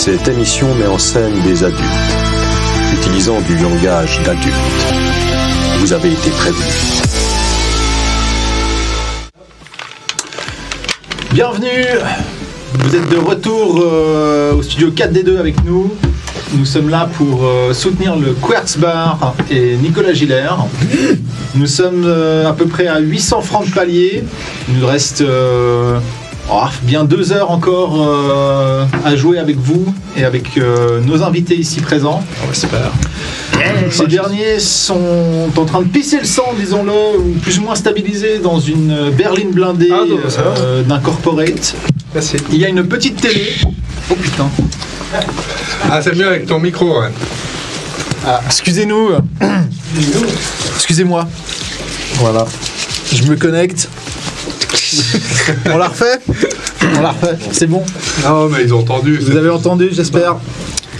Cette émission met en scène des adultes, utilisant du langage d'adultes. Vous avez été prévenus. Bienvenue, vous êtes de retour au studio 4D2 avec nous. Nous sommes là pour soutenir le Querx Bar et Nicolas Giller. Nous sommes à peu près à 800 francs de palier. Il nous reste bien 2 heures encore à jouer avec vous et avec nos invités ici présents. On espère. Ces derniers sont en train de pisser le sang, disons-le, ou plus ou moins stabilisés dans une berline blindée d'un corporate. Merci. Il y a une petite télé. Oh putain. Ah, c'est mieux avec ton micro, ouais. Ah, excusez-nous. Excusez-moi. Voilà. Je me connecte. On l'a refait ? On l'a refait. C'est bon ? Non, mais ils ont entendu. Vous avez entendu, j'espère.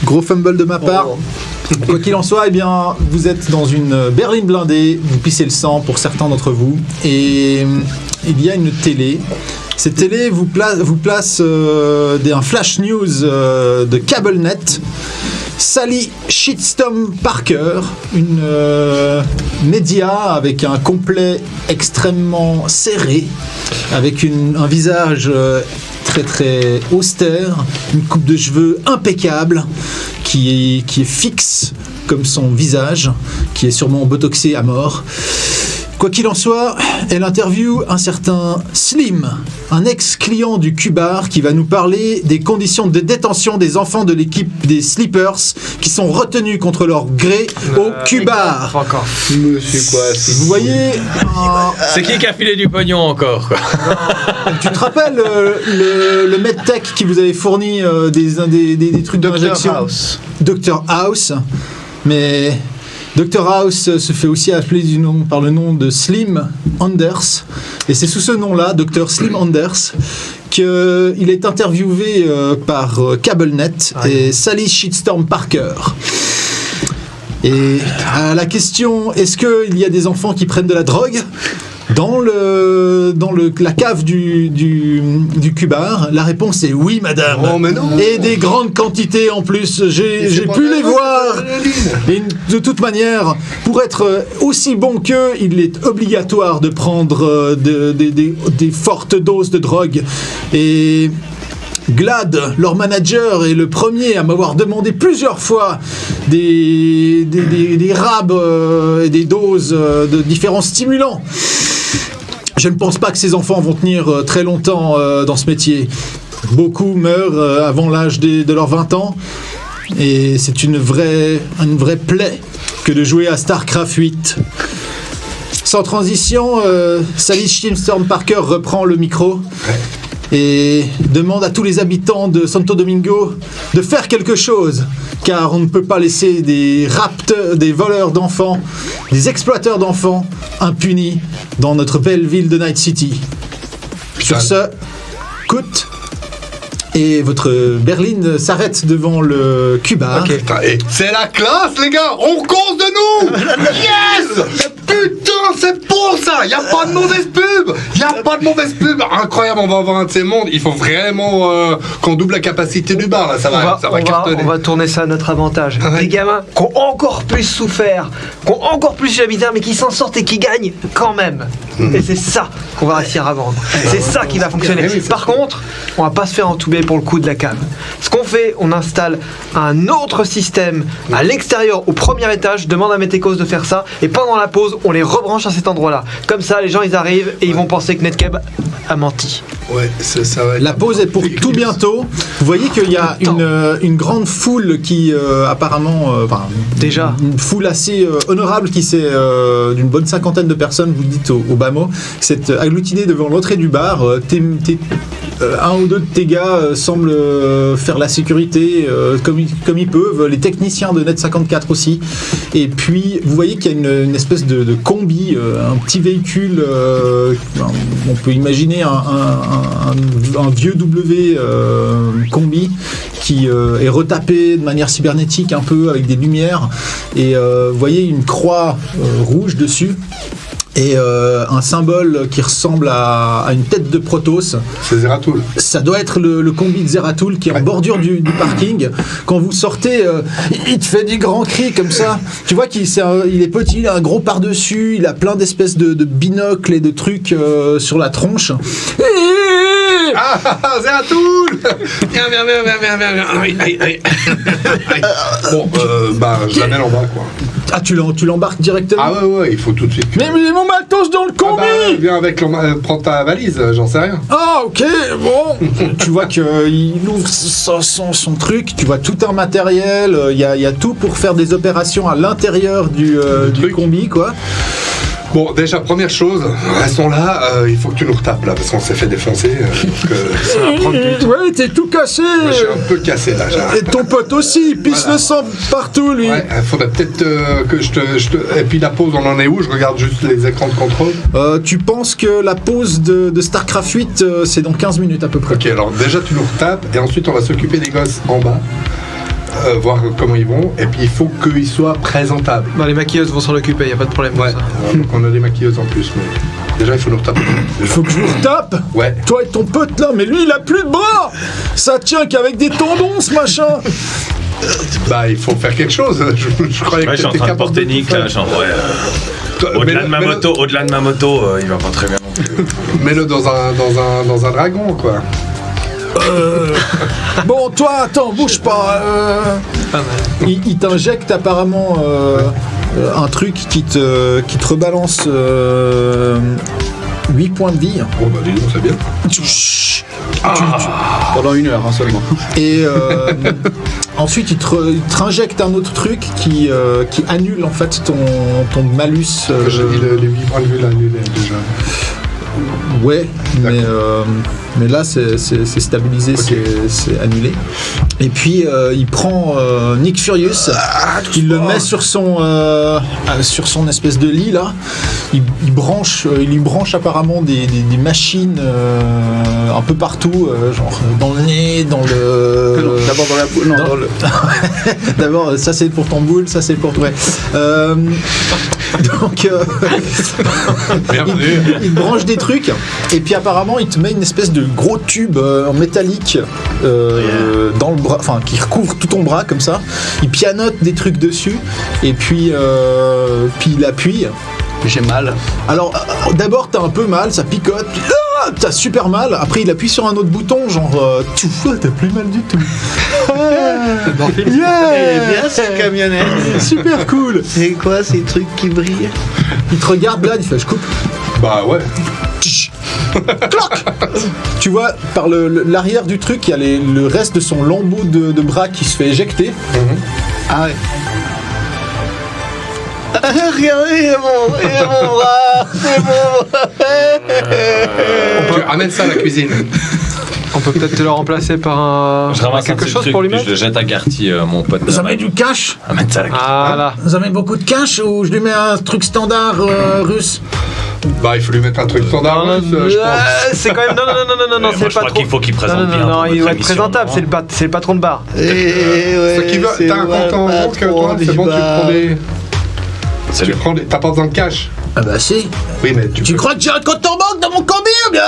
Gros fumble de ma part. Quoi qu'il en soit, eh bien, vous êtes dans une berline blindée, vous pissez le sang pour certains d'entre vous, et il y a une télé. Cette télé vous place un flash news de CableNet. Sally Shitstorm Parker, une média avec un complet extrêmement serré, avec un visage très très austère, une coupe de cheveux impeccable qui est fixe comme son visage, qui est sûrement botoxé à mort. Quoi qu'il en soit, elle interviewe un certain Slim, un ex-client du Q-Bar qui va nous parler des conditions de détention des enfants de l'équipe des Sleepers qui sont retenus contre leur gré au Q-Bar. Encore. Monsieur quoi? Vous voyez... C'est qui a filé du pognon encore, quoi. Tu te rappelles le medtech qui vous avait fourni des trucs d'injection? Dr House. Mais... Dr House se fait aussi appeler par le nom de Slim Anders, et c'est sous ce nom-là, Dr Slim Anders, qu'il est interviewé par CableNet et Sally Shitstorm Parker. Et à la question, est-ce qu'il y a des enfants qui prennent de la drogue dans la cave du Q-Bar, la réponse est oui, madame. Oh, mais non. Et des grandes quantités en plus. J'ai pu les voir. Et de toute manière, pour être aussi bon qu'eux, il est obligatoire de prendre des fortes doses de drogue. Et Glad, leur manager, est le premier à m'avoir demandé plusieurs fois des rabs et des doses de différents stimulants. Je ne pense pas que ces enfants vont tenir très longtemps dans ce métier. Beaucoup meurent avant l'âge de leurs 20 ans. Et c'est une vraie plaie que de jouer à StarCraft 8. Sans transition, Sally Shitstorm Parker reprend le micro et demande à tous les habitants de Santo Domingo de faire quelque chose, car on ne peut pas laisser des rapteurs, des voleurs d'enfants, des exploiteurs d'enfants impunis dans notre belle ville de Night City. Sur ce, coûte. Et votre berline s'arrête devant le Q-Bar. Okay. C'est la classe, les gars. On cause de nous. Yes. Putain, c'est pour ça. Y a pas de mauvaise pub. Incroyable, on va avoir un de ces mondes. Il faut vraiment qu'on double la capacité du bar. Là. Ça va cartonner. On va tourner ça à notre avantage. Ouais. Des gamins qui ont encore plus souffert, qui ont encore plus subi mais qui s'en sortent et qui gagnent quand même. Et c'est ça qu'on va réussir à vendre. C'est ça qui va fonctionner. Par contre, on va pas se faire entouber pour le coup de la cave. Ce qu'on fait, on installe un autre système à l'extérieur, au premier étage, demande à Métécos de faire ça, et pendant la pause, on les rebranche à cet endroit-là. Comme ça, les gens, ils arrivent et ils vont penser que Netcab a menti. Ouais, ça va être... La pause est pour tout bientôt. Vous voyez qu'il y a une grande foule qui apparemment... Déjà. Une foule assez honorable qui s'est... d'une bonne 50aine de personnes, vous le dites au bas mot, s'est agglutiné devant l'entrée du bar. Un ou deux de tes gars semblent faire la sécurité comme ils peuvent. Les techniciens de Net54 aussi. Et puis, vous voyez qu'il y a une espèce de combi, un petit véhicule, on peut imaginer un vieux W combi qui est retapé de manière cybernétique un peu avec des lumières et vous voyez une croix rouge dessus et un symbole qui ressemble à une tête de Protoss. C'est Zeratul. Ça doit être le combi de Zeratul qui est en bordure du parking. Quand vous sortez, il te fait des grands cris comme ça. Tu vois qu'il est petit, il a un gros par-dessus, il a plein d'espèces de binocles et de trucs sur la tronche. Ah, Zeratul. Viens. Aïe. Bon, je l'amène en bas, quoi. Ah, tu l'embarques directement? Ah ouais, il faut tout de suite. Mais mon matos dans le combi! Viens avec, prends ta valise, j'en sais rien. Ah, ok, bon. Tu vois qu'il ouvre son truc, tu vois tout un matériel, il y a tout pour faire des opérations à l'intérieur du combi, quoi. Bon, déjà, première chose, restons là, il faut que tu nous retapes là, parce qu'on s'est fait défoncer. Ça va prendre du temps. Ouais, t'es tout cassé. Moi, je suis un peu cassé là. Et ton pote aussi, il pisse le sang partout, lui. Ouais, faudrait peut-être que je te. Et puis la pause, on en est où? Je regarde juste les écrans de contrôle. Tu penses que la pause de StarCraft 8, c'est dans 15 minutes à peu près. Ok, alors déjà, tu nous retapes, et ensuite, on va s'occuper des gosses en bas. Voir comment ils vont, et puis il faut qu'ils soient présentables. Bah, les maquilleuses vont s'en occuper, y a pas de problème. Ouais, donc on a des maquilleuses en plus, mais déjà il faut nous retaper. Il faut que je vous retape. Ouais. Toi et ton pote là, mais lui il a plus de bras. Ça tient qu'avec des tendons ce machin. Bah il faut faire quelque chose. Je croyais que je suis en t'étais train de capable porter Nick là, genre au-delà de ma moto, il va pas très bien non plus. Mets-le dans un dragon, quoi. Bon, toi, attends, bouge pas. Il t'injecte apparemment un truc qui te rebalance 8 points de vie. Bon bah dis donc, c'est bien. Pendant 1 heure seulement. Et ensuite, il te injecte un autre truc qui annule en fait ton malus. J'ai dit les 8 points de vue là, annulés déjà. Ouais, mais là c'est stabilisé, Okay. c'est annulé. Et puis il prend Nick Furious, il le met sur son espèce de lit là. Il lui branche apparemment des machines un peu partout, genre dans le nez, dans le. D'abord dans la boule. Non, dans le. D'abord, ça c'est pour ton boule, ça c'est pour toi. Donc il branche des trucs et puis apparemment il te met une espèce de gros tube en métallique dans le bras, enfin qui recouvre tout ton bras comme ça. Il pianote des trucs dessus et puis il appuie. J'ai mal. Alors d'abord t'as un peu mal, ça picote. T'as super mal, après il appuie sur un autre bouton, genre tu vois, t'as plus mal du tout. Bien cette camionnette. Super cool. C'est quoi ces trucs qui brillent? Il te regarde là, il fait je coupe. Bah ouais. Cloc. Tu vois, par l'arrière du truc, il y a le reste de son lambeau de bras qui se fait éjecter. Ah ouais. Regardez mon bras. C'est mon bras. Amène ça à la cuisine. On peut peut-être te le remplacer par Je ramasse quelque un chose truc, pour lui puis mettre. je le jette à Garty, mon pote. Vous avez du cash? Amène ça à la Ah là. Vous avez beaucoup de cash ou je lui mets un truc standard russe? Bah il faut lui mettre un truc standard russe, je pense. C'est quand même non, moi, c'est je pas crois trop. qu'il faut qu'il présente bien Non, pour il votre doit être émission, présentable. non C'est le patron de bar. Ce qui veut, t'as un compte en banque, toi, c'est bon, tu prends des. C'est le T'as pas besoin de cash. Ah bah si. Oui, mais Tu crois que j'ai un compte en banque dans mon combi ou bien?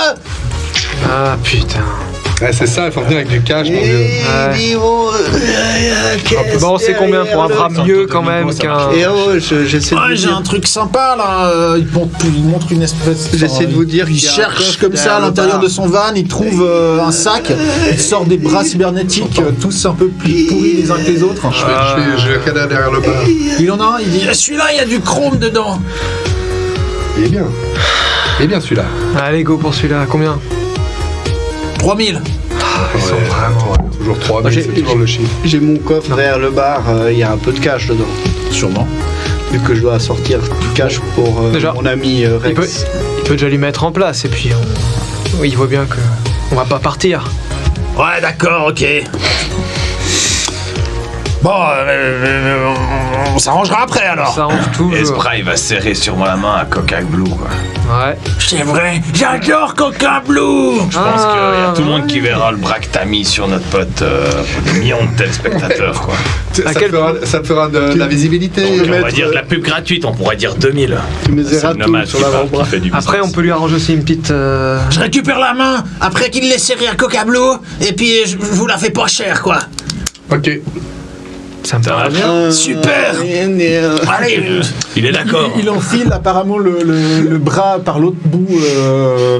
Ah putain. Ouais, c'est ça, il faut venir avec du cash, mon vieux. Bon, on sait combien pour un bras mieux quand même qu'un. Et j'essaie de Ouais, vous j'ai dire. un truc sympa là. Il montre une espèce. J'essaie de vous dire Il qu'il y a un cherche coffre comme ça à derrière le l'intérieur bar. de son van. Il trouve un sac. Il sort des bras cybernétiques, tous un peu plus pourris les uns que les autres. Je vais regarder derrière le bar. Il en a un. Il dit celui-là, il y a du chrome dedans. Il est bien. Il est bien celui-là. Allez, go pour celui-là. Combien? 3000. Ils sont vraiment. Toujours 3 Moi, 000, c'est toujours le chiffre. J'ai mon coffre derrière le bar, il y a un peu de cash dedans. Sûrement. Vu que je dois sortir du cash pour Déjà, mon ami Rex. Il peut déjà lui mettre en place et puis oui, il voit bien que on va pas partir. Ouais, d'accord, ok. Bon, on s'arrangera après alors. Ça arrange tout. Espra, il va serrer sûrement la main à Coca Blue, quoi. Ouais. C'est vrai, j'adore Coca Blue. Je pense qu'il y a tout le monde qui verra le bras que t'as mis sur notre pote, des millions de téléspectateurs, quoi. Ça te fera de la visibilité. Donc, on va dire de la pub gratuite, on pourrait dire 2000. Tu mets C'est Zeratul une nomade sur qui parle, l'avant-bras. qui fait du business. Après, on peut lui arranger aussi une petite. Je récupère la main après qu'il l'ait serré à Coca Blue et puis je vous la fais pas cher quoi. Ok. Ça me Ça paraît va bien. Super. Allez. Il est d'accord. Il enfile apparemment le bras par l'autre bout,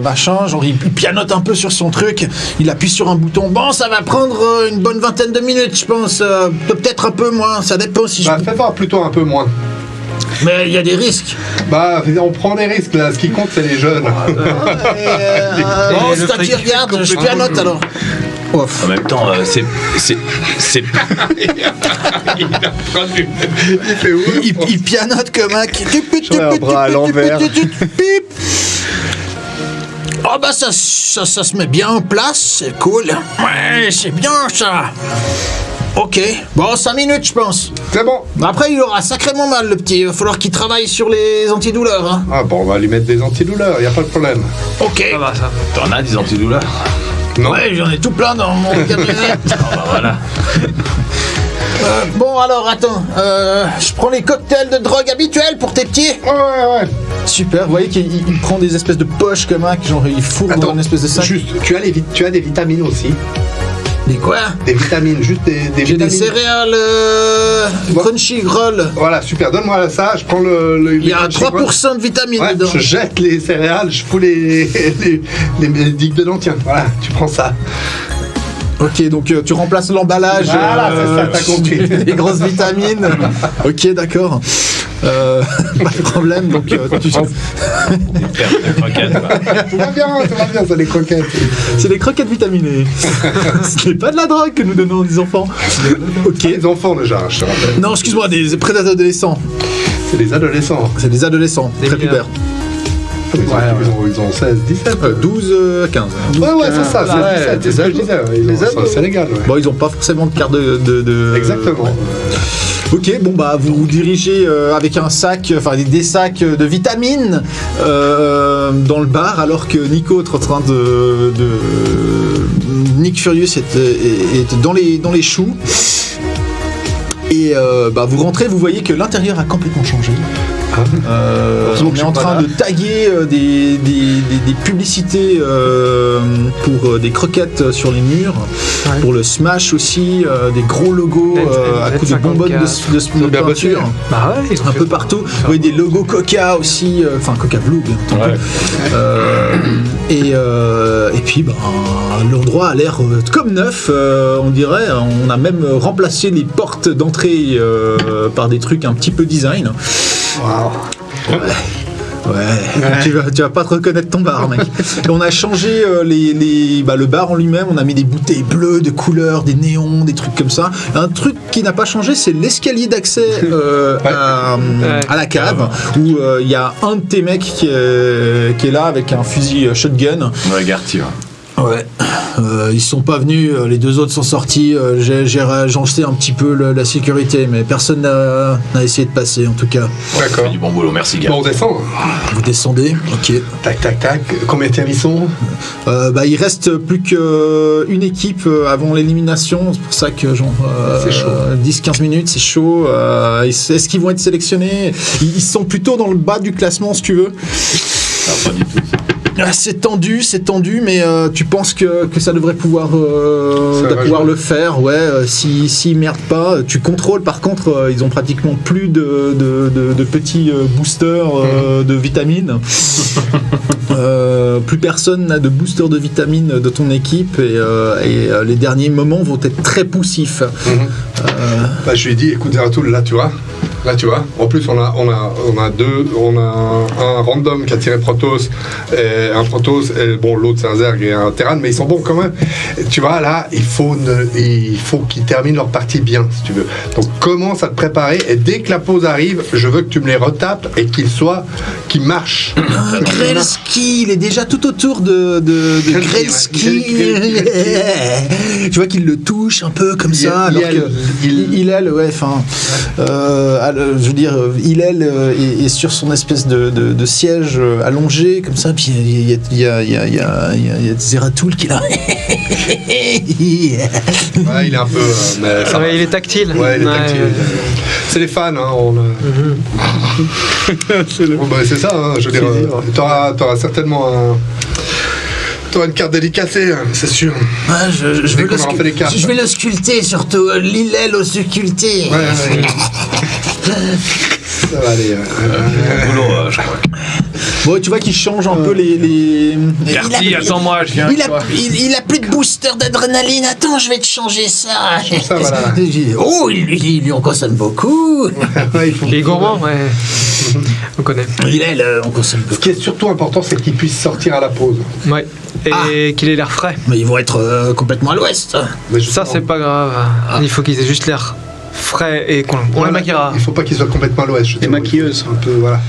machin, genre il pianote un peu sur son truc, il appuie sur un bouton. Bon, ça va prendre une bonne vingtaine de minutes, je pense, peut-être un peu moins, ça dépend si je... Bah, fais voir plutôt un peu moins. Mais il y a des risques. Bah, on prend des risques là. Ce qui compte, c'est les jeunes. Bon, c'est toi qui regarde, je pianote alors. Ouf. En même temps, c'est Il fait ouf. Il pianote comme un... J'aurais un bras à l'envers. Oh bah ça se met bien en place, c'est cool. Ouais, c'est bien ça. Ok, bon 5 minutes je pense. C'est bon. Après il aura sacrément mal le petit, il va falloir qu'il travaille sur les antidouleurs. Hein. Ah bon, on va lui mettre des antidouleurs, y a pas de problème. Ok. Ça va, ça. T'en as des antidouleurs? Non. Ouais, j'en ai tout plein dans mon camionnette. Voilà. Bon alors attends, je prends les cocktails de drogue habituels pour tes petits. Ouais. Super, vous voyez qu'il prend des espèces de poches comme un, genre il fourre dans une espèce de sac. Juste, tu as des vitamines aussi. Des quoi? Des vitamines, juste des J'ai vitamines. des céréales Bon. crunchy roll. Voilà, super, donne-moi ça, je prends le Il y a 3% de vitamines Ouais, dedans. je jette les céréales, je fous les digues dedans, tiens, voilà, tu prends ça. Ok, donc tu remplaces l'emballage. Voilà, c'est ça, t'as compris. Les grosses vitamines. Ok, d'accord. Pas de problème. Donc, tu... Tout va bien, c'est des croquettes. C'est des croquettes vitaminées. Ce n'est pas de la drogue que nous donnons aux enfants. Ok. Les enfants déjà, je te rappelle. Non, excuse-moi, des préadolescents. C'est des adolescents. C'est des adolescents, Des très mineurs. pubères. Ils ont 16, 17. 12, 15. Ouais, c'est ça, c'est 17, c'est ça que je disais. C'est légal, ouais. Bon, ils n'ont pas forcément de carte de... Exactement. Ok, bon bah vous vous dirigez avec un sac, enfin des sacs de vitamines dans le bar, alors que Nico est en train de Nick Furious est dans les choux. Et bah vous rentrez, vous voyez que l'intérieur a complètement changé. On est en train de taguer des publicités pour des croquettes sur les murs, pour le Smash aussi, des gros logos à coups de bonbonnes de peinture. Bah ouais, ils ont Un fait peu ça. partout. Vous voyez des logos Coca aussi, enfin Coca Blue bien entendu. Et puis bah, l'endroit a l'air comme neuf, on dirait. On a même remplacé les portes d'entrée par des trucs un petit peu design. Ouais. Tu vas pas te reconnaître ton bar, mec. Et on a changé le bar en lui-même, on a mis des bouteilles bleues de couleurs, des néons, des trucs comme ça. Un truc qui n'a pas changé, c'est l'escalier d'accès à la cave, où il y a un de tes mecs qui est là avec un fusil shotgun. Ouais, Garty, ouais. Ouais, ils sont pas venus, les deux autres sont sortis, j'ai agencé un petit peu la sécurité, mais personne n'a essayé de passer en tout cas. D'accord. Fait du bon boulot, merci, gars. Bon, on descend. Vous descendez, ok. Tac, tac, tac. Combien de tiers ils sont? Il reste plus qu'une équipe avant l'élimination, c'est pour ça que genre C'est chaud. 10-15 minutes, c'est chaud. Est-ce qu'ils vont être sélectionnés? Ils sont plutôt dans le bas du classement si tu veux. Ah, pas du tout. C'est tendu, mais tu penses que ça devrait pouvoir, Ça va jouer. le faire, ouais. S'ils merdent pas, tu contrôles. Par contre, ils ont pratiquement plus de petits boosters de vitamines. Plus personne n'a de booster de vitamines de ton équipe et les derniers moments vont être très poussifs. Bah, je lui ai dit, écoute, Zeratul, là, tu vois, Là, tu vois. En plus, on a un random qui a tiré Protoss, et un Protoss, et bon, l'autre c'est un Zerg et un Terran, mais ils sont bons quand même. Et tu vois, là, il faut qu'ils terminent leur partie bien, si tu veux. Donc, commence à te préparer, et dès que la pause arrive, je veux que tu me les retapes et qu'ils marchent. Grelski, il est déjà tout autour de Grelski. Tu vois qu'il le touche un peu comme ça, alors que Hillel, ouais, enfin, je veux dire, Hillel est sur son espèce de siège allongé comme ça, puis il y a Zeratul qui est là. Ouais, il est un peu. Mais ça va. Il est tactile. Ouais, il est tactile. C'est les fans, hein. Bon, bah, c'est ça, hein, je veux dire. T'auras certainement t'auras une carte dédicacée, c'est sûr. Ouais, je vais le sculpter, surtout l'Hillel au sculpté. Ouais. Ça va aller. Boulot, je crois. Bon, tu vois qu'il change un peu les... Bertie, attends-moi, je viens avec toi. Il a plus de booster d'adrénaline. Attends, je vais te changer ça. Ça, voilà. Oh, il lui en consomme beaucoup. Ouais, Il est gourmand, ouais. On connaît. On consomme beaucoup. Ce qui est surtout important, c'est qu'il puisse sortir à la pause. Ouais. Et qu'il ait l'air frais. Mais ils vont être complètement à l'ouest. Mais Ça, c'est pas grave. Il faut qu'ils aient juste l'air frais et qu'on les maquillera. Il faut pas qu'il soit complètement à l'ouest. Et maquilleuse. Un peu, voilà.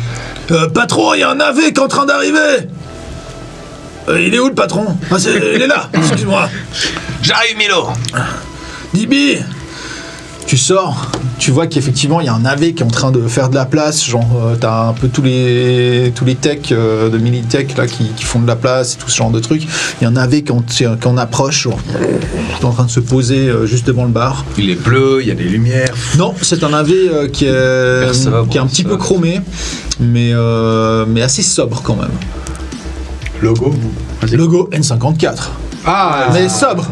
Patron, il y a un AV qui est en train d'arriver. Il est où le patron? Il est là, excuse-moi. J'arrive, Milo. Dibi, tu sors, tu vois qu'effectivement il y a un AV qui est en train de faire de la place, genre t'as un peu tous les techs de Militech là qui font de la place et tout ce genre de trucs. Il y a un AV quand on approche, genre, est en train de se poser juste devant le bar. Il est bleu, il y a des lumières. Non, c'est un AV qui est un petit peu chromé, mais assez sobre quand même. Logo. Logo N54. Ah, mais sobre.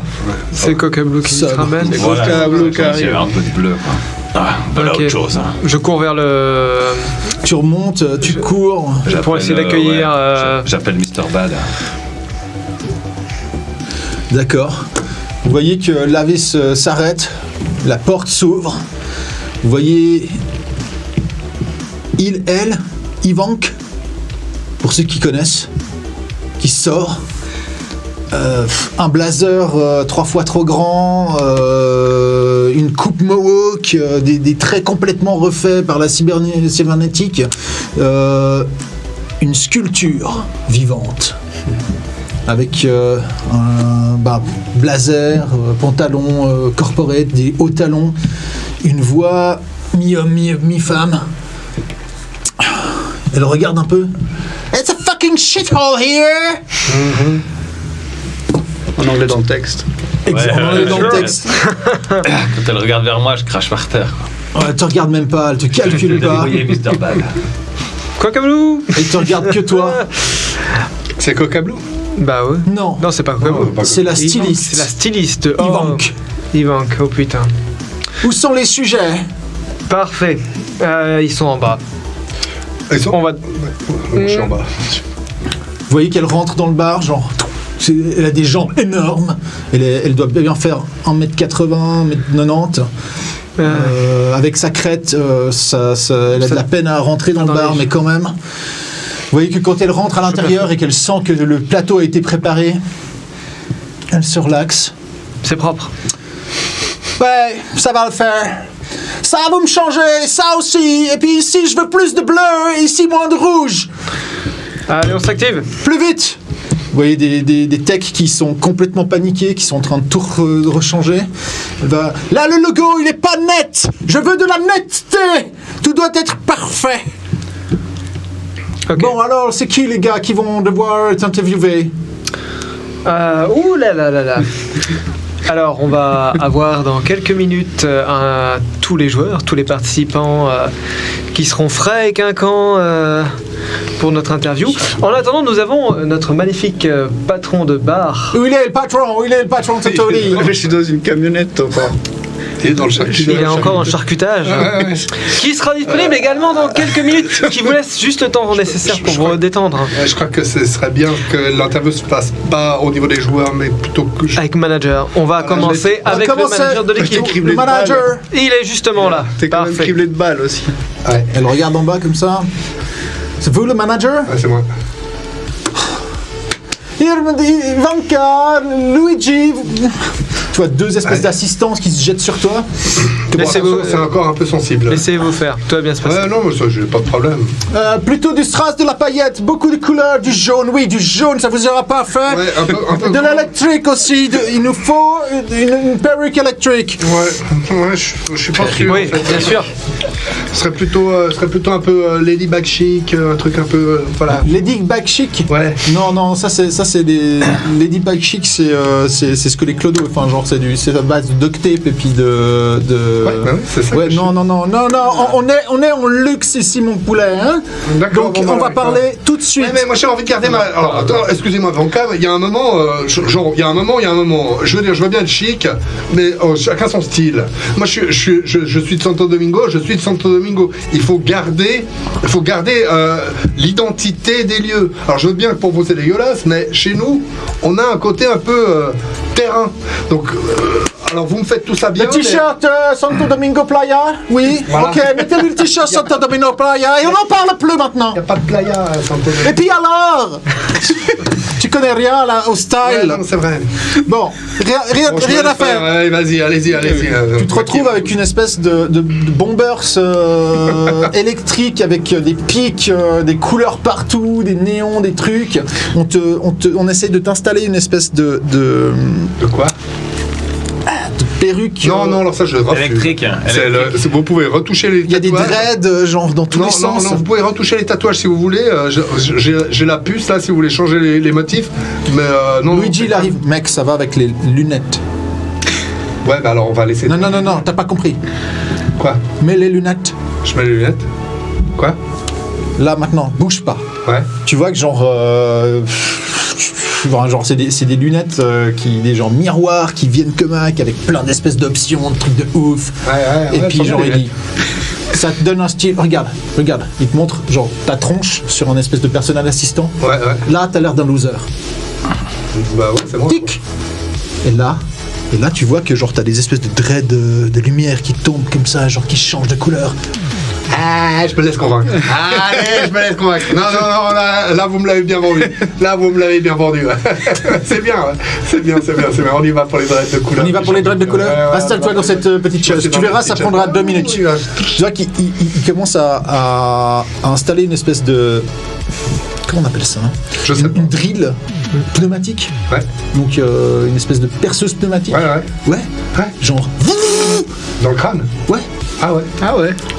C'est Coca Blue qui se ramène. Voilà, Bleu qui il y arrive. a un peu de bleu, quoi. Ah, voilà Ok. autre chose. Hein. Je cours vers le. Tu remontes, tu cours. Pour essayer d'accueillir. J'appelle Mr. Bad. D'accord. Vous voyez que l'AV s'arrête, la porte s'ouvre. Vous voyez Ivank, pour ceux qui connaissent, qui sort. Un blazer 3 fois trop grand, une coupe mohawk, des traits complètement refaits par la cybernétique, une sculpture vivante avec un blazer, pantalon corporate, des hauts talons, une voix mi-homme, mi-femme. Elle regarde un peu. It's a fucking shithole here! En anglais dans le texte. Exactement, dans le texte. Quand elle regarde vers moi, je crache par terre. Elle te regarde même pas, elle te calcule pas. Débrouillé, Mr. Bad. Coca Blue. Elle te regarde que toi. c'est Coca Blue. Bah ouais. Non, Non, c'est pas Coca Blue. c'est la styliste. C'est la styliste. Ivank. Ivank, oh putain. Où sont les sujets? Parfait. Ils sont en bas. Ils sont... On va. Je suis en bas. Vous voyez qu'elle rentre dans le bar, genre. Elle a des jambes énormes. Elle doit bien faire 1m80, 1m90. Avec sa crête, elle a de la peine à rentrer dans le bar, mais quand même. Vous voyez que quand elle rentre à l'intérieur et qu'elle sent que le plateau a été préparé, elle se relaxe. C'est propre. Ouais, ça va le faire. Ça, vous me changez, ça aussi. Et puis ici, je veux plus de bleu et ici, moins de rouge. Allez, on s'active. Plus vite. Vous voyez des techs qui sont complètement paniqués, qui sont en train de tout rechanger. Là, le logo, il est pas net. Je veux de la netteté. Tout doit être parfait. Ok. Bon, alors, c'est qui les gars qui vont devoir t'interviewer? Ouh là là là là. Alors, on va avoir dans quelques minutes tous les joueurs, tous les participants qui seront frais et quinquants pour notre interview. En attendant, nous avons notre magnifique patron de bar. Où il est le patron? Où il est le patron, Totori? Je suis dans une camionnette, quoi. Il est dans le charcutage. Il est encore dans le charcutage. Ouais. Qui sera disponible également dans quelques minutes. Qui vous laisse juste le temps nécessaire pour vous détendre. Ouais, je crois que ce serait bien que l'interview se passe pas au niveau des joueurs, mais plutôt que... Avec manager. On va commencer avec le manager de l'équipe. Le manager. Il est justement là. T'es quand même Parfait. criblé de balles aussi. Ouais, Elle regarde en bas comme ça. C'est vous le manager? ouais, c'est moi. Ivanka, Luigi. Tu vois deux espèces d'assistants qui se jettent sur toi. Bon, Laissez-vous- attention, c'est encore un peu sensible. Laissez-vous faire. Tout va bien se passer. Ouais, non, mais ça, j'ai pas de problème. Plutôt du strass, de la paillette, beaucoup de couleurs, du jaune. Oui, du jaune, ça vous aura pas fait. Ouais, un peu. De l'électrique aussi. Il nous faut une perruque électrique. Ouais, je suis pas sûr. Oui, en fait. bien sûr. Ce serait plutôt un peu Lady Back Chic, un truc un peu. Voilà. Lady Back Chic. Ouais. Non, ça c'est des Lady Back Chic, c'est ce que les clodos, enfin genre c'est à base de duct tape et puis de. Ouais, c'est ça. Ouais, que non, on est en luxe ici, mon poulet, hein. D'accord, Donc bon, on va d'accord. parler tout de suite. Ouais, mais moi j'ai envie de garder ma. Alors attends, excusez-moi, Vanka, il y a un moment, il y a un moment. Je veux dire, je veux bien être chic, mais chacun son style. Moi je suis de Santo Domingo, Il faut garder l'identité des lieux. Alors je veux bien que pour vous c'est dégueulasse, mais chez nous, on a un côté un peu terrain. Donc alors vous me faites tout ça bien. Le t-shirt Santo Domingo Playa, oui. Voilà. Ok, mettez-lui le t-shirt Santo Domingo Playa et on n'en parle plus maintenant. Il n'y a pas de playa à Santo Domingo. Et puis alors tu connais rien là au style. Ouais, non, c'est vrai. Bon, rien Bon, je rien vais à le faire. faire. Ouais, vas-y, allez-y. Tu te retrouves avec une espèce de bombers électrique avec des pics, des couleurs partout, des néons, des trucs. On essaie de t'installer une espèce de De quoi? perruque. Non, alors ça je refuse. Électrique. Vous pouvez retoucher les tatouages. Il y a des dreads genre dans tous les sens. Non, vous pouvez retoucher les tatouages si vous voulez. J'ai la puce là si vous voulez changer les motifs. Mais non. Luigi il arrive. Mec, ça va avec les lunettes. Ouais, bah alors on va laisser. Non, t'as pas compris. Quoi? Mets les lunettes. Je mets les lunettes. Quoi? Là maintenant, bouge pas. Ouais. Tu vois que genre c'est des lunettes des genres miroirs qui viennent comme Mac avec plein d'espèces d'options, de trucs de ouf. Ouais, Et puis j'entends genre les il dit ça te donne un style. Regarde, il te montre genre ta tronche sur un espèce de personnel assistant. Ouais. Là t'as l'air d'un loser. Bah ouais, c'est bon. Tic. Et là tu vois que genre t'as des espèces de dreads de lumière qui tombent comme ça, genre qui changent de couleur. Ah, je me laisse convaincre. Allez, je me laisse convaincre. Non, là vous me l'avez bien vendu. C'est bien. On y va pour les dreads de couleur. On y va pour les dreads de couleur. Ouais, Installe-toi dans cette petite chaise. C'est Tu dans verras, la ça petite prendra chaise. 2 minutes. Tu vois qu'il commence à installer une espèce de... Comment on appelle ça, hein? Je sais pas. Une drill pneumatique. Ouais. Donc une espèce de perceuse pneumatique. Ouais. Genre... Dans le crâne. Ouais. Ah ouais.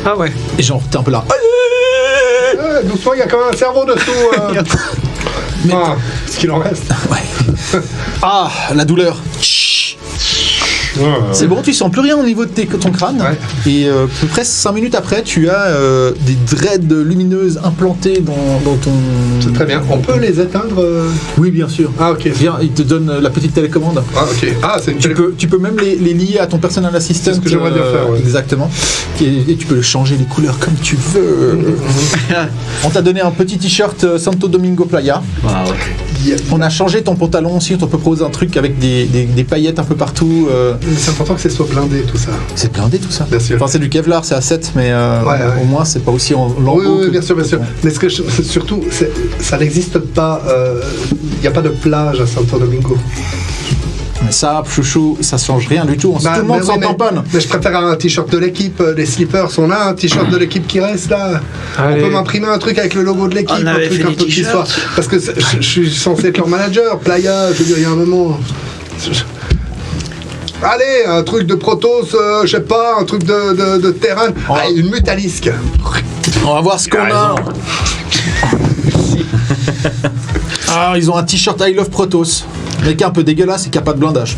Ah ouais. Et genre, t'es un peu là. Doucement, il y a quand même un cerveau dessous. Ce qu'il en reste. Ouais. Ah, la douleur. C'est bon, tu sens plus rien au niveau de ton crâne. Ouais. Et à peu près 5 minutes après, tu as des dreads lumineuses implantées dans ton... C'est très bien. On peut les éteindre Oui, bien sûr. Ah ok. Viens, il te donne la petite télécommande. Ah ok. Ah c'est une Tu peux même les lier à ton personnel assistant. C'est ce que j'aimerais bien faire, ouais. Exactement. Et tu peux le changer les couleurs comme tu veux. On t'a donné un petit t-shirt Santo Domingo Playa. On a changé ton pantalon aussi. On te propose un truc avec des paillettes un peu partout. C'est important que ce soit blindé tout ça. C'est blindé tout ça. Bien sûr. Enfin, c'est du Kevlar, c'est à 7, mais ouais. au moins c'est pas aussi en lambeau. Oui, bien sûr. Mais surtout, ça n'existe pas. Il n'y a pas de plage à Santo Domingo. Mais ça, chouchou, ça change rien du tout. Tout le monde s'en tamponne. Mais je préfère un t-shirt de l'équipe, des slippers. On a un t-shirt de l'équipe qui reste là. Allez. On peut m'imprimer un truc avec le logo de l'équipe, On un avait truc fait un des peu qui soit. t-shirts. Parce que je suis censé être leur manager. Playa, je veux dire, il y a un moment. Allez, un truc de Protoss, je sais pas, un truc de terrain. Ah, une Mutalisque. On va voir ce qu'on a. Ah, ils ont un t-shirt I Love Protoss. Mais qui est un peu dégueulasse et qui a pas de blindage.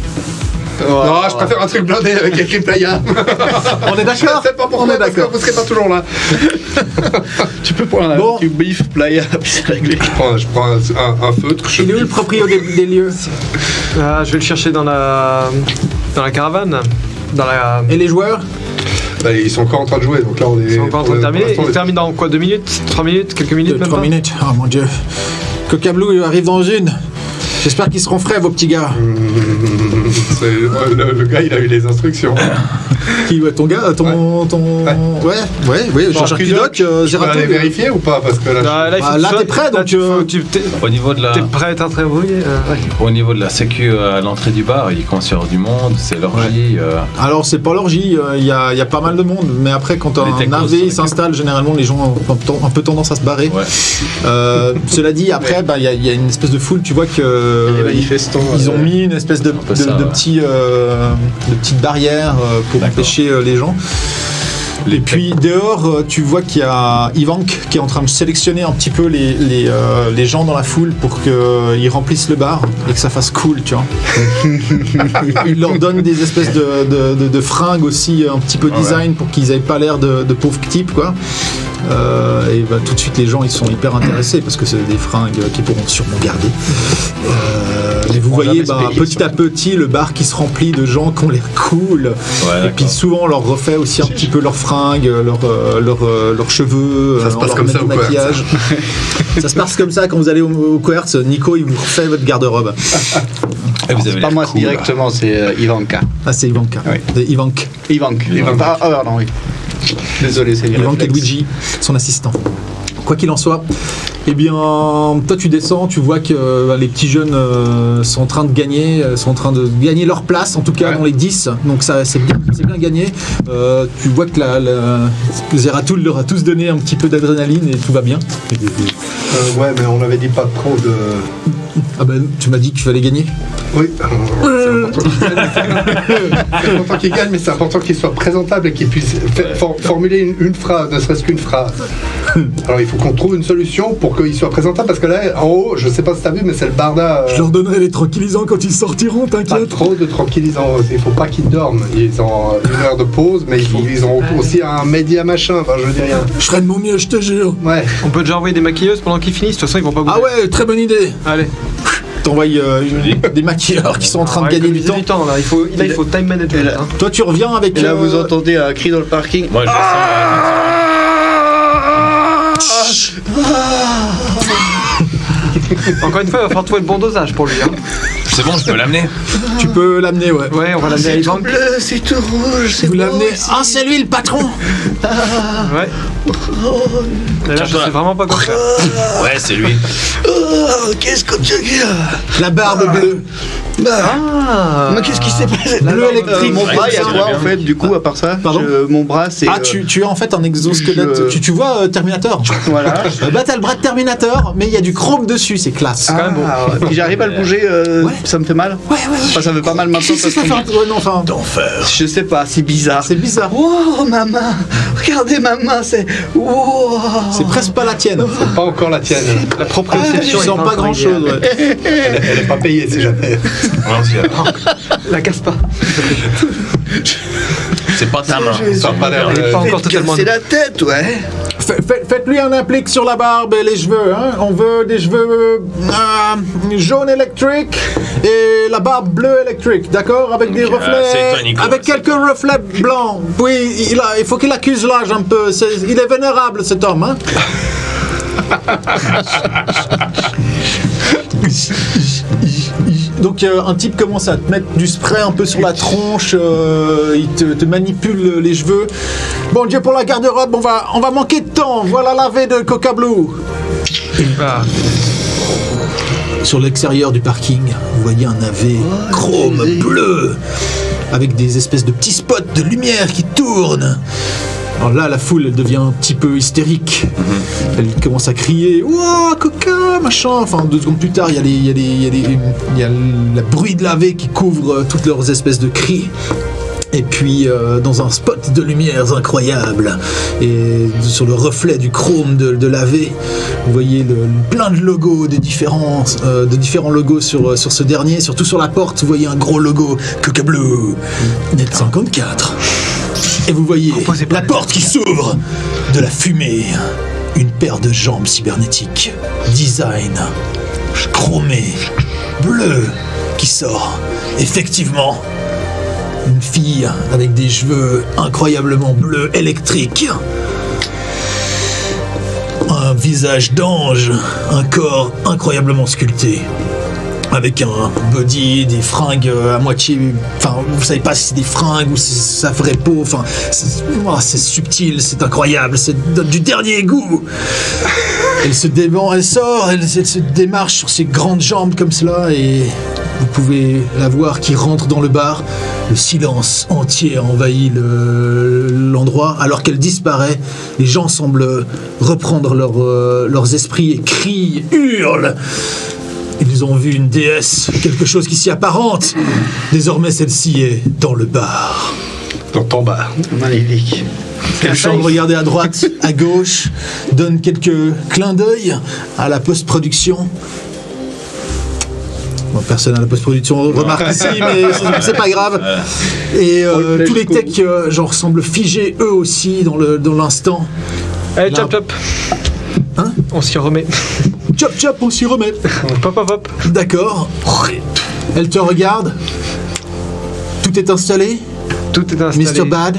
Non, je préfère un truc blindé avec écrit Playa. On est Je d'accord? sais pas pourquoi, On est parce que d'accord. vous serez pas toujours là. Tu peux prendre Bon. un bif playa, puis c'est réglé. Je prends un feutre. Il est où le proprio des lieux? Ah, je vais le chercher dans la caravane. dans la... Et les joueurs? Bah, ils sont encore en train de jouer, donc là on est. Ils sont encore en train de terminer. Ils terminent dans quoi, 2 minutes, 3 minutes, quelques minutes même 3 pas minutes. Oh mon dieu. Cocablou il arrive dans une. J'espère qu'ils seront frais, vos petits gars. Le gars, il a eu les instructions. Qui, ouais, ton gars, ton. Ouais, chercheur Kidoc, Tu peux Zerato. aller vérifier ou pas? Parce que là, Là, t'es prêt, donc. Au niveau de la, T'es prêt à être entraîné, au niveau de la sécu à l'entrée du bar, il commence à y avoir du monde, c'est l'orgie. Alors, c'est pas l'orgie, il y a pas mal de monde, mais après, quand Les un techos, AV c'est s'installe, généralement, les gens ont un peu tendance à se barrer. Ouais. Cela dit, après, il y a une espèce de foule, tu vois que. Les manifestants. Ils ont mis une espèce de ça, ouais. petite barrière pour D'accord. empêcher les gens. Et puis dehors, tu vois qu'il y a Ivank qui est en train de sélectionner un petit peu les gens dans la foule pour qu'ils remplissent le bar et que ça fasse cool, tu vois. Il leur donne des espèces de fringues aussi un petit peu design pour qu'ils aient pas l'air de pauvres types, quoi. Et bah, tout de suite les gens ils sont hyper intéressés parce que c'est des fringues qu'ils pourront sûrement garder. Et vous voyez petit à petit le bar qui se remplit de gens qui ont l'air cool. Ouais, Et puis souvent on leur refait aussi un petit peu leurs fringues, leurs cheveux, Ça se passe on leur comme met ça du au Cohertz. maquillage. Ça se passe comme ça quand vous allez au Cohertz. Nico il vous refait votre garde-robe. Et vous avez C'est pas l'air moi cool. directement, c'est Ivanka. Ah c'est Ivanka. Oui. De Ivank. Ivanka. Ah, pardon, oui. Désolé, c'est les Ivanka réflexes. Luigi, son assistant. Quoi qu'il en soit, eh bien, toi tu descends, tu vois que les petits jeunes sont en train de gagner, leur place, en tout cas dans les 10, donc ça c'est bien gagné. Tu vois que Zeratul leur a tous donné un petit peu d'adrénaline et tout va bien. ouais, mais on avait dit pas trop de. Ah ben, tu m'as dit qu'il fallait gagner. Oui, c'est important qu'il gagne, mais c'est important qu'il soit présentable et qu'il puisse formuler une phrase, ne serait-ce qu'une phrase. Alors il faut qu'on trouve une solution pour qu'il soit présentable, parce que là, en haut, je sais pas si t'as vu, mais c'est le barda. Je leur donnerai les tranquillisants quand ils sortiront, Pas t'inquiète. trop de tranquillisants, il faut pas qu'ils dorment. Ils ont 1 heure de pause, mais ils ont aussi un média machin, enfin je dis rien. Je ferai de mon mieux, je te jure. Ouais. On peut déjà envoyer des maquilleuses pendant qu'ils finissent, de toute façon ils vont pas bouger. Ah ouais, très bonne idée. Allez. T'envoies des maquilleurs qui sont en train de gagner du temps. Là. Il faut time management. Hein. Toi tu reviens avec... Et là, vous entendez un cri dans le parking. Moi, je Encore une fois, il va falloir trouver le bon dosage pour lui. Hein. c'est bon, je peux l'amener. Tu peux l'amener, ouais. Ouais, on va l'amener à C'est tout Ivank. bleu, c'est tout rouge, c'est Vous beau l'amenez. ici. Ah, c'est lui le patron. Ouais. Et là, je sais vraiment pas quoi faire. Ouais, c'est lui. Oh, qu'est-ce que tu dis là? La barbe bleue. Ah. Mais qu'est-ce qui s'est passé? Bleu électrique. Mon bras, il y a Ouais, quoi bien. en fait, du coup, à part ça? Pardon Mon bras, c'est. Ah, tu as en fait un exosquelette. je- Tu vois Terminator. Voilà. Bah, t'as le bras de Terminator, mais il y a du chrome dessus, c'est classe. quand même beau. Ouais. Puis j'arrive à le bouger, ça me fait mal? Ouais. Enfin, ça me fait pas mal maintenant Si, parce ça que. fait un... Ouais, non, enfin... Je sais pas, c'est bizarre. C'est bizarre. Oh, ma main! Regardez ma main, c'est. Oh. C'est presque pas la tienne. Pas encore la tienne. La proprioception. Tu est sens pas incroyable. grand chose, ouais. Elle est pas payée si jamais. Allons-y, alors. La casse pas. C'est pas ta main. Ça a pas l'air. Elle est pas encore totalement. C'est la tête, ouais. Faites-lui un applique sur la barbe et les cheveux. Hein. On veut des cheveux jaunes électriques et la barbe bleue électrique, d'accord? Avec des Ok, c'est reflets, toi, Nico, avec c'est quelques reflets blancs. Oui, il faut qu'il accuse l'âge un peu. Il est vénérable cet homme. Hein. Donc un type commence à te mettre du spray un peu sur la tronche, il te manipule les cheveux. Bon Dieu, pour la garde-robe, on va manquer de temps. Voilà la V de Cocablou. Ah. Sur l'extérieur du parking, vous voyez un AV chrome bleu avec des espèces de petits spots de lumière qui tournent. Alors là, la foule, elle devient un petit peu hystérique. Elle commence à crier « Ouah, Coca, machin !» Enfin, 2 secondes plus tard, il y a le bruit de l'AV qui couvre toutes leurs espèces de cris. Et puis, dans un spot de lumières incroyable, et sur le reflet du chrome de l'AV, vous voyez plein de logos de différents logos sur ce dernier. Surtout sur la porte, vous voyez un gros logo Coca-Bleu, Net 54. Et vous voyez la porte qui s'ouvre, de la fumée, une paire de jambes cybernétiques, design, chromé, bleu, qui sort. Effectivement, Une fille avec des cheveux incroyablement bleus électriques. Un visage d'ange, un corps incroyablement sculpté. Avec un body, des fringues à moitié... Enfin, vous savez pas si c'est des fringues ou si c'est sa vraie peau. Enfin, c'est subtil, c'est incroyable, c'est du dernier goût. Elle sort, elle se démarche sur ses grandes jambes comme cela et vous pouvez la voir qui rentre dans le bar. Le silence entier envahit l'endroit. Alors qu'elle disparaît, les gens semblent reprendre leurs esprits et crient, hurlent. Ils ont vu une déesse, quelque chose qui s'y apparente. Désormais, celle-ci est dans le bar. Dans ton bar. Magnifique. Elle semble regarder à droite, à gauche, donne quelques clins d'œil à la post-production. Bon, personne à la post-production remarque ici, mais c'est pas grave. Et tous les techs semblent figés eux aussi dans l'instant. Allez, chop chop. Hein? On s'y remet. Chop chop, on s'y remet. Hop hop hop. D'accord. Elle te regarde. Tout est installé. Tout est installé. Mr. Bad.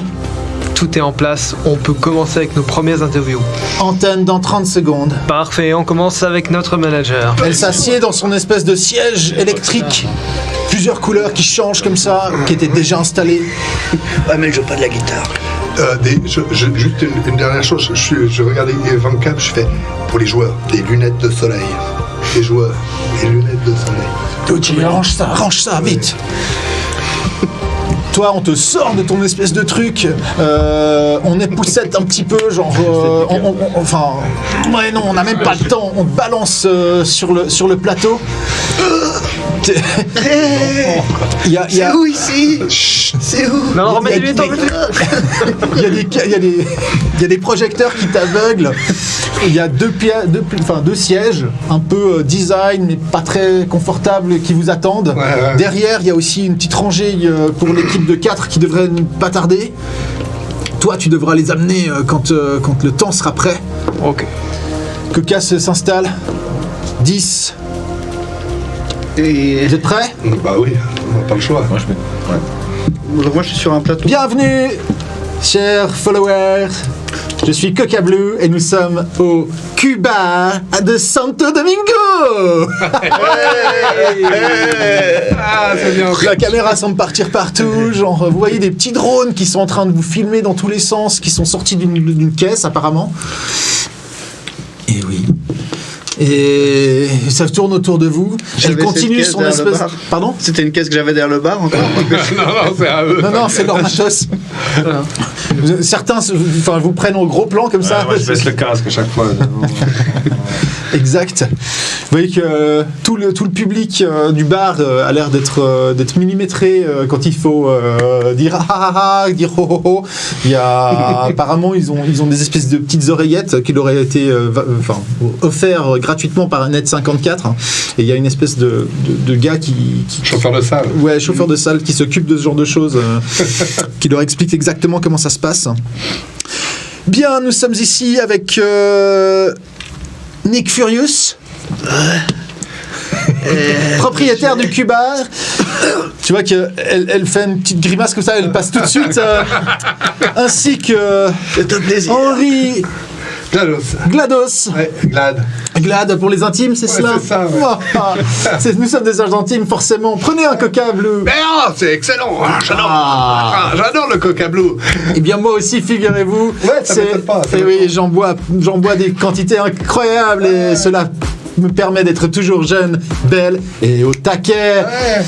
Tout est en place. On peut commencer avec nos premières interviews. Antenne dans 30 secondes. Parfait, on commence avec notre manager. Elle s'assied dans son espèce de siège électrique. Plusieurs couleurs qui changent comme ça, qui étaient déjà installées. Ouais, mais elle joue pas de la guitare. Juste une dernière chose, je regardais Van Cap, je fais pour les joueurs, des lunettes de soleil. Les joueurs, des lunettes de soleil. Doji, range ça, vite. Toi, on te sort de ton espèce de truc, on époussette un petit peu, genre, ouais non, on n'a même pas le temps, on te balance sur le plateau. C'est où ici? C'est où? Non, remets-lui ton... Il y a des projecteurs qui t'aveuglent. Il y a deux sièges, un peu design, mais pas très confortables, qui vous attendent. Ouais. Derrière, il y a aussi une petite rangée pour l'équipe de 4 qui devrait ne pas tarder. Toi, tu devras les amener quand le temps sera prêt. Ok. Cocas s'installe. 10. Et... Vous êtes prêts? Bah oui, on n'a pas le choix. Moi, je suis sur un plateau. Bienvenue, chers followers. Je suis Coca Blue et nous sommes au Cuba de Santo Domingo. Ah, c'est bien. La caméra semble partir partout. Genre, vous voyez des petits drones qui sont en train de vous filmer dans tous les sens, qui sont sortis d'une caisse apparemment. Et oui. Et ça tourne autour de vous. Elle continue son espèce... Pardon? C'était une caisse que j'avais derrière le bar encore. non, c'est à eux. Non, c'est leur matos. Certains vous prennent au gros plan comme ça. Moi, je baisse le casque à chaque fois. Exact. Vous voyez que tout le public du bar a l'air d'être millimétré quand il faut dire ah ah ah, dire ho ho ho. Il y a apparemment ils ont des espèces de petites oreillettes qui leur auraient été offertes gratuitement par Net54. Hein. Et il y a une espèce de gars qui chauffeur de salle. Ouais, chauffeur de salle qui s'occupe de ce genre de choses, qui leur explique exactement comment ça se passe. Bien, nous sommes ici avec Nick Furious. Propriétaire du Cuba. Tu vois qu'elle fait une petite grimace comme ça, elle passe tout de suite. Ainsi que Henri GLaDOS. Ouais, Glad pour les intimes, c'est cela? C'est ça, ouais. Nous sommes des agents intimes, forcément. Prenez un Coca Bleu. Mais oh, c'est excellent. J'adore le Coca Blue. Eh bien, moi aussi, figurez-vous. Ouais, ça m'étonne pas. Et oui, j'en bois des quantités incroyables et cela me permet d'être toujours jeune, belle et au taquet. Ouais.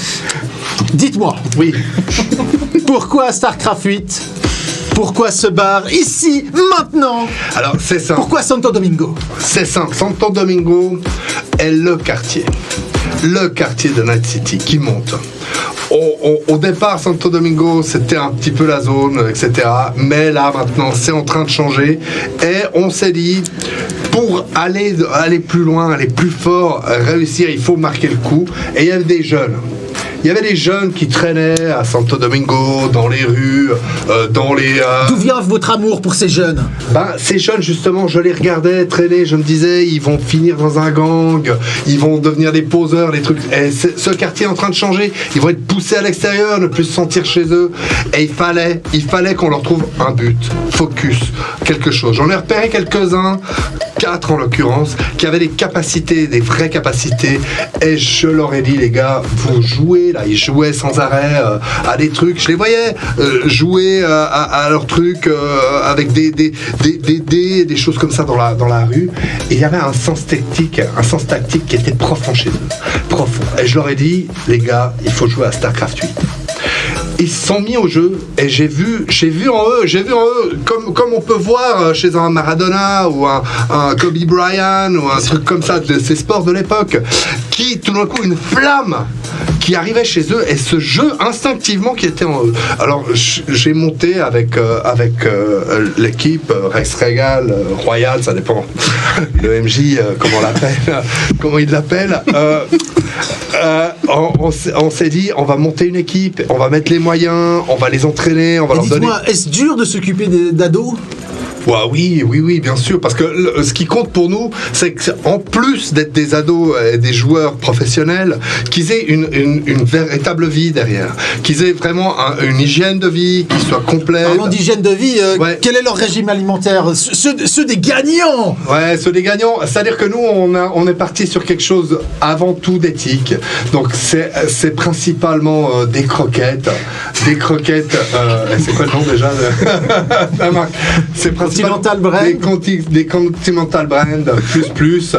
Dites-moi. Oui. Pourquoi StarCraft 8 ? Pourquoi ce bar ici, maintenant? Alors, c'est simple. Pourquoi Santo Domingo? C'est simple. Santo Domingo est le quartier de Night City qui monte. Au départ, Santo Domingo, c'était un petit peu la zone, etc. Mais là, maintenant, c'est en train de changer. Et on s'est dit, pour aller plus loin, aller plus fort, réussir, il faut marquer le coup. Et il y a des jeunes il y avait des jeunes qui traînaient à Santo Domingo, dans les rues, dans les... D'où vient votre amour pour ces jeunes? Ces jeunes, justement, je les regardais traîner, je me disais, ils vont finir dans un gang, ils vont devenir des poseurs, des trucs. Et ce quartier est en train de changer, ils vont être poussés à l'extérieur, ne plus se sentir chez eux. Et il fallait qu'on leur trouve un but, focus, quelque chose. J'en ai repéré quelques-uns, 4 en l'occurrence, qui avaient des capacités, des vraies capacités. Et je leur ai dit, les gars, vous jouez, là, ils jouaient sans arrêt à des trucs. Je les voyais jouer à leurs trucs avec des choses comme ça dans la rue. Et il y avait un sens tactique qui était profond chez eux. Profond. Et je leur ai dit, les gars, il faut jouer à StarCraft 8. Ils se sont mis au jeu et j'ai vu en eux, comme on peut voir chez un Maradona ou un Kobe Bryant ou un truc comme ça de ces sports de l'époque, qui tout d'un coup une flamme qui arrivait chez eux et ce jeu instinctivement qui était en eux. Alors j'ai monté avec l'équipe Rex Regal, Royal, ça dépend le MJ comment il l'appelle. On s'est dit, on va monter une équipe, on va mettre les moyens, on va les entraîner, on va leur donner... Dites-moi, est-ce dur de s'occuper d'ados? Oui, bien sûr, parce que ce qui compte pour nous, c'est qu'en plus d'être des ados et des joueurs professionnels, qu'ils aient une véritable vie derrière, qu'ils aient vraiment une hygiène de vie qui soit complète. Parlons d'hygiène de vie, quel est leur régime alimentaire? Ceux des gagnants. Ouais, ceux des gagnants, c'est-à-dire que nous, on est parti sur quelque chose avant tout d'éthique, donc c'est principalement des croquettes, c'est quoi le nom déjà de la marque? C'est Continental Brand. Des Continental Brand plus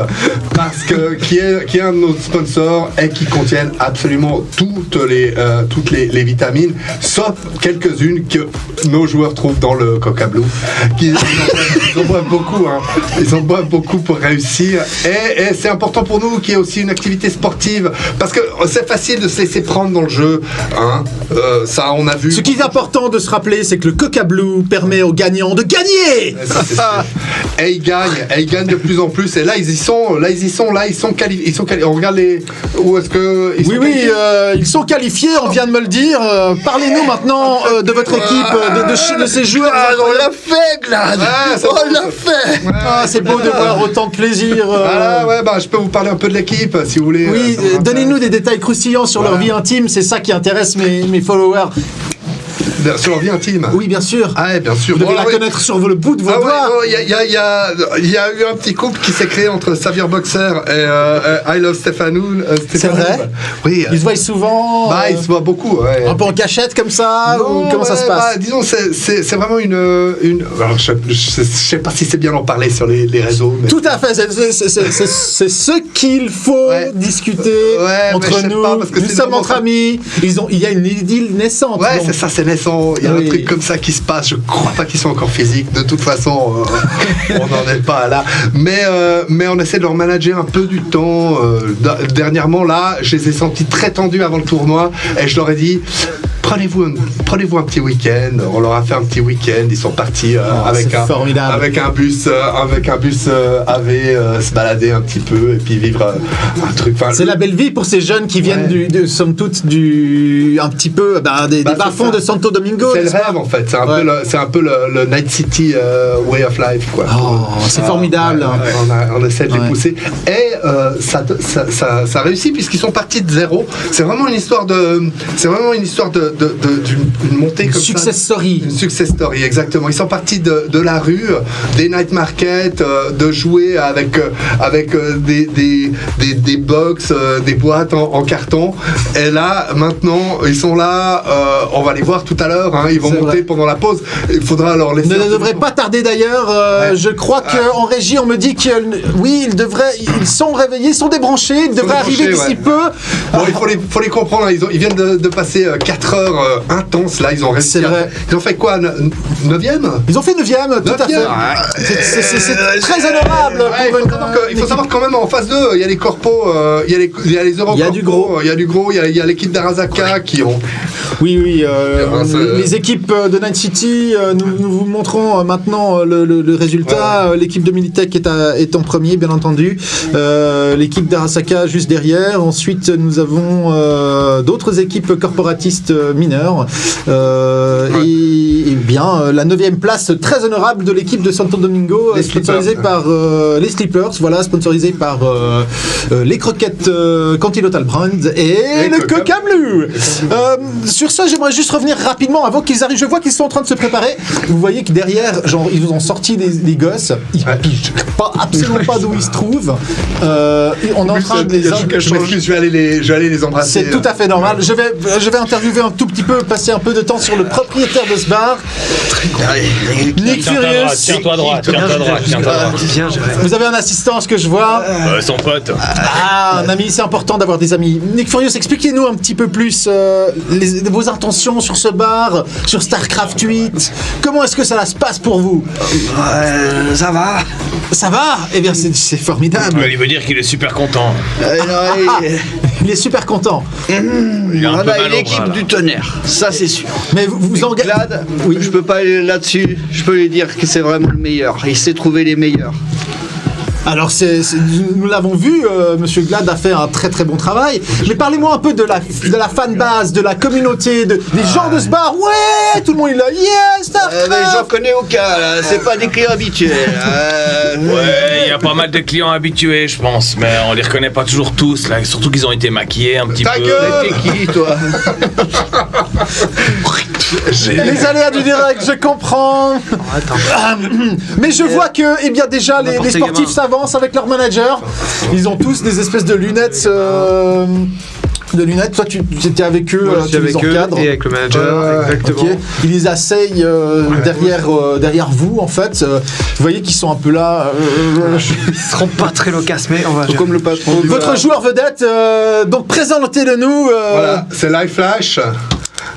parce que qui est un de nos sponsors et qui contiennent absolument toutes les vitamines sauf quelques-unes que nos joueurs trouvent dans le Coca Blue. Ils en boivent beaucoup, hein. Ils en boivent beaucoup pour réussir et c'est important pour nous qu'il y ait aussi une activité sportive parce que c'est facile de se laisser prendre dans le jeu, hein. Ça on a vu. Ce qui est important de se rappeler, c'est que le Coca Blue permet aux gagnants de gagner. Et ils gagnent de plus en plus. Et là, ils sont qualifiés. On regarde où est-ce que ils sont qualifiés. Ils sont qualifiés. On vient de me le dire. Parlez-nous maintenant de votre équipe, de ces joueurs. On l'a fait, Glad. On l'a fait. C'est beau de voir autant de plaisir. Je peux vous parler un peu de l'équipe si vous voulez. Oui, donnez-nous des détails croustillants sur leur vie intime. C'est ça qui intéresse mes followers. Sur leur vie intime. Oui, bien sûr. Ah, bien sûr. Vous devez la connaître sur le bout de vos doigts. Il y a eu un petit couple qui s'est créé entre Xavier Boxer et I Love Stefanou. C'est vrai. Oui. Ils se voient souvent. Ils se voient beaucoup. Ouais. Un peu en cachette comme ça. Ou comment ça se passe? Disons, c'est vraiment une. Alors, je sais pas si c'est bien d'en parler sur les réseaux. Mais... Tout à fait. C'est ce qu'il faut discuter entre nous. Nous sommes entre amis. Il y a une idylle naissante. Ouais, c'est ça, c'est naissant. Il y a un truc comme ça qui se passe. Je crois pas qu'ils sont encore physiques. De toute façon, on n'en est pas là. Mais on essaie de leur manager un peu du temps. Dernièrement, là, je les ai sentis très tendus avant le tournoi. Et je leur ai dit... Prenez-vous un petit week-end. On leur a fait un petit week-end. Ils sont partis avec un bus AV se balader un petit peu et puis vivre un truc. C'est la belle vie pour ces jeunes qui viennent somme toute un petit peu des bas-fonds de Santo Domingo. C'est le rêve en fait. C'est un peu le Night City way of life quoi. C'est formidable. On essaie de les pousser et ça réussit puisqu'ils sont partis de zéro. C'est vraiment une histoire d'une montée comme success ça. Story. Une success story, exactement. Ils sont partis de la rue, des night markets, de jouer avec des box, des boîtes en carton. Et là, maintenant, ils sont là. On va les voir tout à l'heure. Hein, ils vont monter pendant la pause. Il faudra alors laisser. Ne devrait pas tarder d'ailleurs. Je crois qu'en régie, on me dit que ils sont réveillés, ils sont débranchés. Ils devraient arriver d'ici peu. Bon, il faut les comprendre. Ils viennent de passer 4 heures intenses. Là, ils ont réussi. Ils ont fait quoi, 9e? Ils ont fait 9e, tout à fait. C'est très honorable. Il faut savoir quand même en phase 2, il y a les corpos, il y a les Eurocorpos, il y a du gros, il y a l'équipe d'Arasaka qui ont. Oui, les équipes de Night City, nous vous montrons maintenant le résultat. L'équipe de Militech est en premier, bien entendu. L'équipe d'Arasaka juste derrière. Ensuite, nous avons d'autres équipes corporatistes mineures. Et bien, la 9e place très honorable de l'équipe de Santo Domingo, sponsorisée par les Sleepers, sponsorisée par les croquettes Continental Brand et le Coca Blue. Sur ça, j'aimerais juste revenir rapidement avant qu'ils arrivent. Je vois qu'ils sont en train de se préparer. Vous voyez que derrière, ils vous ont sorti les gosses. Ils pigent absolument pas d'où ils se trouvent. On est en train de les... Je vais aller les embrasser. C'est tout à fait normal. Je vais interviewer un tout petit peu, passer un peu de temps sur le propriétaire de ce bar. Nick Furious. Tiens-toi droit. Vous avez un assistant, ce que je vois. Son pote. Un ami, c'est important d'avoir des amis. Nick Furious, expliquez-nous un petit peu plus vos intentions sur ce bar, sur StarCraft 8. Comment est-ce que ça se passe pour vous? Ça va. Ça va? Eh bien, c'est formidable. Il veut dire qu'il est super content. Il est super content. Il a un On peu a mal une au équipe bras, là. du tonnerre, ça c'est sûr. Mais vous engagez... Glad, Oui. je peux pas aller là-dessus. Je peux lui dire que c'est vraiment le meilleur. Il sait trouver les meilleurs. Alors, nous l'avons vu, Monsieur Glad a fait un très très bon travail. Mais parlez-moi un peu de la fanbase, de la communauté, des gens de ce bar. Ouais, tout le monde est là. Yes, StarCraft. Mais j'en connais aucun, là. C'est pas des clients habitués. Ouais, il y a pas mal de clients habitués, je pense, mais on les reconnaît pas toujours tous, là. Surtout qu'ils ont été maquillés un petit peu. T'es qui, toi? Les aléas du direct, je comprends. Mais je vois que, déjà, les sportifs s'avancent avec leur manager. Ils ont tous des espèces de lunettes. Toi, tu étais avec eux, tu les encadres. Et avec le manager, exactement. Okay. Ils les asseyent derrière vous, en fait. Vous voyez qu'ils sont un peu là. Ils seront pas très loquaces, mais on va gérer. Comme le patron. Votre joueur vedette, donc présentez-le-nous. Voilà, c'est Live Flash.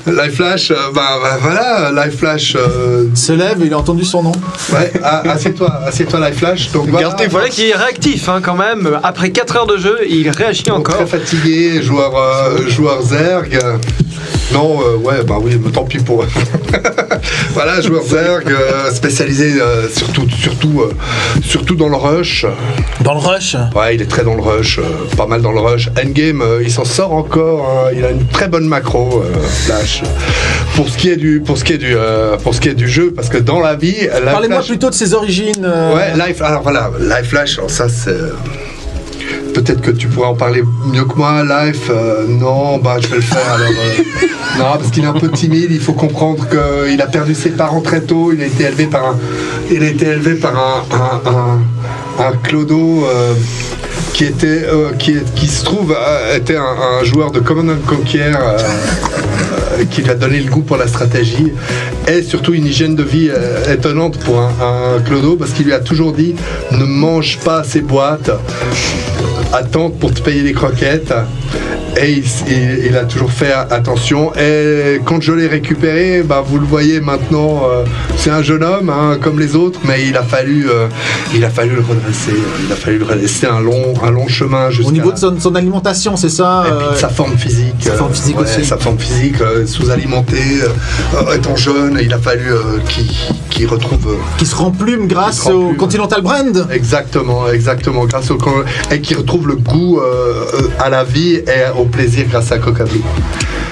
Live Flash, Live Flash. Se lève, il a entendu son nom. Ouais, assieds-toi, Live Flash. Donc Il fallait qu'il est réactif quand même. Après 4 heures de jeu, il réagit encore. Très fatigué, joueur Zerg. Non, oui, mais tant pis pour. Voilà, joueur Zerg, spécialisé surtout dans le rush. Dans le rush. Ouais, il est très dans le rush, pas mal dans le rush. Endgame, il s'en sort encore. Il a une très bonne macro, Flash. Pour ce qui est du jeu, parce que dans la vie, parlez-moi plutôt de ses origines. Ouais, Live Flash. Alors ça c'est. Peut-être que tu pourrais en parler mieux que moi, Life. Non, je vais le faire. Alors, non, parce qu'il est un peu timide. Il faut comprendre qu'il a perdu ses parents très tôt. Il a été élevé par un clodo qui se trouve était un joueur de Command & Conquer. Qui lui a donné le goût pour la stratégie et surtout une hygiène de vie étonnante pour un clodo, parce qu'il lui a toujours dit ne mange pas ces boîtes, attends pour te payer les croquettes. Et il a toujours fait attention. Et quand je l'ai récupéré, vous le voyez maintenant, c'est un jeune homme comme les autres, mais il a fallu le redresser. C'était un long chemin jusqu'à... Au niveau de son alimentation, c'est ça. Et puis de sa forme physique. Aussi. Sa forme physique, sous-alimenté, étant jeune, il a fallu qu'il retrouve... Qui se remplume grâce au Continental Brand. Exactement. Grâce et qui retrouve le goût à la vie et au plaisir grâce à Coca Blue.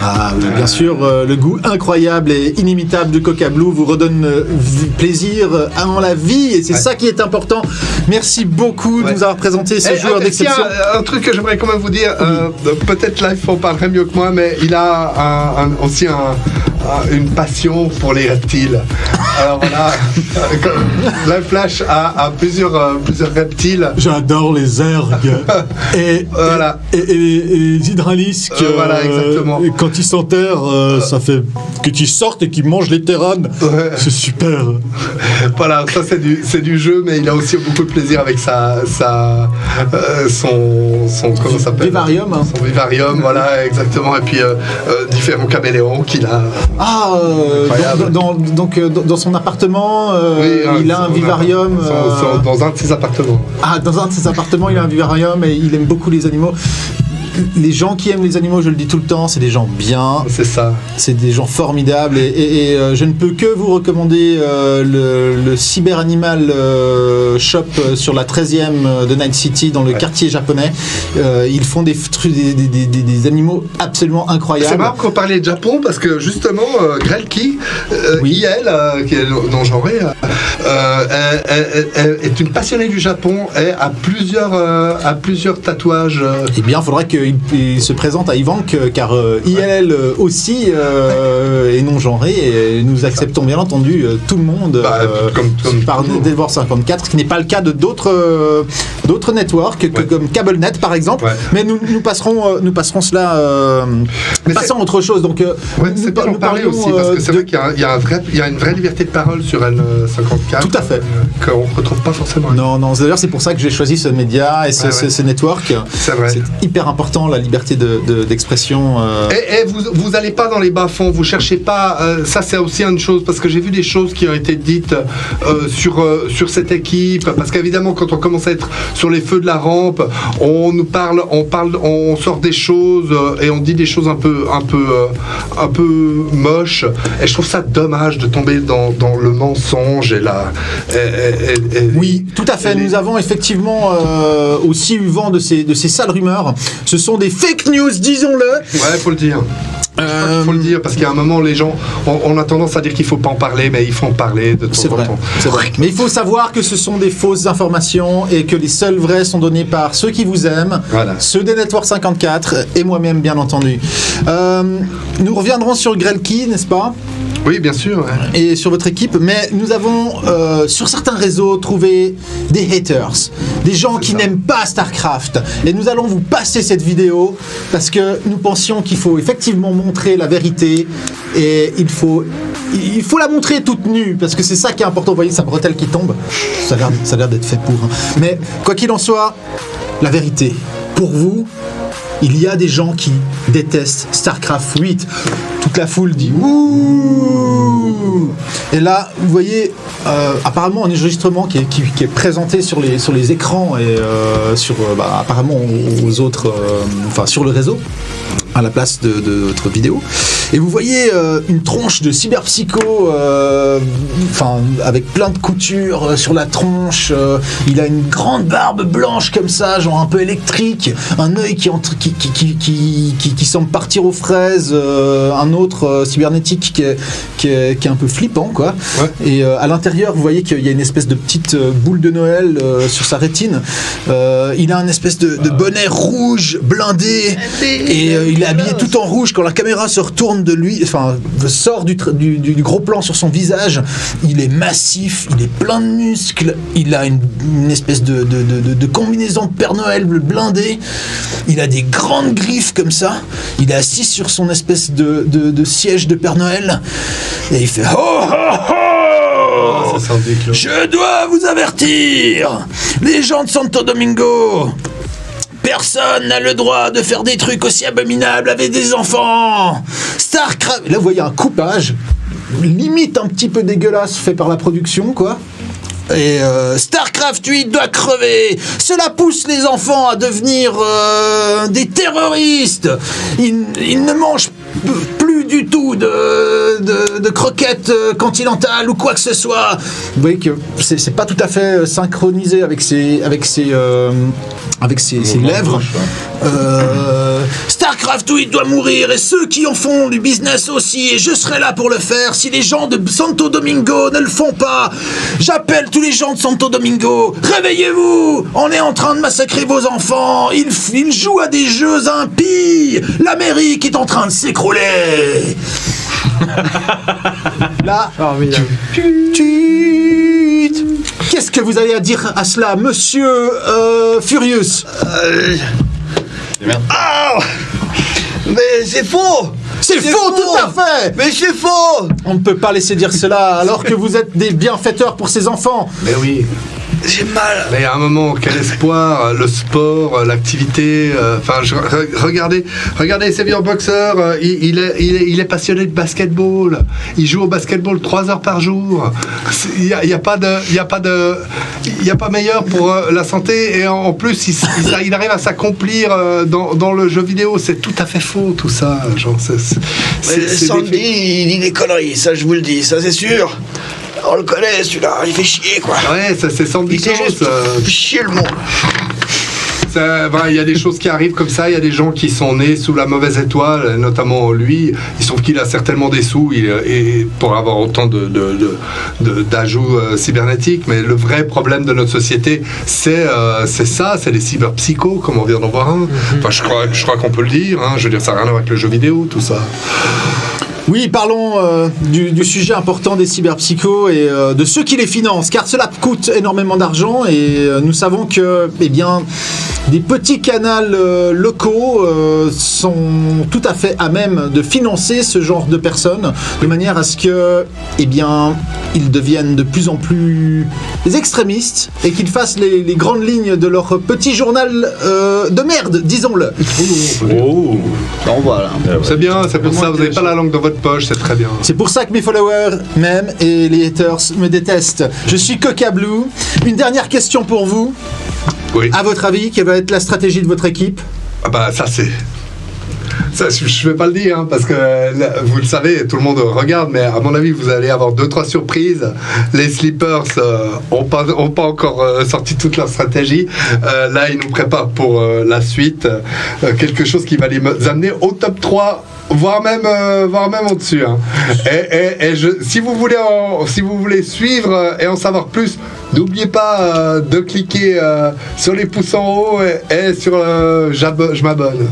Ah oui, bien sûr, le goût incroyable et inimitable de Coca Blue vous redonne plaisir avant la vie, et c'est ça qui est important. Merci beaucoup de nous avoir présenté ce joueur d'exception. Un truc que j'aimerais quand même vous dire, peut-être Life en parlerait mieux que moi, mais il a aussi une passion pour les reptiles. Alors voilà, Live Flash a plusieurs reptiles. J'adore les ergs et les hydralisques. Voilà, exactement. Et quand ils s'enterrent, ça fait qu'ils sortent et qu'ils mangent les terranes. Ouais. C'est super. Voilà, ça c'est du jeu, mais il a aussi beaucoup de plaisir avec son comment ça s'appelle, vivarium. Son vivarium, voilà, exactement. Et puis différents caméléons qu'il a. Donc dans son appartement, il a un vivarium. Dans un de ses appartements. Ah, dans un de ses appartements, il a un vivarium et il aime beaucoup les animaux. les gens qui aiment les animaux, je le dis tout le temps, c'est des gens bien. C'est ça. C'est des gens formidables et je ne peux que vous recommander le Cyber Animal Shop sur la 13e de Night City dans le quartier japonais. Ils font des animaux absolument incroyables. C'est marrant qu'on parlait de Japon parce que justement Grelki, IL, qui est non-genrée, est une passionnée du Japon et a plusieurs tatouages. Eh bien, il faudrait qu'il se présente à Ivank car IL aussi est non-genré et nous acceptons bien entendu tout le monde par Delvor 54, ce qui n'est pas le cas de d'autres networks comme CableNet par exemple. Mais nous passerons cela passons à autre chose. Donc c'est bien d'en parler aussi parce que c'est vrai qu'il y a une vraie liberté de parole sur N54. Tout à fait. Qu'on ne retrouve pas forcément. Non, d'ailleurs c'est pour ça que j'ai choisi ce média et ce network. C'est vrai. C'est hyper important la liberté d'expression. Et vous n'allez pas dans les bas-fonds, vous cherchez pas. Ça c'est aussi une chose parce que j'ai vu des choses qui ont été dites sur cette équipe. Parce qu'évidemment quand on commence à être sur les feux de la rampe, on nous parle, on sort des choses et on dit des choses un peu moches. Et je trouve ça dommage de tomber dans le mensonge et la. Oui, tout à fait. Nous avons effectivement aussi eu vent de ces sales rumeurs. Ce sont des fake news, disons-le. Ouais, faut le dire. Faut le dire parce qu'il y a un moment les gens on a tendance à dire qu'il faut pas en parler mais il faut en parler de temps en temps. C'est vrai. Mais il faut savoir que ce sont des fausses informations et que les seuls vrais sont donnés par ceux qui vous aiment, ceux des Network 54 et moi-même bien entendu. Nous reviendrons sur Grelki, n'est-ce pas ? Oui, bien sûr. Ouais. Et sur votre équipe, mais nous avons sur certains réseaux trouvé des haters, des gens qui n'aiment pas StarCraft. Et nous allons vous passer cette vidéo parce que nous pensions qu'il faut effectivement montrer la vérité et il faut la montrer toute nue parce que c'est ça qui est important. Vous voyez sa bretelle qui tombe, ça a l'air d'être fait pour. Mais quoi qu'il en soit, la vérité. Pour vous, il y a des gens qui détestent StarCraft 8. Toute la foule dit ouh. Et là, vous voyez, apparemment un enregistrement qui est présenté sur les écrans et apparemment aux autres, sur le réseau, à la place de votre vidéo. Et vous voyez une tronche de cyberpsycho, avec plein de coutures sur la tronche. Il a une grande barbe blanche comme ça, genre un peu électrique, un œil qui semble partir aux fraises, un autre cybernétique qui est un peu flippant, quoi. Ouais. Et à l'intérieur, vous voyez qu'il y a une espèce de petite boule de Noël sur sa rétine. Il a une espèce de bonnet rouge blindé et il est habillé tout en rouge. Quand la caméra se retourne de lui, sort du gros plan sur son visage, il est massif, il est plein de muscles, il a une espèce de combinaison de Père Noël blindé, il a des grandes griffes comme ça, il est assis sur son espèce de siège de Père Noël et il fait « Oh oh oh ! Je dois vous avertir, les gens de Santo Domingo, personne n'a le droit de faire des trucs aussi abominables avec des enfants. StarCraft... » Là, vous voyez un coupage, limite un petit peu dégueulasse fait par la production, quoi. Et StarCraft 8 doit crever. Cela pousse les enfants à devenir des terroristes. Ils ne mangent plus du tout de croquettes continentales ou quoi que ce soit. Vous voyez que c'est pas tout à fait synchronisé avec ses lèvres. StarCraft 8 doit mourir et ceux qui en font du business aussi, et je serai là pour le faire si les gens de Santo Domingo ne le font pas. J'appelle tous les gens de Santo Domingo, réveillez-vous, on est en train de massacrer vos enfants, ils jouent à des jeux impies, l'Amérique est en train de s'écrouler. Là, qu'est-ce que vous avez à dire à cela, monsieur Furious? Ah, mais c'est faux! C'est faux, tout à fait! Mais c'est faux! On ne peut pas laisser dire cela alors que vous êtes des bienfaiteurs pour ces enfants. Mais oui. J'ai mal. Mais à un moment, quel espoir, le sport, l'activité. Regardez, Xavier Boxer, il est passionné de basketball. Il joue au basketball 3 heures par jour. Il y a pas meilleur pour la santé. Et en plus, il arrive à s'accomplir dans le jeu vidéo. C'est tout à fait faux, tout ça. Genre, Sandy, il dit des conneries, ça je vous le dis, ça c'est sûr. On le connaît celui-là, il fait chier quoi. Ouais, ça c'est Sandy. Il fait juste chier le monde. Il y a des choses qui arrivent comme ça, il y a des gens qui sont nés sous la mauvaise étoile, notamment lui. Il se trouve qu'il a certainement des sous et pour avoir autant d'ajouts cybernétiques, mais le vrai problème de notre société, c'est ça, c'est les cyberpsychos, comme on vient d'en voir un. Enfin, je crois qu'on peut le dire, hein. Je veux dire, ça n'a rien à voir avec le jeu vidéo, tout ça. Oui, parlons du sujet important des cyberpsychos et de ceux qui les financent, car cela coûte énormément d'argent et nous savons que, des petits canaux locaux sont tout à fait à même de financer ce genre de personnes, de manière à ce que, ils deviennent de plus en plus extrémistes et qu'ils fassent les grandes lignes de leur petit journal de merde, disons-le. Oh. Bon voilà. C'est bien, c'est pour ça, vous n'avez pas la langue dans votre poche, c'est très bien. C'est pour ça que mes followers m'aiment et les haters me détestent. Je suis Coca Blue. Une dernière question pour vous. Oui. À votre avis, quelle va être la stratégie de votre équipe ? Ah bah ça, je vais pas le dire, hein, parce que vous le savez, tout le monde regarde, mais à mon avis, vous allez avoir 2-3 surprises. Les Sleepers ont pas encore sorti toute leur stratégie. Là, ils nous préparent pour la suite. Quelque chose qui va les amener au top 3. Voire même au-dessus. Hein. Si vous voulez suivre et en savoir plus, n'oubliez pas de cliquer sur les pouces en haut et sur je m'abonne.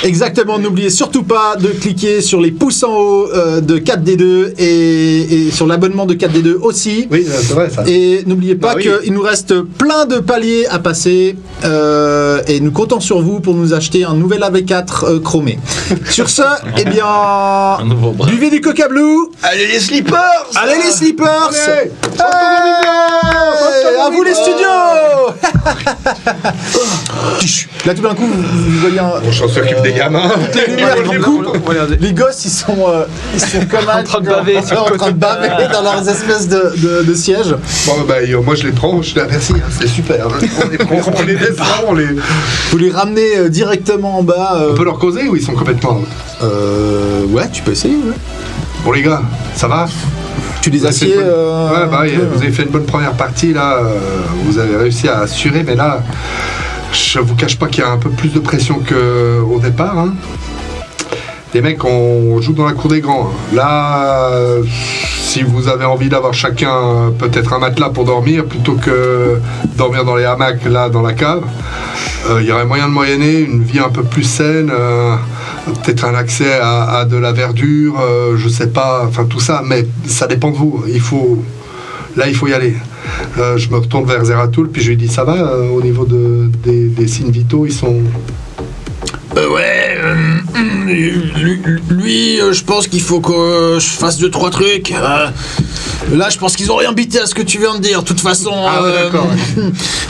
Exactement, n'oubliez surtout pas de cliquer sur les pouces en haut de 4D2 et sur l'abonnement de 4D2 aussi. Oui, c'est vrai ça. Et n'oubliez pas qu'il nous reste plein de paliers à passer et nous comptons sur vous pour nous acheter un nouvel AV4 chromé. Sur ce, buvez du Coca Blue. Allez les Sleepers. Allez les Sleepers. Allez, à vous les studios. Là tout d'un coup vous voyez un... On s'occupe des gamins. Les gosses ils sont comme en train de baver dans leurs espèces de sièges. Bon moi je les prends, je les remercie, hein, c'est super. On les laisse, vous les ramenez directement en bas. On peut leur causer ou ils sont complètement ouais, tu peux essayer. Ouais. Bon les gars, ça va? Tu les assieds vous avez fait une bonne première partie là, vous avez réussi à assurer, mais là je vous cache pas qu'il y a un peu plus de pression qu'au départ. Hein. Les mecs, on joue dans la cour des grands. Hein. Là, si vous avez envie d'avoir chacun peut-être un matelas pour dormir, plutôt que dormir dans les hamacs là dans la cave, il y aurait moyen de moyenner une vie un peu plus saine, peut-être un accès à de la verdure, je sais pas, enfin tout ça, mais ça dépend de vous. Il faut y aller. Je me retourne vers Zeratul, puis je lui dis ça va au niveau des signes vitaux, ils sont... Lui, je pense qu'il faut que je fasse 2-3 trucs. Là, je pense qu'ils ont rien bité à ce que tu viens de dire. De toute façon, d'accord.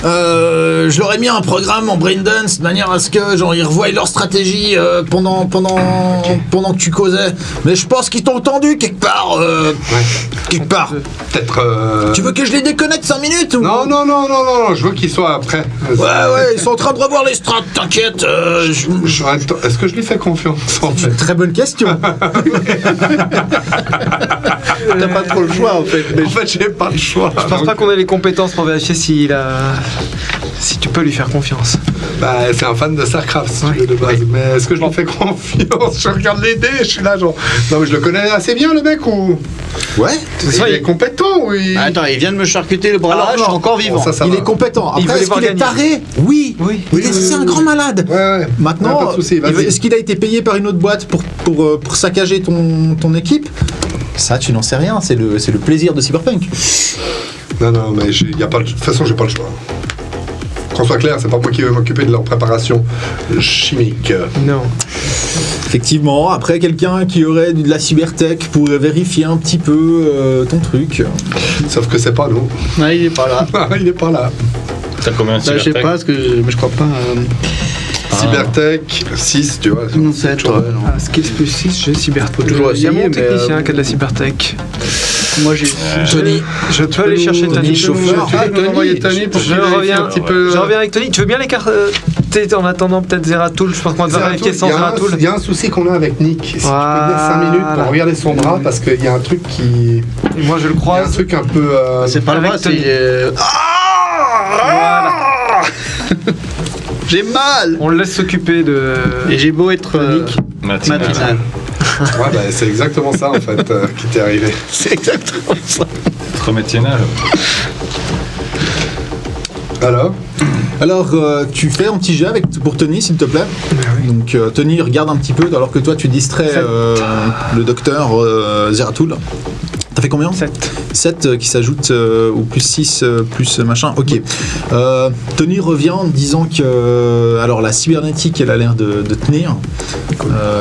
Je leur ai mis un programme en braindance de manière à ce que ils revoient leur stratégie pendant que tu causais. Mais je pense qu'ils t'ont entendu quelque part. Quelque part. Peut-être. Tu veux que je les déconnecte 5 minutes ou... Non, je veux qu'ils soient après. Ouais, ils sont en train de revoir les strats. T'inquiète. Est-ce que je lui fais confiance en fait? Très bonne question. T'as pas trop le choix en fait. En fait, j'ai pas le choix. Je pense pas qu'on ait les compétences pour vérifier si tu peux lui faire confiance. Bah, c'est un fan de StarCraft, si tu veux, de base. Mais est-ce que je lui fais confiance? Je regarde les dés, je suis là, genre. Non, mais je le connais assez bien, le mec, ou. Ouais. Il est compétent, oui. Attends, il vient de me charcuter le bras là, je suis encore vivant. Bon, ça Il va. est compétent. Il Après, veut est-ce les qu'il est voir taré? Oui. C'est un grand malade. Ouais. Maintenant, Pas de souci, vas-y. est-ce qu'il a été payé par une autre boîte pour saccager ton équipe? Ça, tu n'en sais rien. C'est le plaisir de Cyberpunk. Non, mais de toute façon, j'ai pas le choix. Qu'on soit clair, c'est pas moi qui vais m'occuper de leur préparation chimique. Non. Effectivement, après quelqu'un qui aurait de la cybertech pourrait vérifier un petit peu ton truc. Sauf que c'est pas nous. Ah, il est pas là. Il est pas là. T'as combien de Bah, je sais pas, parce que je crois pas. Cybertech 6, tu vois. Non, 7, ouais, non. Ah, Skills plus 6, j'ai Cybertech. Faut toujours Il y a essayer, mon mais, technicien qui a de la Cybertech. Moi, j'ai. Tony, Je peux aller chercher Tony. chauffeur. Ah, tu peux envoyer Tony pour qu'il vérifie un petit peu. Je reviens avec Tony. Tu veux bien les cartes en attendant peut-être Zeratul? Je pense qu'on va devoir vérifier sans Zeratul. Il y a un souci qu'on a avec Nick. Si tu peux venir 5 minutes pour regarder son bras, parce qu'il y a un truc qui. Et moi je le Il y a un croise. truc un peu. C'est pas le Avec bras, Tony. c'est. J'ai mal. On le laisse s'occuper de. Et j'ai beau être Matinal. matinal. Ouais, bah, c'est exactement ça en fait qui t'est arrivé. C'est exactement ça. Trop matinal. Alors, tu fais un petit jet pour Tony, s'il te plaît. Donc, Tony regarde un petit peu, alors que toi, tu distrais le docteur Zeratul. T'as fait combien? 7 qui s'ajoute au plus 6 plus machin. Ok. Tony revient en disant que alors la cybernétique, elle a l'air de tenir.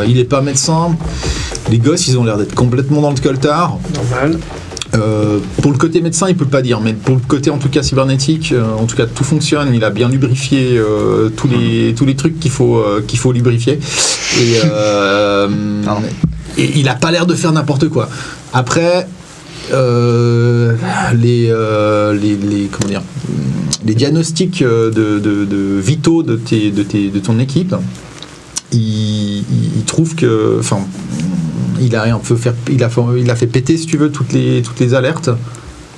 Il est pas médecin. Les gosses, ils ont l'air d'être complètement dans le coltard. Normal. Pour le côté médecin, il peut pas dire, mais pour le côté en tout cas cybernétique, en tout cas tout fonctionne. Il a bien lubrifié tous les trucs qu'il faut lubrifier. Et il a pas l'air de faire n'importe quoi. Après, les diagnostics de vitaux de ton équipe, il trouve que, enfin, il a fait péter, si tu veux, toutes les alertes.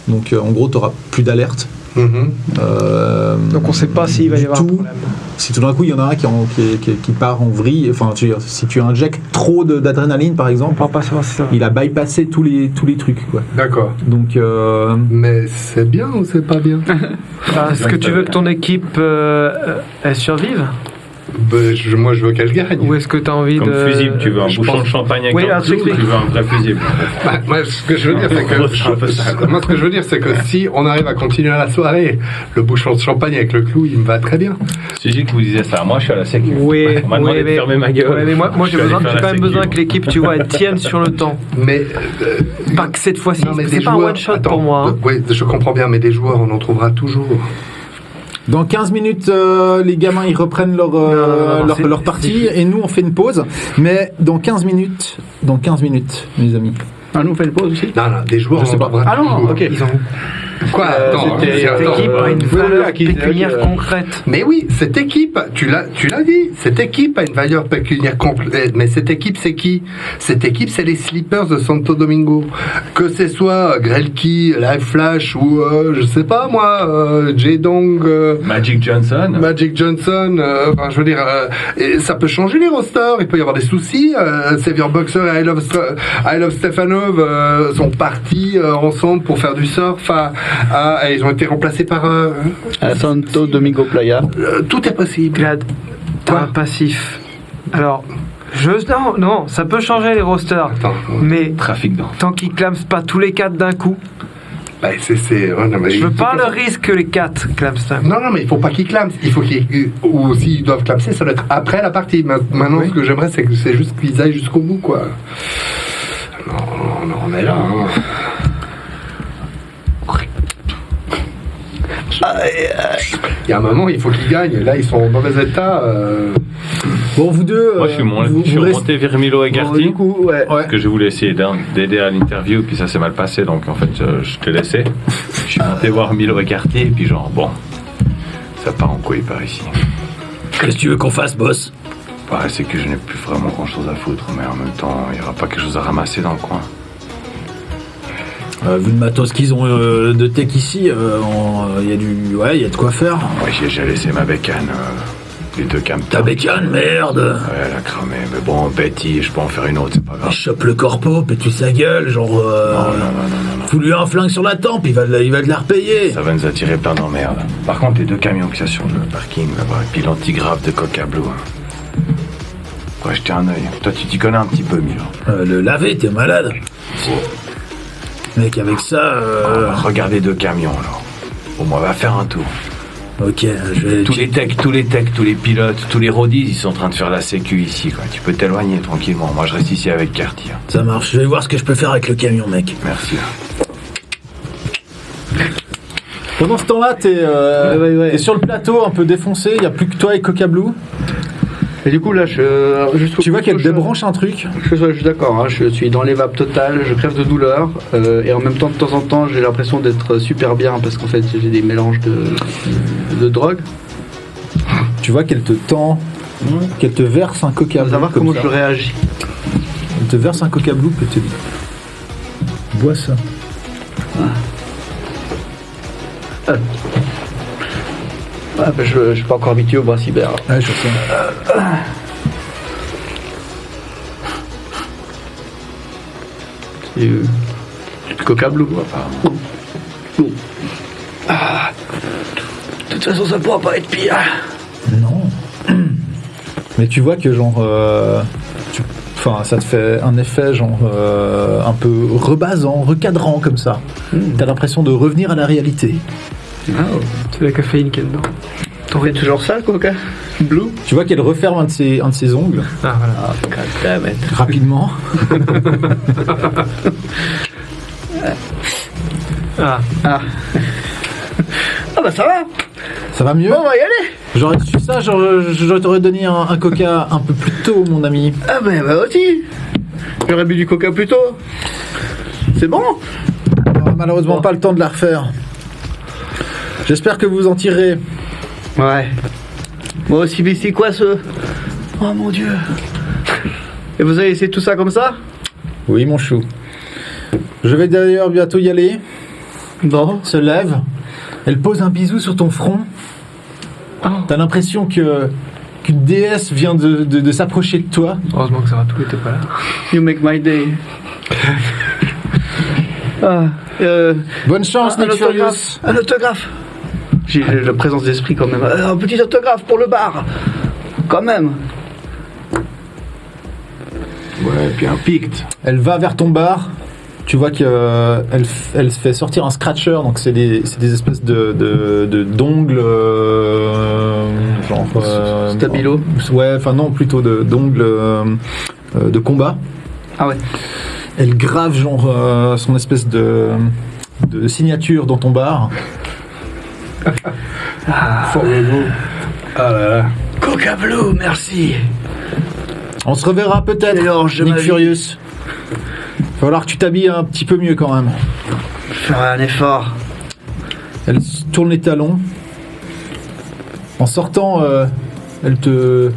Donc en gros, tu n'auras plus d'alerte. Donc on sait pas s'il va y avoir un problème. Si tout d'un coup il y en a un qui part en vrille, enfin tu veux dire, si tu injectes trop d'adrénaline par exemple, On va pas savoir si ça va. il a bypassé tous les trucs quoi. D'accord. Donc Mais c'est bien ou c'est pas bien? Est-ce que tu veux que ton équipe elle survive? Moi je veux qu'elle gagne. Ou est-ce que tu as envie Comme de. fusible, tu veux un Je bouchon pense- de champagne avec Oui, un alors, clou ou j'explique. tu veux un vrai fusible? Moi, ce que je veux dire, c'est que C'est un peu ça, quoi. moi, ce que je veux dire, c'est que si on arrive à continuer la soirée, le bouchon de champagne avec le clou, il me va très bien. C'est juste que vous disiez ça. Moi, je suis à la sécu. Oui, On m'a demandé de mais- fermer ma gueule. Ouais, mais moi Je suis j'ai allé quand faire la même sécu. besoin que l'équipe, tu vois, elle tienne sur le temps. Mais Pas que cette fois-ci, non, mais c'est des pas un joueurs- one shot attends, pour moi. hein. Oui, je comprends bien, mais des joueurs, on en trouvera toujours. dans 15 minutes, les gamins ils reprennent leur c'est- partie et nous on fait une pause. Mais dans 15 minutes, mes amis. Ah, nous on fait une pause aussi. Non, des joueurs, Je sais on en pas. trouvera Ah non, toujours. ok. Ils ont Quoi? Attends, c'était- attends, cette équipe a une oui, valeur oui, qui- pécuniaire concrète. Mais oui, cette équipe, tu l'as dit, cette équipe a une valeur pécuniaire complète. Mais cette équipe, c'est qui? Cette équipe, c'est les Sleepers de Santo Domingo. Que ce soit Grelki, Live Flash ou, je sais pas moi, Jedong, Magic Johnson. Magic Johnson, enfin, je veux dire, et ça peut changer les rosters, il peut y avoir des soucis. Xavier Boxer et I Love Stefanov sont partis ensemble pour faire du surf. Et ils ont été remplacés par. À Santo Domingo Playa. Tout est possible. Glad, t'as Quoi un passif. Alors, non, ça peut changer les rosters. Attends, Mais Trafic dans. tant qu'ils clament pas tous les 4 d'un coup, bah, non, mais je il veux faut pas que- le risque que les 4 clament d'un coup. Non, mais il faut pas qu'ils clament. Il faut qu'ils. Ou s'ils doivent clamser, ça doit être après la partie. Maintenant, Oui. ce que j'aimerais, c'est juste qu'ils aillent jusqu'au bout, quoi. Non, on est là. Hein. Il y a un moment, il faut qu'ils gagnent. Là, ils sont en mauvais état. Bon, vous deux. Moi, je suis vous remonté vers Milo et Bon, Garty. du coup, ouais. Ouais. Que je voulais essayer d'aider à l'interview, puis ça s'est mal passé, donc en fait, je te laissais. Je suis monté voir Milo et Garty, et puis genre, bon, ça part en couille par ici. Qu'est-ce que tu veux qu'on fasse, boss? Ouais, c'est que je n'ai plus vraiment grand-chose à foutre, mais en même temps, il n'y aura pas quelque chose à ramasser dans le coin. Vu le matos qu'ils ont de tech ici, il y a de quoi faire. Ouais, j'ai laissé ma bécane, les 2 cams. Ta bécane, merde. Ouais, elle a cramé, mais bon, Betty, je peux en faire une autre, c'est pas grave. Chope le corpo, pète-lui sa gueule, genre... Non. Fous-lui un flingue sur la tempe, il va te la repayer. Ça va nous attirer plein d'emmerdes. Par contre, les 2 camions qu'il y a sur le parking, là-bas, et puis l'antigrave de Coca Blue. Ouais, jetez un œil. Toi, tu t'y connais un petit peu, Milo. Le laver, t'es malade. Mec, avec ça... Regardez 2 camions, alors. Au moins, va faire un tour. Ok, je vais... Tous les techs, tous les pilotes, tous les rodis, ils sont en train de faire la sécu ici, quoi. Tu peux t'éloigner tranquillement. Moi, je reste ici avec Cartier. Ça marche, je vais voir ce que je peux faire avec le camion, mec. Merci. Pendant ce temps-là, t'es sur le plateau, un peu défoncé, il n'y a plus que toi et Coca Blue. Et du coup, là, Tu vois qu'elle débranche un truc. Je suis d'accord, hein, je suis dans l'évape totale, je crève de douleur, et en même temps, de temps en temps, j'ai l'impression d'être super bien parce qu'en fait, j'ai des mélanges de drogue. Tu vois qu'elle te tend, qu'elle te verse un Coca On Blue. va savoir comment je réagis. Elle te verse un Coca Blue, que tu dis. Bois ça. Ah, bah, je suis pas encore habitué au bras cyber. Ouais, je sais. C'est du Coca Blue, apparemment. De toute façon, ça pourra pas être pire. Non. Mais tu vois que genre... Enfin, ça te fait un effet genre un peu rebasant, recadrant comme ça. T'as l'impression de revenir à la réalité. C'est la caféine qui est dedans. T'en fais toujours ça, Coca Blue? Tu vois qu'elle referme un de ses ongles Ah voilà. Ah, god damn it. rapidement. Ah. Ah bah ça va. Ça va mieux? Bon, on va y aller. J'aurais su ça, j'aurais t'aurais donné un Coca un peu plus tôt, mon ami. Ah bah aussi. J'aurais bu du Coca plus tôt. C'est bon. On aura malheureusement pas le temps de la refaire. J'espère que vous en tirerez. Ouais. Moi aussi, mais c'est quoi ce... Oh mon dieu. Et vous avez laissé tout ça comme ça? Oui, mon chou. Je vais d'ailleurs bientôt y aller. Bon. Se lève. Elle pose un bisou sur ton front. T'as l'impression qu'une déesse vient de s'approcher de toi. Heureusement que Zeratul n'était pas là. You make my day. Bonne chance, Nick Furious. Un autographe. J'ai la présence d'esprit quand même. Un petit autographe pour le bar. Quand même. Ouais, puis un picte. Elle va vers ton bar. Tu vois qu'elle elle fait sortir un scratcher, donc c'est des espèces de d'ongles, genre Stabilo. Ouais, enfin non, plutôt d'ongles de combat. Ah ouais. Elle grave genre son espèce de signature dans ton bar. Formez-vous. Ah là là. Coca Blue, merci. On se reverra peut-être, Mélange de Nick ma vie. Furious. Il va falloir que tu t'habilles un petit peu mieux quand même. Je ferai un effort. Elle tourne les talons. En sortant, elle te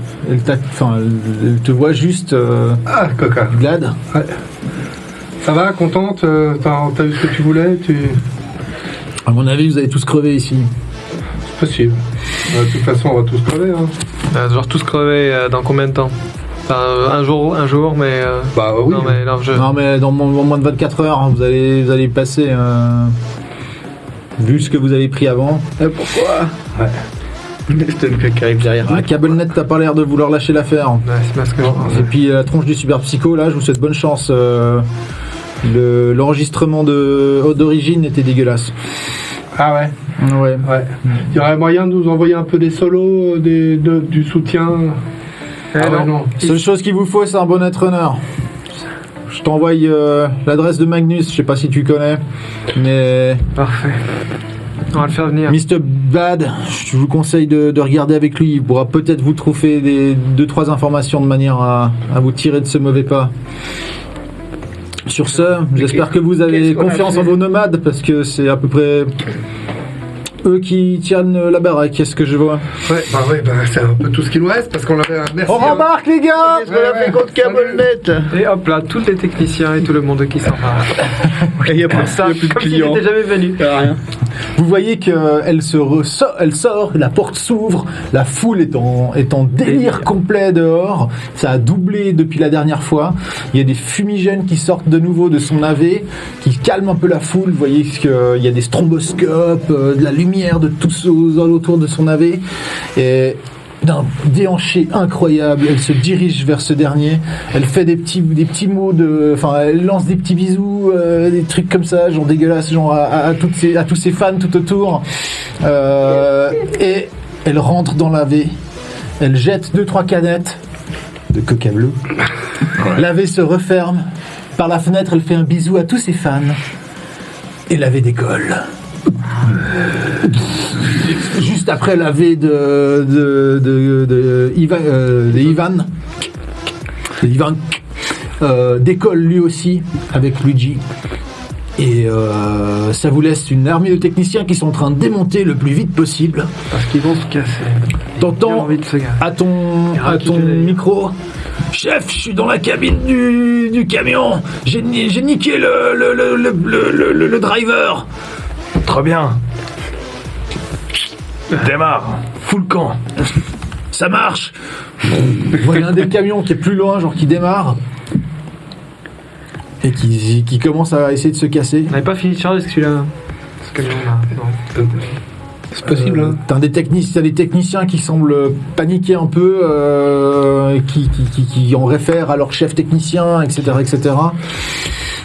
voit juste Ah, Coca. glad. Ça va, contente? T'as eu ce que tu voulais? À mon avis, vous allez tous crever ici. C'est possible. De toute façon, on va tous crever. Hein. On va devoir tous crever dans combien de temps? Enfin, un jour, mais... Bah oui. Non, mais non, Non, mais dans moins de 24 heures, vous allez y passer. Vu ce que vous avez pris avant. Pourquoi? Ouais. C'était le qui arrive derrière. Ah, Cablenet, t'as pas l'air de vouloir lâcher l'affaire. Ouais, c'est pas ce que je pense. Et puis la tronche du Super Psycho, là, je vous souhaite bonne chance. L'enregistrement d'origine était dégueulasse. Ah ouais. Ouais. Ouais. Il y aurait moyen de nous envoyer un peu des solos, du soutien. Ah ouais, non. Seule chose qu'il vous faut, c'est un bon netrunner. Je t'envoie l'adresse de Magnus, je sais pas si tu connais, mais Parfait. On va le faire venir. Mr. Bad, je vous conseille de regarder avec lui. Il pourra peut-être vous trouver 2-3 informations de manière à vous tirer de ce mauvais pas. Sur ce, j'espère que vous avez qu'est-ce qu'on a confiance fait en vos nomades, parce que c'est à peu près eux qui tiennent la baraque, est-ce que je vois? Ouais, c'est un peu tout ce qu'il nous reste parce qu'on avait un merci. On rembarque, les gars! Qu'est-ce qu'on a fait contre Cablenet? Et hop là, tous les techniciens et tout le monde qui s'en va. Il n'y a plus de Comme s'il clients. n'était jamais venu. Rien. Vous voyez qu'elle elle sort, la porte s'ouvre, la foule est en délire complet dehors. Ça a doublé depuis la dernière fois. Il y a des fumigènes qui sortent de nouveau de son navet, qui calment un peu la foule. Vous voyez qu'il y a des stromboscopes, de la lumière de tous autour de son navet. Et d'un déhanché incroyable. Elle se dirige vers ce dernier. Elle fait des petits mots elle lance des petits bisous, des trucs comme ça, genre dégueulasses, genre à tous ses fans tout autour. Et elle rentre dans la V. Elle jette 2-3 canettes de Coca Bleu. La V se referme. Par la fenêtre, elle fait un bisou à tous ses fans. Et la V décolle. Juste après la V de Ivan décolle lui aussi avec Luigi. Et ça vous laisse une armée de techniciens qui sont en train de démonter le plus vite possible. Parce qu'ils vont se casser. T'entends à ton micro: chef, je suis dans la cabine du camion. J'ai niqué le driver. Très bien. Démarre. Fous le camp. Ça marche. Vous voyez un des camions qui est plus loin, genre qui démarre. Et qui commence à essayer de se casser. On n'avait pas fini de charger ce camion-là. Non. C'est possible, hein. T'as des techniciens qui semblent paniquer un peu, qui en réfèrent à leur chef technicien, etc.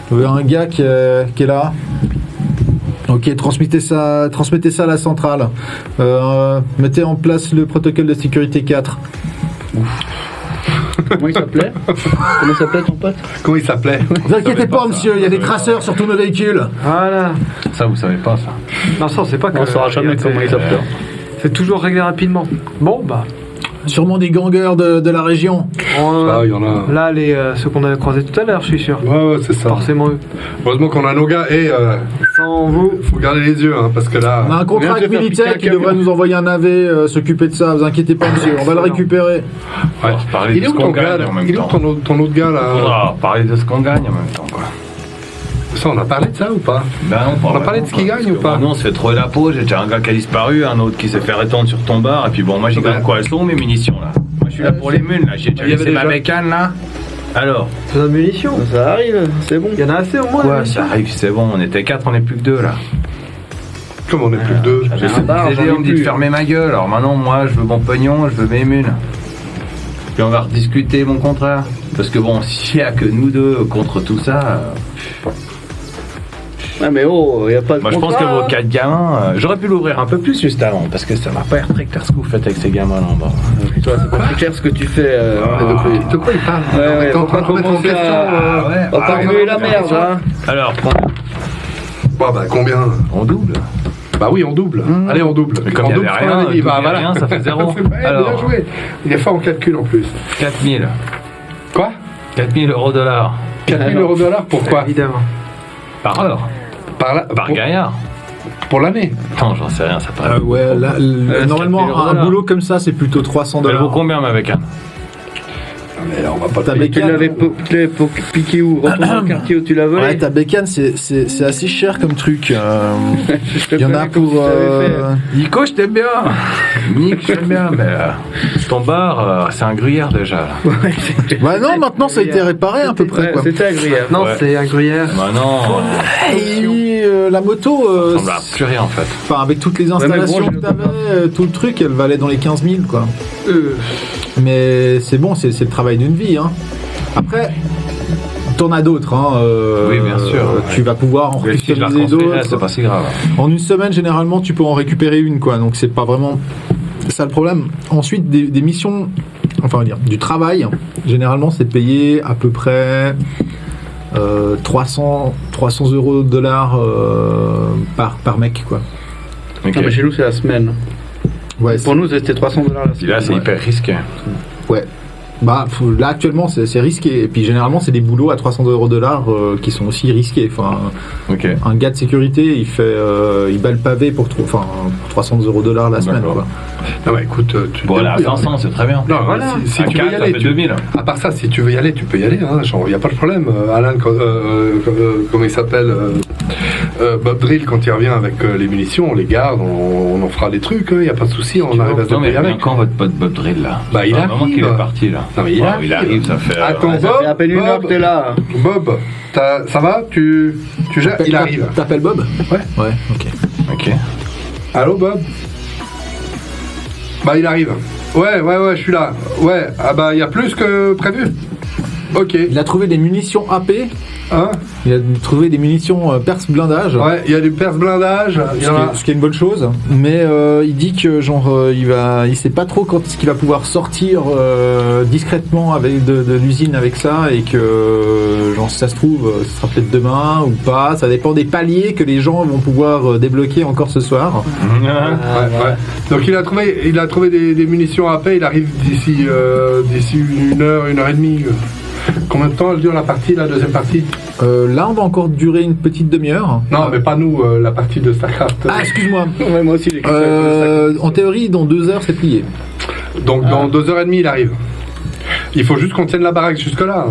Vous avez un gars qui est là. Ok, transmettez ça à la centrale. Mettez en place le protocole de sécurité 4. Comment il s'appelait ton pote? Comment il s'appelait? Ne vous inquiétez pas, monsieur, il y a des traceurs sur tous nos véhicules. Voilà. Ça, vous savez pas, ça. Non, ça, on sait pas. On saura jamais comment il s'appelle. C'est toujours réglé rapidement. Bon, bah. Sûrement des gangers de la région. Ah, il y en a. Là, ceux qu'on a croisés tout à l'heure, je suis sûr. Ouais, c'est ça. Forcément eux. Heureusement qu'on a nos gars et Sans vous. faut garder les yeux, hein, parce que là. On a un contrat avec Militaire qui devrait nous envoyer un AV s'occuper de ça. Vous inquiétez pas, monsieur, on va le récupérer. Ouais. Parler Il est de où ce ton qu'on gars gagne là? en même Il est où temps. ton autre gars là? Faudra parler de ce qu'on gagne en même temps, quoi. Ça, on a parlé de ça ou pas? Ben non, On a parlé de ce qu'il gagne ou pas? Non, on se fait trouver la peau. J'ai déjà un gars qui a disparu, un autre qui s'est fait étendre sur ton bar, et puis bon, moi j'ai quand même quoi? Elles sont où mes munitions là? Moi je suis là pour les mules là. J'ai déjà Il y avait laissé ma déjà- bécane là. Alors? C'est de munitions. Ça arrive, c'est bon. Il y en a assez au moins. Ouais, ça arrive, c'est bon. On était 4, on est plus que 2 là. Comme on est plus que deux. J'ai un bar, essayé de j'en ai on me dit de plus. fermer ma gueule. Alors maintenant, moi je veux mon pognon, je veux mes mules. Puis on va rediscuter mon contrat. Parce que bon, s'il n'y a que nous deux contre tout ça. Ah mais oh, y a pas de Moi je pense que contrat, vos 4 gamins, j'aurais pu l'ouvrir un peu plus juste avant, parce que ça m'a pas l'air très clair ce que vous faites avec ces gamins là en bas. Toi, c'est pas très clair ce que tu fais. De quoi il parle? Ouais, T'es en faut train pas de remettre en commencer question. à... On va pas remuer la merde, hein. Alors, Bah, combien? on double. Bah oui, on double. Allez, on double. Mais comme On il y double, avait ce qu'on rien, avait dit. Bah, double, voilà. rien, ça fait 0. C'est bien Alors. joué. Il est fort en calcul en plus. 4000. Quoi? 4000 euros $. 4000 euros $, pourquoi? Évidemment. Par heure. Par gaillard. Pour l'année. Non, j'en sais rien, ça paraît. Ouais, là, normalement, 4000 un €. boulot comme ça, c'est plutôt 300 Elle vaut $. combien ma bécane? Mais là, on va pas Ta te payer. Tu l'avais piqué où? Retourne dans le quartier où tu l'as volé. Ouais, ta bécane, c'est assez cher comme truc. Il y en a pour. Nico, je t'aime bien. Nick, je t'aime bien, mais ton bar, c'est un gruyère déjà. Là. Bah non, maintenant ça a été réparé à peu près. Ouais, Quoi. c'était agréable. Non, Ouais. c'est un gruyère. Bah non, Et la moto, ça ressemble à plus rien en fait. enfin, avec toutes les installations que t'avais, tout le truc, elle valait dans les 15 000 quoi. Mais c'est bon, c'est le travail d'une vie. Hein. Après, t'en as d'autres. Hein, Oui, bien sûr. Tu vas pouvoir en Mais si je la customiser reconstruirais, c'est d'autres. pas si grave. En une semaine, généralement, tu peux en récupérer une, quoi. Donc, c'est pas vraiment ça le problème. Ensuite, des missions, enfin, on va dire, du travail, généralement, c'est payé à peu près 300 euros $ par mec, quoi. Ok. Non, mais chez nous, c'est la semaine. Ouais, Pour nous, c'était 300 $ la Puis là, c'est semaine. hyper risqué. ouais. Bah, là, actuellement, c'est risqué. Et puis, généralement, c'est des boulots à 300 euros $ qui sont aussi risqués. Enfin, Ok. un gars de sécurité, il bat le pavé pour 300 euros $ la semaine, D'accord. quoi. Non, mais écoute, tu. Bon, là, à débrouilles, 500, c'est très bien. Non, Voilà. si À tu veux 4, y ça aller, fait 2000. à part ça, si tu veux y aller, tu peux y aller. Hein, genre, y a pas de problème. Alain, comment il s'appelle Bob Drill, quand il revient avec les munitions, on les garde, on en fera des trucs. Il y a pas de souci, on arrive à se Non, mais débrouiller avec. quand votre pote Bob Drill là? Bah, il un moment arrive. qu'il est parti là. Non, mais il Ah, arrive. il arrive, ça fait. Attends, Ça fait à peine une heure que t'es là. Bob, ça va? Tu gères? Il arrive. T'appelles Bob? Ouais. Ouais, ok. Ok. Allô, Bob? Bah, il arrive. Ouais, je suis là. Ouais, ah bah, il y a plus que prévu. Ok. Il a trouvé des munitions AP. Hein? Il a trouvé des munitions perce blindage. Ouais, il y a du perce blindage. Ce qui est une bonne chose. Mais il dit que il sait pas trop quand est-ce qu'il va pouvoir sortir discrètement de l'usine avec ça et que si ça se trouve, ce sera peut-être demain ou pas. Ça dépend des paliers que les gens vont pouvoir débloquer encore ce soir. Ouais. Donc il a trouvé des munitions AP. Il arrive d'ici 1 heure et demie. Combien de temps elle dure la deuxième partie? Là, on va encore durer une petite demi-heure. Non, mais pas nous, la partie de StarCraft. Ah, excuse-moi. Ouais, moi aussi, En théorie, dans 2 heures, c'est plié. Donc dans 2h30, il arrive. Il faut juste qu'on tienne la baraque jusque-là.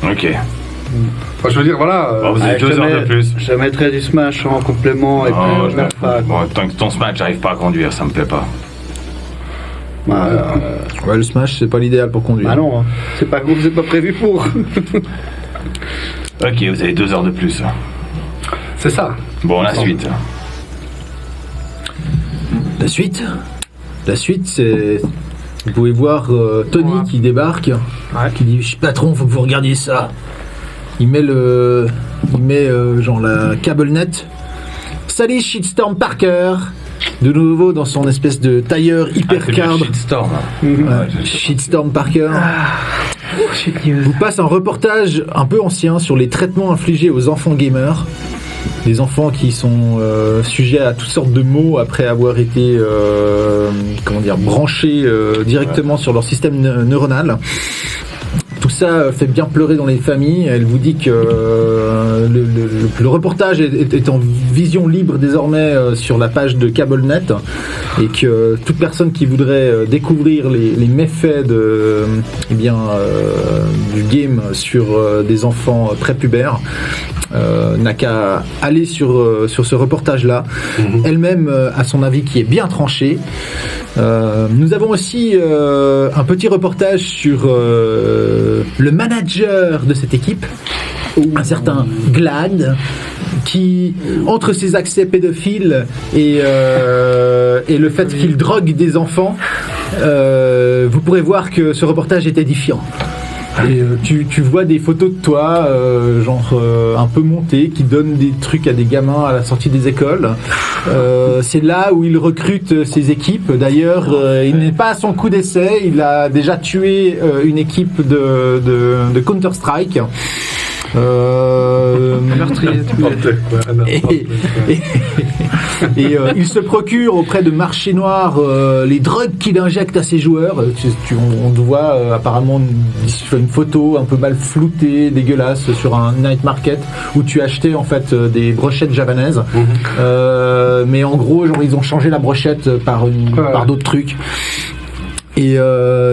Ok. Enfin, je veux dire, voilà. Bon, vous avez 2 heures de plus. Je mettrai du Smash en complément et puis je mettrai pas. Bon, tant que ton Smash, j'arrive pas à conduire, ça me plaît pas. Ouais, le Smash, c'est pas l'idéal pour conduire. Ah non, c'est pas prévu pour. Ok, vous avez 2 heures de plus. C'est ça. Bon, la suite. La suite, c'est... Vous pouvez voir Tony qui débarque, qui dit « Patron, faut que vous regardiez ça ». Il met la CableNet. « Salut, Shitstorm Parker !» De nouveau dans son espèce de tailleur hypercard. Shitstorm. Shitstorm Parker. Vous passe un reportage un peu ancien sur les traitements infligés aux enfants gamers. Des enfants qui sont sujets à toutes sortes de maux après avoir été branchés directement sur leur système neuronal. Tout ça fait bien pleurer dans les familles. Elle vous dit que le reportage est en vision libre désormais sur la page de CableNet et que toute personne qui voudrait découvrir les méfaits du game sur des enfants prépubères n'a qu'à aller sur ce reportage-là. Elle-même a son avis qui est bien tranché. Nous avons aussi un petit reportage sur le manager de cette équipe, un certain Glad, qui, entre ses accès pédophiles et le fait qu'il drogue des enfants, vous pourrez voir que ce reportage est édifiant. Et tu vois des photos de toi, un peu montées, qui donnent des trucs à des gamins à la sortie des écoles. C'est là où il recrute ses équipes. D'ailleurs, il n'est pas à son coup d'essai. Il a déjà tué une équipe de Counter-Strike. Et il se procure auprès de marchés noirs les drogues qu'il injecte à ses joueurs. On te voit apparemment une photo un peu mal floutée, dégueulasse, sur un night market où tu achetais en fait des brochettes javanaises. Mais en gros, ils ont changé la brochette par d'autres trucs. Et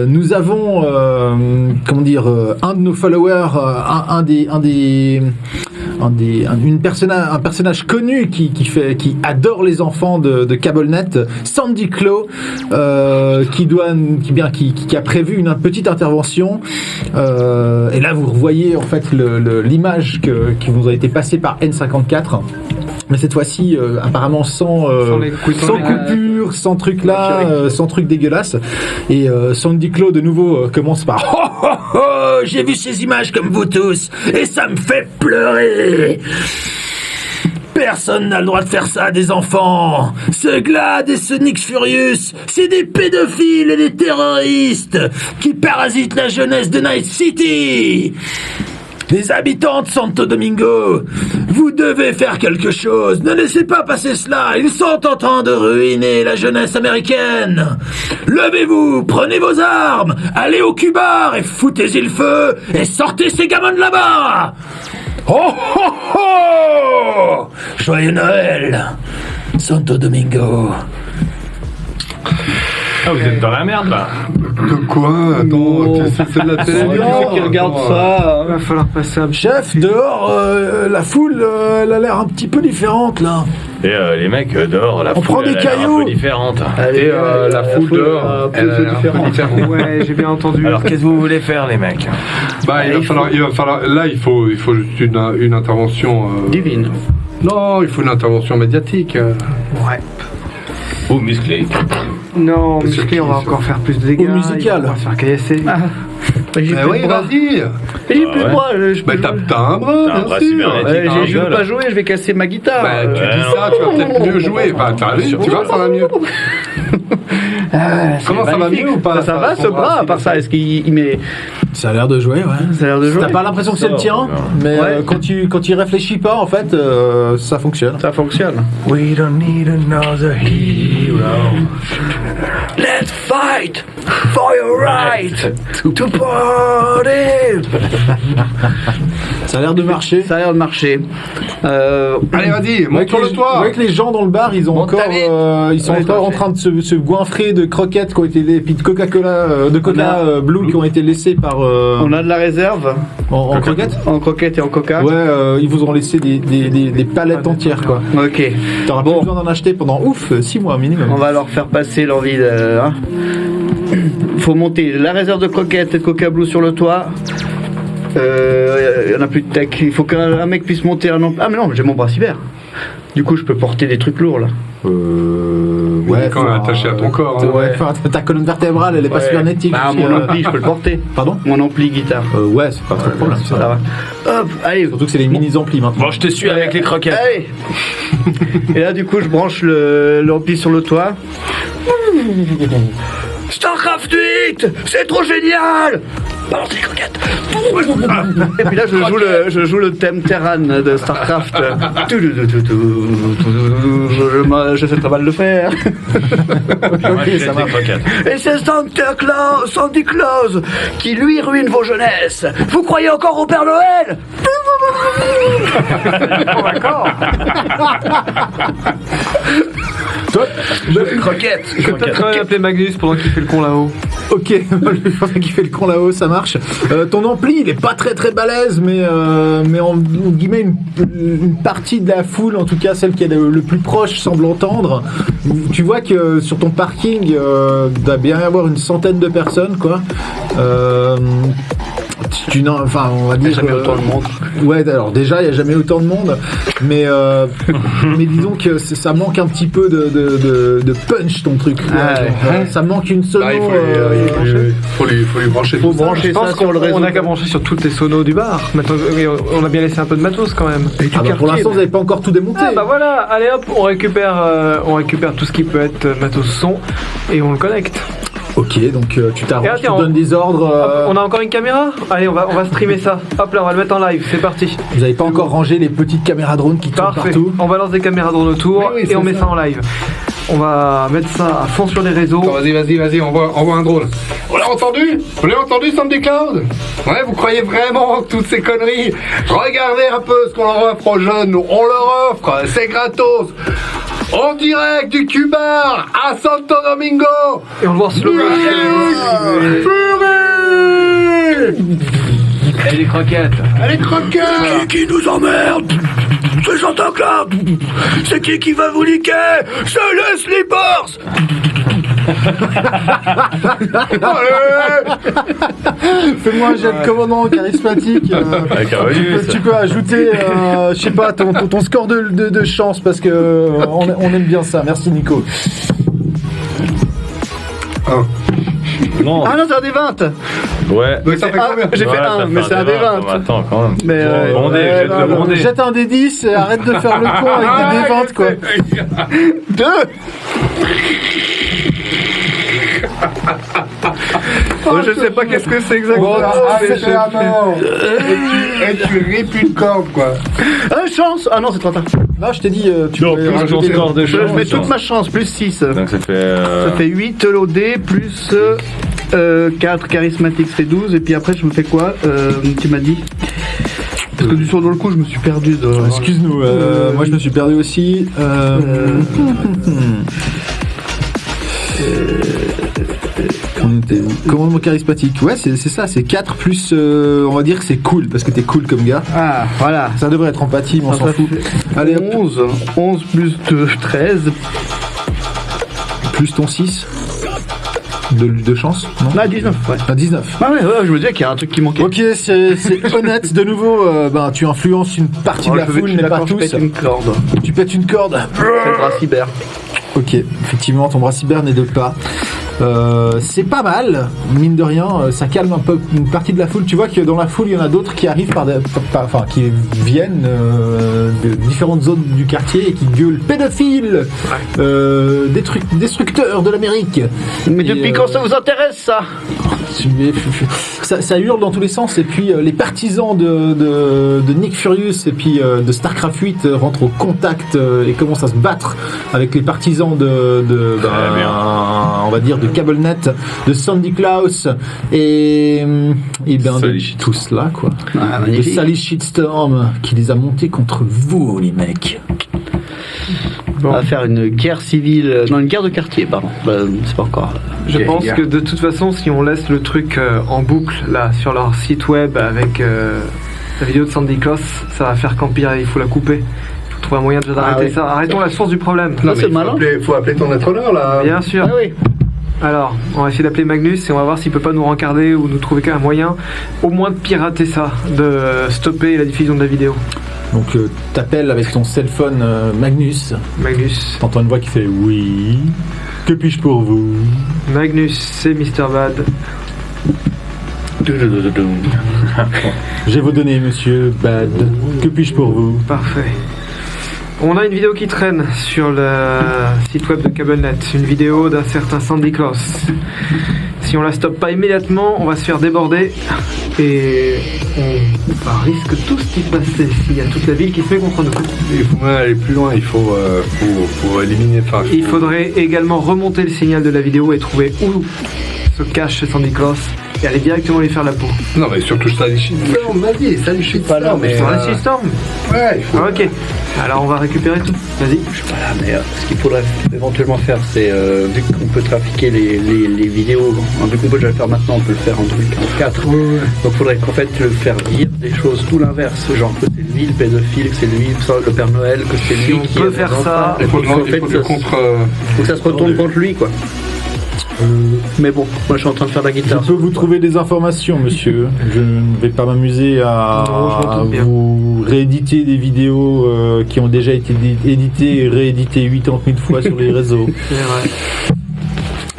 nous avons, un de nos followers, un personnage connu qui adore les enfants de CableNet, Sandy Claw, qui a prévu une petite intervention. Et là, vous revoyez en fait l'image qui vous a été passée par N54. Mais cette fois-ci, apparemment sans coupure, sans truc là, sans truc dégueulasse. Et Sandy Claw de nouveau commence par « Oh oh oh, j'ai vu ces images comme vous tous, et ça me fait pleurer !» Personne n'a le droit de faire ça à des enfants. Ce Glad et ce Nick Furious, c'est des pédophiles et des terroristes qui parasitent la jeunesse de Night City. Les habitants de Santo Domingo, vous devez faire quelque chose. Ne laissez pas passer cela. Ils sont en train de ruiner la jeunesse américaine. Levez-vous, prenez vos armes, allez au Cubar et foutez-y le feu et sortez ces gamins de là-bas. Oh oh oh! Joyeux Noël, Santo Domingo. Ah, vous êtes dans la merde là. De quoi? Attends, c'est de la télévision qui regarde ça. Va falloir passer un Chef, dehors, la foule, elle a l'air un petit peu différente là. Et les mecs dehors, la On prend foule des elle a l'air cailloux. un peu différente. Et la foule dehors, elle a l'air un peu différente. Ouais, j'ai bien entendu. Alors qu'est-ce que vous voulez faire les mecs? Bah, il va falloir. Là, il faut juste une intervention. Divine. Non, il faut une intervention médiatique. Ouais. Ou musclé. Non, musclé, on va encore faire plus de dégâts. Ou musical. On va se faire caillasser. J'ai plus Oui, de bras. vas-y. J'ai plus de bras. Je peux Bah, jouer. t'as un bras, T'as un bras bien sûr. cybernétique. Je veux pas jouer, je vais casser ma guitare. Bah, tu dis ça, tu vas peut-être mieux jouer. Enfin, t'as vu, tu vois, ça va mieux. Comment ça va mieux ou pas Ça va, ce bras, à part ça, est-ce qu'il met. Ça a l'air de jouer, ouais. Ça a l'air de jouer. T'as pas l'impression que c'est le tien, mais Ouais. quand tu y réfléchis pas, en fait, ça fonctionne. Ça fonctionne. We don't need another hero. Let's fight for your right to party. Ça a l'air de marcher. Ça a l'air de marcher. Allez, vas-y, monte sur le toit. Vous voyez que les gens dans le bar, ils ont Monte encore, ta vie. ils sont Ouais, encore en train de se goinfrer de croquettes qui ont été, et puis de Coca-Cola, de Coca Blue qui ont été laissés par on a de la réserve en croquettes. en croquettes et en coca. Ouais, ils vous ont laissé des palettes entières, quoi. Ok. T'auras plus besoin d'en acheter pendant 6 mois minimum. On va leur faire passer l'envie de. Hein. Faut monter la réserve de croquettes et de coca blue sur le toit. Il y en a plus de tech. Il faut qu'un mec puisse monter un. Ah, mais non, j'ai mon bras cyber. Du coup, je peux porter des trucs lourds là. Ouais, quand même attaché à ton corps, hein. Ouais, enfin, ta colonne vertébrale, elle est pas Ouais. cybernétique. Bah, mon ampli, je peux le porter. Pardon Mon ampli guitare. Ouais, c'est pas trop de problème. Ça va. Hop, allez. Surtout que c'est les mini-amplis maintenant. Bon, je te suis avec les croquettes. Allez. Et là, du coup, je branche l'ampli sur le toit. Starcraft 8, c'est trop génial. Balance les croquettes. Et puis là, je joue le thème Terran de Starcraft. Je sais très mal le faire. Ok, ça marche. Et c'est Sandy Claus qui lui ruine vos jeunesses. Vous croyez encore au Père Noël? Toi, Croquettes. Peut-être quand même appeler Magnus pendant qu'il fait le con là-haut. ok, le qui fait le con là-haut, ça marche. Ton ampli, il est pas très très balèze, mais en guillemets, une partie de la foule, en tout cas celle qui est le plus proche, semble entendre. Tu vois que sur ton parking, doit bien y avoir une centaine de personnes, quoi. Enfin, on va dire. Jamais autant de monde. Ouais, alors déjà, il n'y a jamais autant de monde, mais disons que ça manque un petit peu de punch, ton truc. Ça manque une sono. Là, il faut lui brancher Faut tout ça. brancher Je pense ça sur le réseau. qu'on a qu'à brancher sur toutes les sonos du bar. Maintenant, on a bien laissé un peu de matos quand même. Pour l'instant, vous n'avez pas encore tout démonté. Ah bah voilà, allez hop, on récupère tout ce qui peut être matos son et on le connecte. Ok, donc tu Et t'arranges, tu tiens, donnes des ordres. Hop, on a encore une caméra. Allez, on va streamer ça. Hop là, on va le mettre en live, c'est parti. Vous n'avez pas encore rangé les petites caméras drones qui tournent Parfait. partout. On balance des caméras drone autour Oui, et on met ça en live. On va mettre ça à fond sur les réseaux. Attends, vas-y, envoie un drone. On l'a entendu? Vous l'avez entendu, Sandy Cloud? Ouais, vous croyez vraiment que toutes ces conneries? Regardez un peu ce qu'on leur offre aux jeunes. On leur offre, c'est gratos. En direct du Cubar à Santo Domingo. Et on le voit en slow Et les croquettes. Allez, croqueurs. Qui nous emmerde? C'est Santa Claus. C'est qui va vous niquer? C'est les Slippers. Fais-moi un jet de commandement charismatique. Tu peux ajouter, je sais pas, ton score de chance parce que on aime bien ça. Merci Nico. Non. Ah non, c'est un des 20. Ouais. Donc ça fait combien? J'ai fait Ouais, un, ça mais fait c'est un des 20. Attends, quand même. Mais Bondé, jette le bondé. Jette un des 10 et arrête de faire le con avec des D20 quoi. 2. Je sais pas qu'est-ce que c'est exactement. c'est un mort. Et tu ripes une corde, quoi. Chance. Ah non, c'est trop tard. Là je t'ai dit, tu Non, peux plus rajouter ton score de Je chance. mets toute ma chance, plus 6. Donc ça fait. Ça fait 8 l'OD, plus 4 charismatique, ça fait 12. Et puis après, je me fais quoi? Tu m'as dit? Parce que du sur le coup, je me suis perdu de. Excuse-nous, moi je me suis perdu aussi. On était où? Commandement charismatique. Ouais, c'est ça, c'est 4 plus. On va dire que c'est cool parce que t'es cool comme gars. Ah, voilà. Ça devrait être empathie, mais on Ça s'en fout. fait Allez, hop. 11 plus 2, 13. Plus ton 6 de chance, non? Ah, 19, ouais. Ah, 19. Ah ouais, je me disais qu'il y a un truc qui manquait. Ok, c'est honnête. De nouveau, tu influences une partie de la foule, mais pas tous. Je pète une corde. Tu pètes une corde. C'est le bras cyber. Ok, effectivement, ton bras cyber n'est de pas. C'est pas mal, mine de rien, ça calme un peu une partie de la foule. Tu vois que dans la foule, il y en a d'autres qui arrivent qui viennent de différentes zones du quartier et qui gueulent pédophiles, destructeurs de l'Amérique. Mais depuis quand ça vous intéresse, ça? Ça hurle dans tous les sens, et puis les partisans de Nick Furious et puis de StarCraft 8 rentrent au contact et commencent à se battre avec les partisans on va dire de CableNet, de Sandy Klaus et bien de tout cela quoi. De Sally Shitstorm qui les a montés contre vous les mecs. On va faire une guerre civile, non une guerre de quartier pardon, c'est pas encore. Je pense que de toute façon si on laisse le truc en boucle là sur leur site web avec la vidéo de Sandy Claus, ça va faire qu'Empire il faut la couper. Trouver un moyen de d'arrêter ça. Arrêtons la source du problème. Non, c'est malin. Faut appeler ton être-honneur là. Bien sûr. Ah oui. Alors, on va essayer d'appeler Magnus et on va voir s'il peut pas nous rencarder ou nous trouver un moyen, au moins de pirater ça, de stopper la diffusion de la vidéo. Donc t'appelles avec ton cell phone Magnus. Magnus. T'entends une voix qui fait oui. Que puis-je pour vous? Magnus, c'est Mr. Bad. J'ai vos données, monsieur Bad. Que puis-je pour vous? Parfait. On a une vidéo qui traîne sur le site web de CableNet, une vidéo d'un certain Sandy Claus. Si on la stoppe pas immédiatement, on va se faire déborder et on risque tout ce qui passer s'il y a toute la ville qui se met contre nous. Il faut aller plus loin, il faut éliminer. Il faudrait également remonter le signal de la vidéo et trouver où se cache Sandy Claus et aller directement lui faire la peau. Non mais surtout Sally Shitstorm, vas-y, Sally Shitstorm. Pas là, mais Sally Shitstorm. Ouais, il faut... Ok, alors on va récupérer tout. Vas-y. Je suis pas là, mais ce qu'il faudrait éventuellement faire, c'est vu qu'on peut trafiquer les vidéos, vu qu'on peut déjà le faire maintenant, on peut le faire en 2044. Donc il faudrait qu'en fait le faire dire des choses tout l'inverse, genre que c'est lui le pédophile, que c'est lui le Père Noël, que c'est lui qui peut faire ça. Il faut que ça se retourne contre lui quoi. Mais bon, moi je suis en train de faire de la guitare. Je peux vous trouver des informations, monsieur. Je ne vais pas m'amuser à vous rééditer des vidéos qui ont déjà été éditées et rééditées 80 000 fois sur les réseaux. C'est vrai.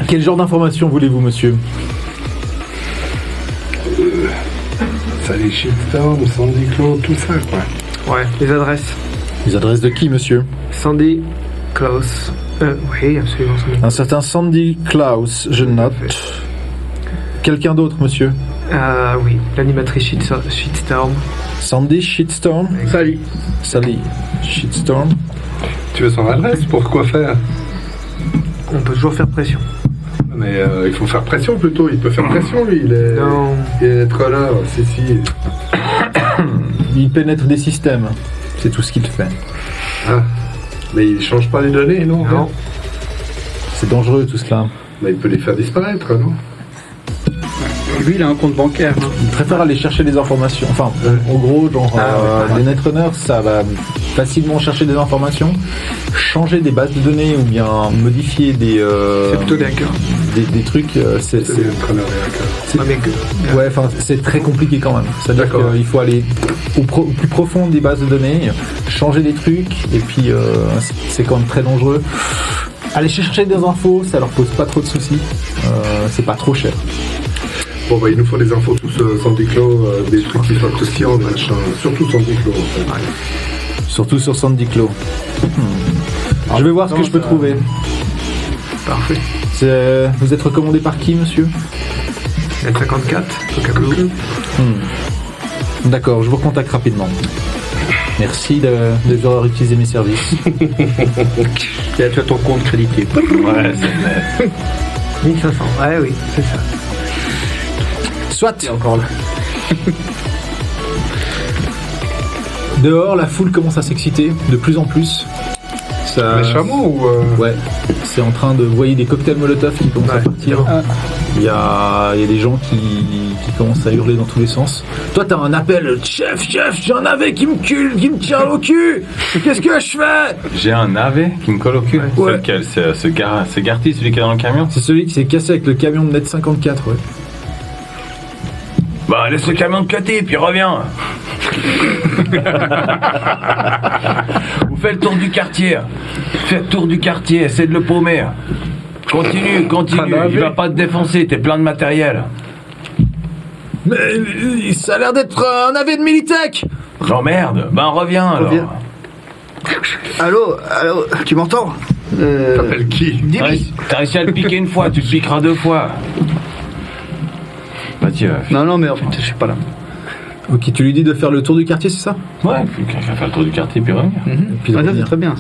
Quel genre d'informations voulez-vous, monsieur? Sally Shitstorm, Sandy Claus, tout ça quoi. Ouais, les adresses. Les adresses de qui, monsieur? Sandy Claus. Oui, absolument. Un certain Sandy Klaus, je note. Quelqu'un d'autre, monsieur? Oui, l'animatrice Shitstorm. Sandy Shitstorm? Sally Shitstorm. Tu veux son adresse? Pour quoi faire? On peut toujours faire pression. Mais il faut faire pression plutôt, il peut faire pression lui, il est être là, si. Il pénètre des systèmes, c'est tout ce qu'il fait. Ah. Mais il change pas les données, non? Non. C'est dangereux tout cela. Mais il peut les faire disparaître, non? Lui, il a un compte bancaire. Hein. Il préfère aller chercher des informations. Enfin, en gros, genre, les netrunners, ça va facilement chercher des informations, changer des bases de données ou bien modifier des. C'est plutôt des hackers. Des trucs. C'est des netrunners, des hackers. Ouais, enfin, c'est très compliqué quand même. C'est-à-dire qu'il faut aller au plus profond des bases de données, changer des trucs, et puis c'est quand même très dangereux. Aller chercher des infos, ça leur pose pas trop de soucis. C'est pas trop cher. Bon bah il nous faut des infos tous Sandy Claus, des trucs qui soient croustillants, machin. Surtout Sandy Claus en fait. Ouais. Surtout sur Sandy Claus. Je vais voir ce que je peux trouver. Parfait. Vous êtes recommandé par qui, monsieur? L54, Coca-Cola. D'accord, je vous recontacte rapidement. Merci d'avoir utilisé mes services. Tu as ton compte crédité. Ouais, c'est net. 1500, ouais, oui, c'est ça. Soit. Encore là. Dehors, la foule commence à s'exciter de plus en plus. Ça... Méchamment ou Ouais, c'est en train de... Vous voyez des cocktails Molotov qui commencent à partir. Il y a des gens qui commencent à hurler dans tous les sens. Toi, t'as un appel. Chef, j'en avais qui me tient au cul. Qu'est-ce que je fais? J'ai un navet qui me colle au cul. Ouais. C'est lequel? C'est Garty, celui qui est dans le camion? C'est celui qui s'est cassé avec le camion de Net 54, ouais. Bah, laisse le camion de côté, puis reviens. Vous faites le tour du quartier. Faites le tour du quartier, essayez de le paumer. Continue. Il va pas te défoncer, t'es plein de matériel. Mais ça a l'air d'être un AV de Militech. Non merde, ben reviens alors. Allô, tu m'entends T'appelles qui? T'as réussi à le piquer une fois, tu le piqueras 2 fois. Vas-y. Non, mais en fait, je suis pas là. Ok, tu lui dis de faire le tour du quartier, c'est ça? Ouais, puis quelqu'un faire le tour du quartier puis revenir. Puis de Ah, ça, c'est revenir. très bien.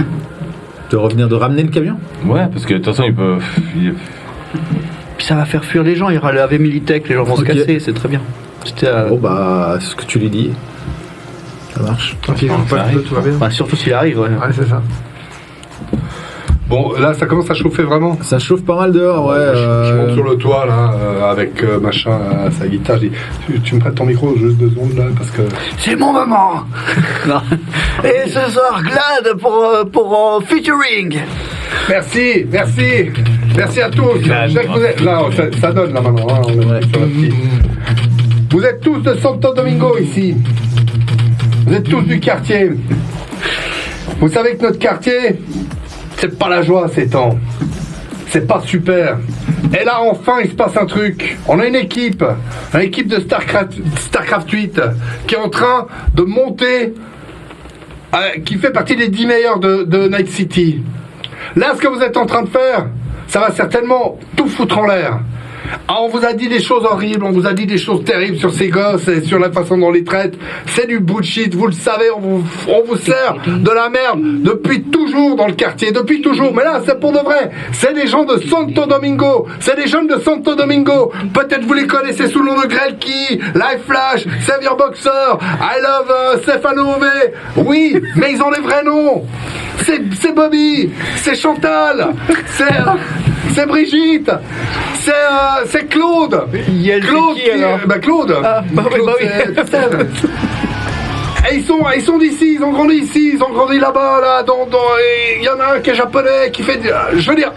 De ramener le camion? Ouais, parce que de toute façon, il peut. Puis ça va faire fuir les gens. Il y aura le AV Militech, les gens vont se Ok. casser, c'est très bien. C'était Bon bah, c'est ce que tu lui dis. Ça marche. Ok, ils vont pas le feu, tout va bien. bah, surtout s'il arrive, ouais. Ouais, c'est ça. Bon, là, ça commence à chauffer vraiment. Ça chauffe pas mal dehors, ouais. Je monte sur le toit, là, avec machin à sa guitare. Je dis, tu me prêtes ton micro juste 2 secondes, là, parce que... C'est mon moment. Non. Et ce soir, Glad pour featuring. Merci à tous. Je sais que vous êtes... Là, ça donne, là, maintenant. Hein, on est sur la petite. Vous êtes tous de Santo Domingo, ici. Vous êtes tous du quartier. Vous savez que notre quartier, c'est pas la joie ces temps. C'est pas super. Et là, enfin, il se passe un truc. On a une équipe de StarCraft 8 qui est en train de monter, qui fait partie des 10 meilleurs de Night City. Là, ce que vous êtes en train de faire, ça va certainement tout foutre en l'air. Ah, on vous a dit des choses horribles, on vous a dit des choses terribles sur ces gosses et sur la façon dont on les traite. C'est du bullshit, vous le savez, on vous sert de la merde depuis toujours dans le quartier, depuis toujours. Mais là, c'est pour de vrai. C'est des gens de Santo Domingo, c'est des jeunes de Santo Domingo. Peut-être vous les connaissez sous le nom de Grelki, Life Flash, Save Your Boxer, I Love Stefano V. Oui, mais ils ont les vrais noms. C'est Bobby, c'est Chantal, c'est Brigitte, c'est Claude. Claude, Claude. Ah, bah oui, bah oui. c'est personne. Et ils sont d'ici, ils ont grandi ici, ils ont grandi là-bas, là, il y en a un qui est japonais, qui fait, je veux dire...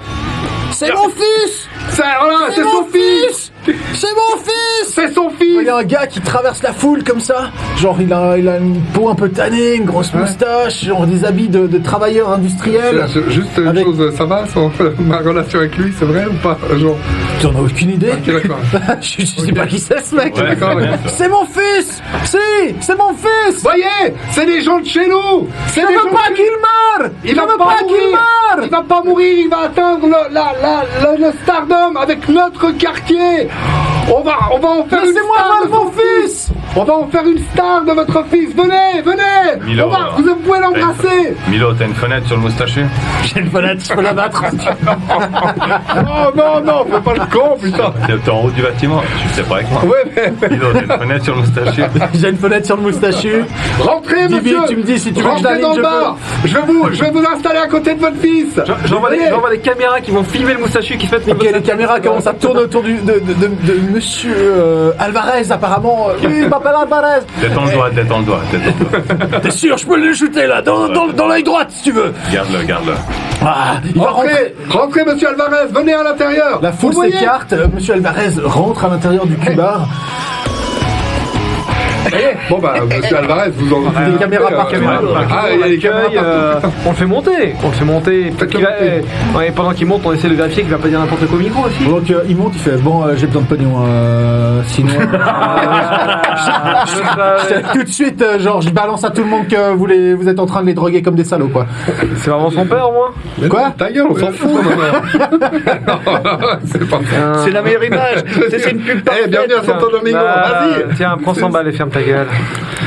C'est mon fils! Voilà, c'est son fils! C'est mon fils! C'est son Il fils! y a un gars qui traverse la foule comme ça, genre il a une peau un peu tannée, une grosse moustache, genre des habits de travailleurs industriels. Juste une Avec- chose, ça va, ma relation avec lui, c'est vrai ou pas? Genre... T'en as aucune idée? Ok, d'accord. je sais pas qui c'est ce mec. Ouais, D'accord, c'est bien, d'accord. ça. C'est mon fils! Si! C'est mon fils! Voyez, c'est des gens de chez nous. C'est Je des veux gens pas de- qu'il meure! Il va pas mourir. Il va pas mourir. Il va atteindre le stardom avec notre quartier. On va en faire une Laissez-moi star de voir son mon fils. On va en faire une star de votre fils. Venez. Milo, Vous pouvez l'embrasser. Milo, t'as une fenêtre sur le moustachu? J'ai une fenêtre, je peux la battre. Non, fais pas le con, putain. T'es en haut du bâtiment, tu le sais pas avec moi. Ouais, mais Milo, t'as une fenêtre sur le moustachu? J'ai une fenêtre sur le moustachu. rentrez, Divi, monsieur. tu me dis si tu veux que je Rentrez l'aligne, dans le je bar. Je vais vous installer à côté de votre fils. J'envoie Venez. des caméras qui vont filmer le moustachu qui se mettent Ok, les caméras commencent à tourner autour de monsieur Alvarez, apparemment. Oui, il m'appelle Alvarez. Détends le doigt. T'es sûr, je peux le shooter là, dans l'œil droit si tu veux. Garde-le. Ah, il va rentrer. Rentrez, monsieur Alvarez. Venez à l'intérieur. La foule Vous voyez s'écarte, monsieur Alvarez rentre à l'intérieur du cubar. Bon bah, monsieur Alvarez, vous en Des caméras par caméra. Ah, il y a des caméras partout. on le fait monter. Peut-être qu'il va, ouais, pendant qu'il monte, on essaie de vérifier qu'il va pas dire n'importe quoi au micro aussi. Donc il monte, il fait bon, j'ai besoin de pognon, sinon. Tout de suite, genre, je balance à tout le monde que vous êtes en train de les droguer comme des salauds, quoi. C'est vraiment son père au moins. Mais Quoi non, ta gueule, on s'en fout maintenant. C'est pas ça. C'est la meilleure image. C'est une pub Eh, bienvenue à Santo Domingo. Vas-y. Tiens, prends 100 balles et ferme ta gueule.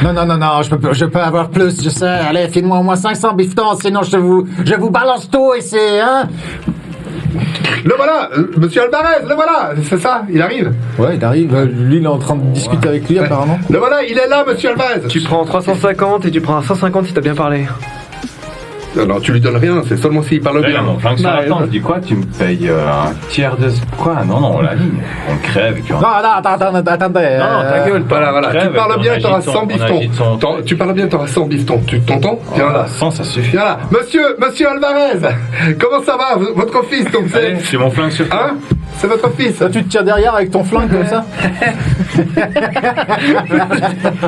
Non, je peux avoir plus, je sais. Allez, file-moi au moins 500 biftons, sinon je vous balance tout et c'est, hein. Le voilà, monsieur Alvarez, le voilà. C'est ça, il arrive. Ouais, il arrive. Lui, il est en train de discuter avec lui, apparemment. Le voilà, il est là, monsieur Alvarez. Tu prends 350 et tu prends un 150 si t'as bien parlé. Non, tu lui donnes rien, c'est seulement s'il parle Là, bien. mon flingue sur la tente, je dis quoi? Tu me payes un tiers de... Quoi? Non, on la ligne. On crève et puis on... Non, attendez. Non, ta gueule, Voilà. Crève, Tu parles on bien, agite t'auras son- 100 on biftons. agite son- Tu parles bien, t'auras 100 biftons. Tu t'entends? Viens là. 100, ça suffit. Viens là. Monsieur Alvarez, comment ça va, votre fils? Donc Allez, c'est... j'ai mon flingue sur toi. Hein? C'est votre fils. Là, tu te tiens derrière avec ton flingue comme ça.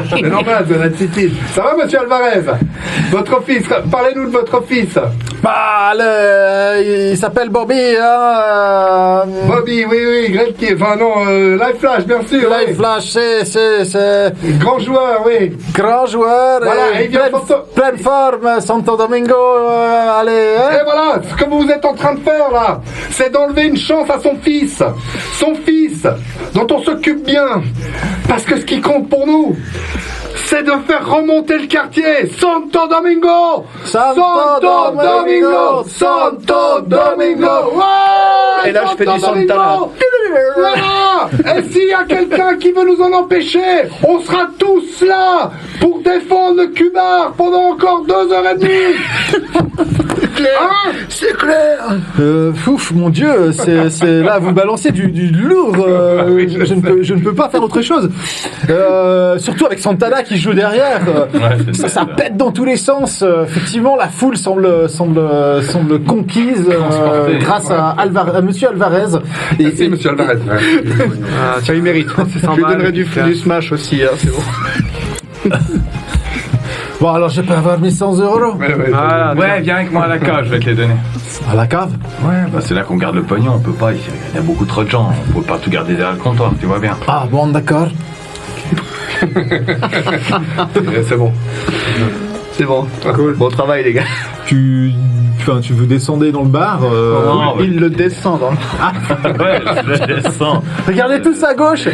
C'est normal, c'est l'attitude. Ça va, monsieur Alvarez? Votre fils, parlez-nous de votre fils. Bah, il s'appelle Bobby, hein. Bobby, oui, Great Kid. Enfin, non, Live Flash, bien sûr. Live oui. Flash, c'est Grand joueur, oui. grand joueur. Voilà, et il vient pleine forme, Santo Domingo, allez, hein. Et voilà, ce que vous êtes en train de faire là, c'est d'enlever une chance à son fils. Son fils, dont on s'occupe bien. Parce que ce qui compte pour nous, c'est de faire remonter le quartier. Santo Domingo! Santo Domingo! Ouais, Et là, je fais du Santo Santana. Domingo. Voilà. Et s'il y a quelqu'un qui veut nous en empêcher, on sera tous là pour défendre le Cubar pendant encore 2h30. Hein? C'est clair. Fouf, mon Dieu, c'est là, vous balancez du lourd. Je ne peux pas faire autre chose. Surtout avec Santana qui joue derrière. Ça pète dans tous les sens. Effectivement, la foule semble conquise grâce à Monsieur Alvarez. Merci, monsieur Alvarez. Tu as eu mérite. C'est Je lui donnerai du smash aussi, hein, c'est bon. Bon, alors je peux avoir mes 100 €. Voilà, Ouais, viens avec moi à la cave, je vais te les donner. À la cave. Ouais, bah c'est là qu'on garde le pognon, on peut pas ici. Il y a beaucoup trop de gens, on peut pas tout garder derrière le comptoir, tu vois bien. Ah bon, d'accord. C'est bon. C'est bon. Cool. Bon travail, les gars. Vous descendez dans le bar. Non, Il le descend dans le... Ouais, je descends. Regardez tous à gauche.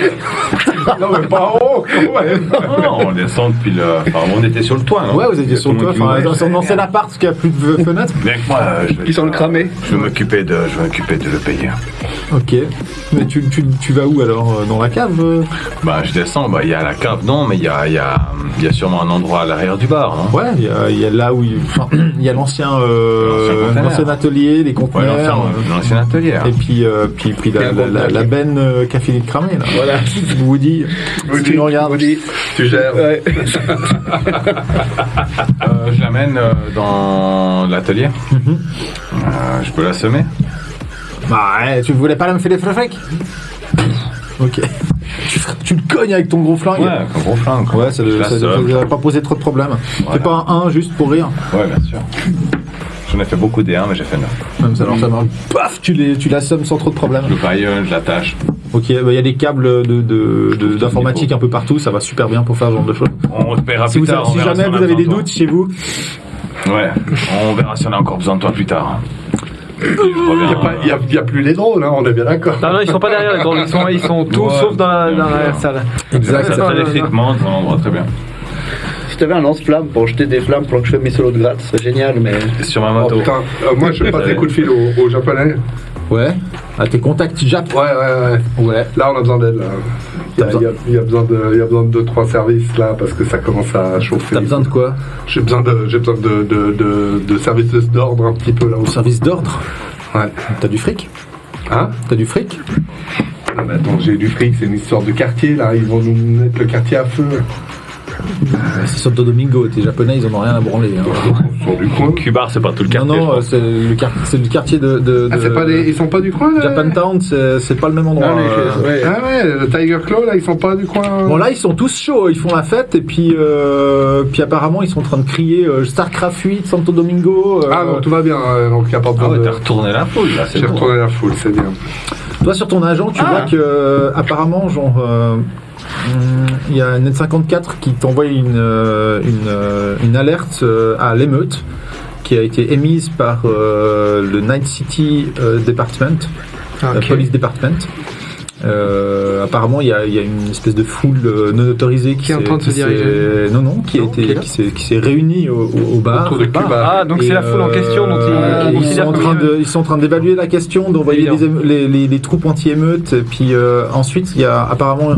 Non, mais pas en haut, quand même. Non, on descend depuis le... Enfin, on était sur le toit, non? Ouais, vous étiez sur le toit. Enfin, dans son ancien appart, parce qu'il n'y a plus de fenêtres. Viens avec moi, je vais... Qui sont le cramé. Je vais m'occuper de le payer. Ok. Mais tu vas où alors? Dans la cave? Bah, je descends, bah, il y a la cave, non, mais il y a sûrement un endroit à l'arrière du bar, non? Ouais, il y a là où il y a l'ancien atelier, les Ouais, conteneurs. l'ancien atelier. Et puis la benne qui a fini de cramer là. Voilà. Woody, si tu nous regardes. Woody. Tu gères. Ouais. Je l'amène dans l'atelier. Je peux la semer? Bah ouais, tu voulais pas me faire des fric? Ok. Tu le cognes avec ton gros flingue. Ouais, avec un gros flingue. quoi. Ouais, ça Je la somme. va pas poser trop de problèmes. Voilà. C'est pas un juste pour rire. Ouais, bien sûr. J'en ai fait beaucoup des 1, mais j'ai fait 9. Même ça, alors ça marche. Paf, tu l'assommes sans trop de problèmes. Je le paillonne, je l'attache. Ok, bah, y a des câbles d'informatique un peu partout, ça va super bien pour faire ce genre de choses. On te paiera Si, plus tard. si on verra jamais on a vous avez besoin des de toi. doutes chez vous, Ouais, on verra si on a encore besoin de toi plus tard. Je reviens. Il n'y a plus les drones, hein, on est bien d'accord. Non, ils sont pas derrière les drones, ils sont tous Ouais. sauf dans la salle. exact. Ça électriquement dans un endroit très bien. Si t'avais un lance-flamme pour jeter des flammes pendant que je fais mes solos de gratte, ce serait génial, mais... C'est sur ma Oh moto. putain, moi je passe des coups de fil aux Japonais. Ouais, à tes contacts Jap. Ouais. Là on a besoin d'aide. Là. Il y a besoin de 2-3 services là parce que ça commence à chauffer. T'as besoin de quoi? J'ai besoin de services d'ordre un petit peu là aussi. Service d'ordre? Ouais. T'as du fric? Hein? T'as du fric? Ah bah attends, j'ai du fric, c'est une histoire de quartier là, ils vont nous mettre le quartier à feu. C'est Santo Domingo, tes japonais ils en ont rien à branler. Hein. Ils sont du coin. Cubar, c'est pas tout le quartier. Non, je pense. c'est le quartier de Ah, c'est pas ils sont pas du coin là? Japantown, c'est pas le même endroit. ouais. Ah ouais, le Tiger Claw là, ils sont pas du coin. Bon là ils sont tous chauds, ils font la fête et puis apparemment ils sont en train de crier Starcraft 8, Santo Domingo. Ah non, tout va bien, donc il n'y a pas Ah besoin ouais, de... t'as retourné la foule là, c'est J'ai bon. retourné la foule, c'est bien. Toi sur ton agent tu vois que apparemment genre il y a une N54 qui t'envoie une alerte à l'émeute qui a été émise par le Night City Department, Police Department. Apparemment, il y a une espèce de foule non autorisée Qui est en train de se diriger. qui s'est réunie au bar. Autour de Cuba. Ah, donc c'est la foule en question dont ils ils considèrent ils sont en train d'évaluer la question, d'envoyer les troupes anti-émeutes. Et puis ensuite, il y a apparemment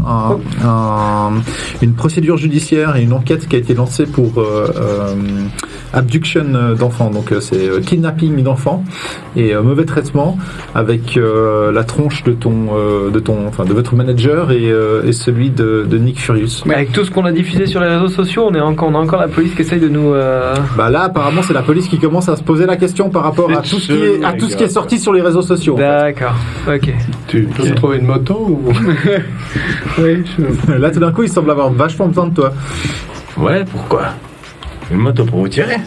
une procédure judiciaire et une enquête qui a été lancée pour abduction d'enfants. Donc c'est kidnapping d'enfants et mauvais traitement avec la tronche de votre manager et celui de Nick Furious. Mais avec tout ce qu'on a diffusé sur les réseaux sociaux, on est on a encore la police qui essaye de nous... Bah là, apparemment, c'est la police qui commence à se poser la question par rapport à tout ce qui est sorti sur les réseaux sociaux. D'accord, ok. Tu peux me trouver une moto ou... Oui, Là, tout d'un coup, il semble avoir vachement besoin de toi. Ouais, pourquoi? Une moto pour vous tirer?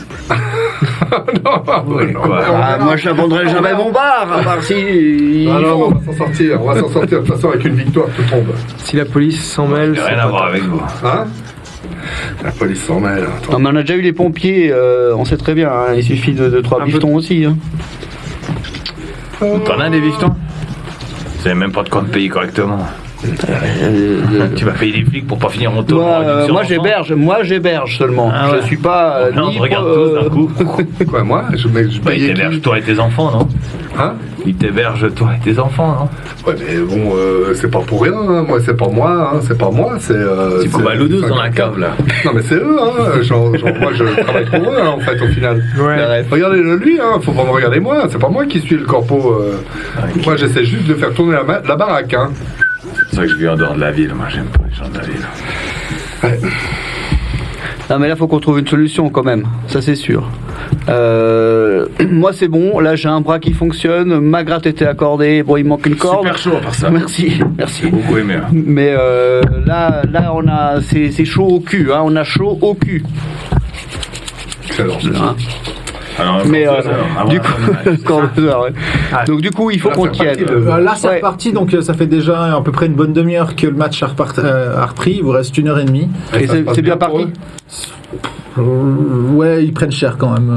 Ouais, quoi. Ah, moi, je n'abandonnerai jamais mon bar, à part si... Ah non, on va s'en sortir. On va s'en sortir. De toute façon, avec une victoire, tout tombe. Si la police s'en mêle... J'ai rien à voir avec vous. Hein? La police s'en mêle. Non, mais on a déjà eu les pompiers, on sait très bien, hein, il suffit de 3 bifetons aussi. Hein. T'en as des bifetons? Vous savez même pas de quoi me payer correctement. Tu vas payer les flics pour pas finir mon tour. Moi j'héberge seulement. Ah ouais. Je suis pas. On te regarde tous d'un coup. Quoi, moi? Je Ils payais t'hébergent toi et tes enfants, non? Hein? Ils t'hébergent toi et tes enfants, non? Ouais, mais bon, c'est pas pour rien, hein. Moi, c'est pas moi, hein. C'est pas moi, c'est... C'est Koumaloudos dans la cave, là. Non, mais c'est eux, hein. Genre, moi, je travaille pour eux, hein, en fait, au final. Ouais. Regardez-le, lui, hein. Faut pas me regarder moi. C'est pas moi qui suis le corpo. Moi, j'essaie juste de faire tourner la baraque, hein. C'est vrai que je vis en dehors de la ville. Moi, j'aime pas les gens de la ville. Ouais. Non mais là faut qu'on trouve une solution quand même, ça c'est sûr. Moi c'est bon, là j'ai un bras qui fonctionne, ma gratte était accordée, bon il manque une corde. Super chaud à part ça. Merci. J'ai beaucoup aimé. Hein. Mais là on a, c'est chaud au cul, hein, on a chaud au cul. Excellent. Hein. Alors, Mais du coup, Ouais. donc du coup il faut Là, qu'on c'est tienne. reparti, Là, c'est Ouais. reparti, donc ça fait déjà à peu près une bonne demi-heure que le match a repris. Il vous reste 1h30. Et c'est bien parti. Ouais, ils prennent cher quand même.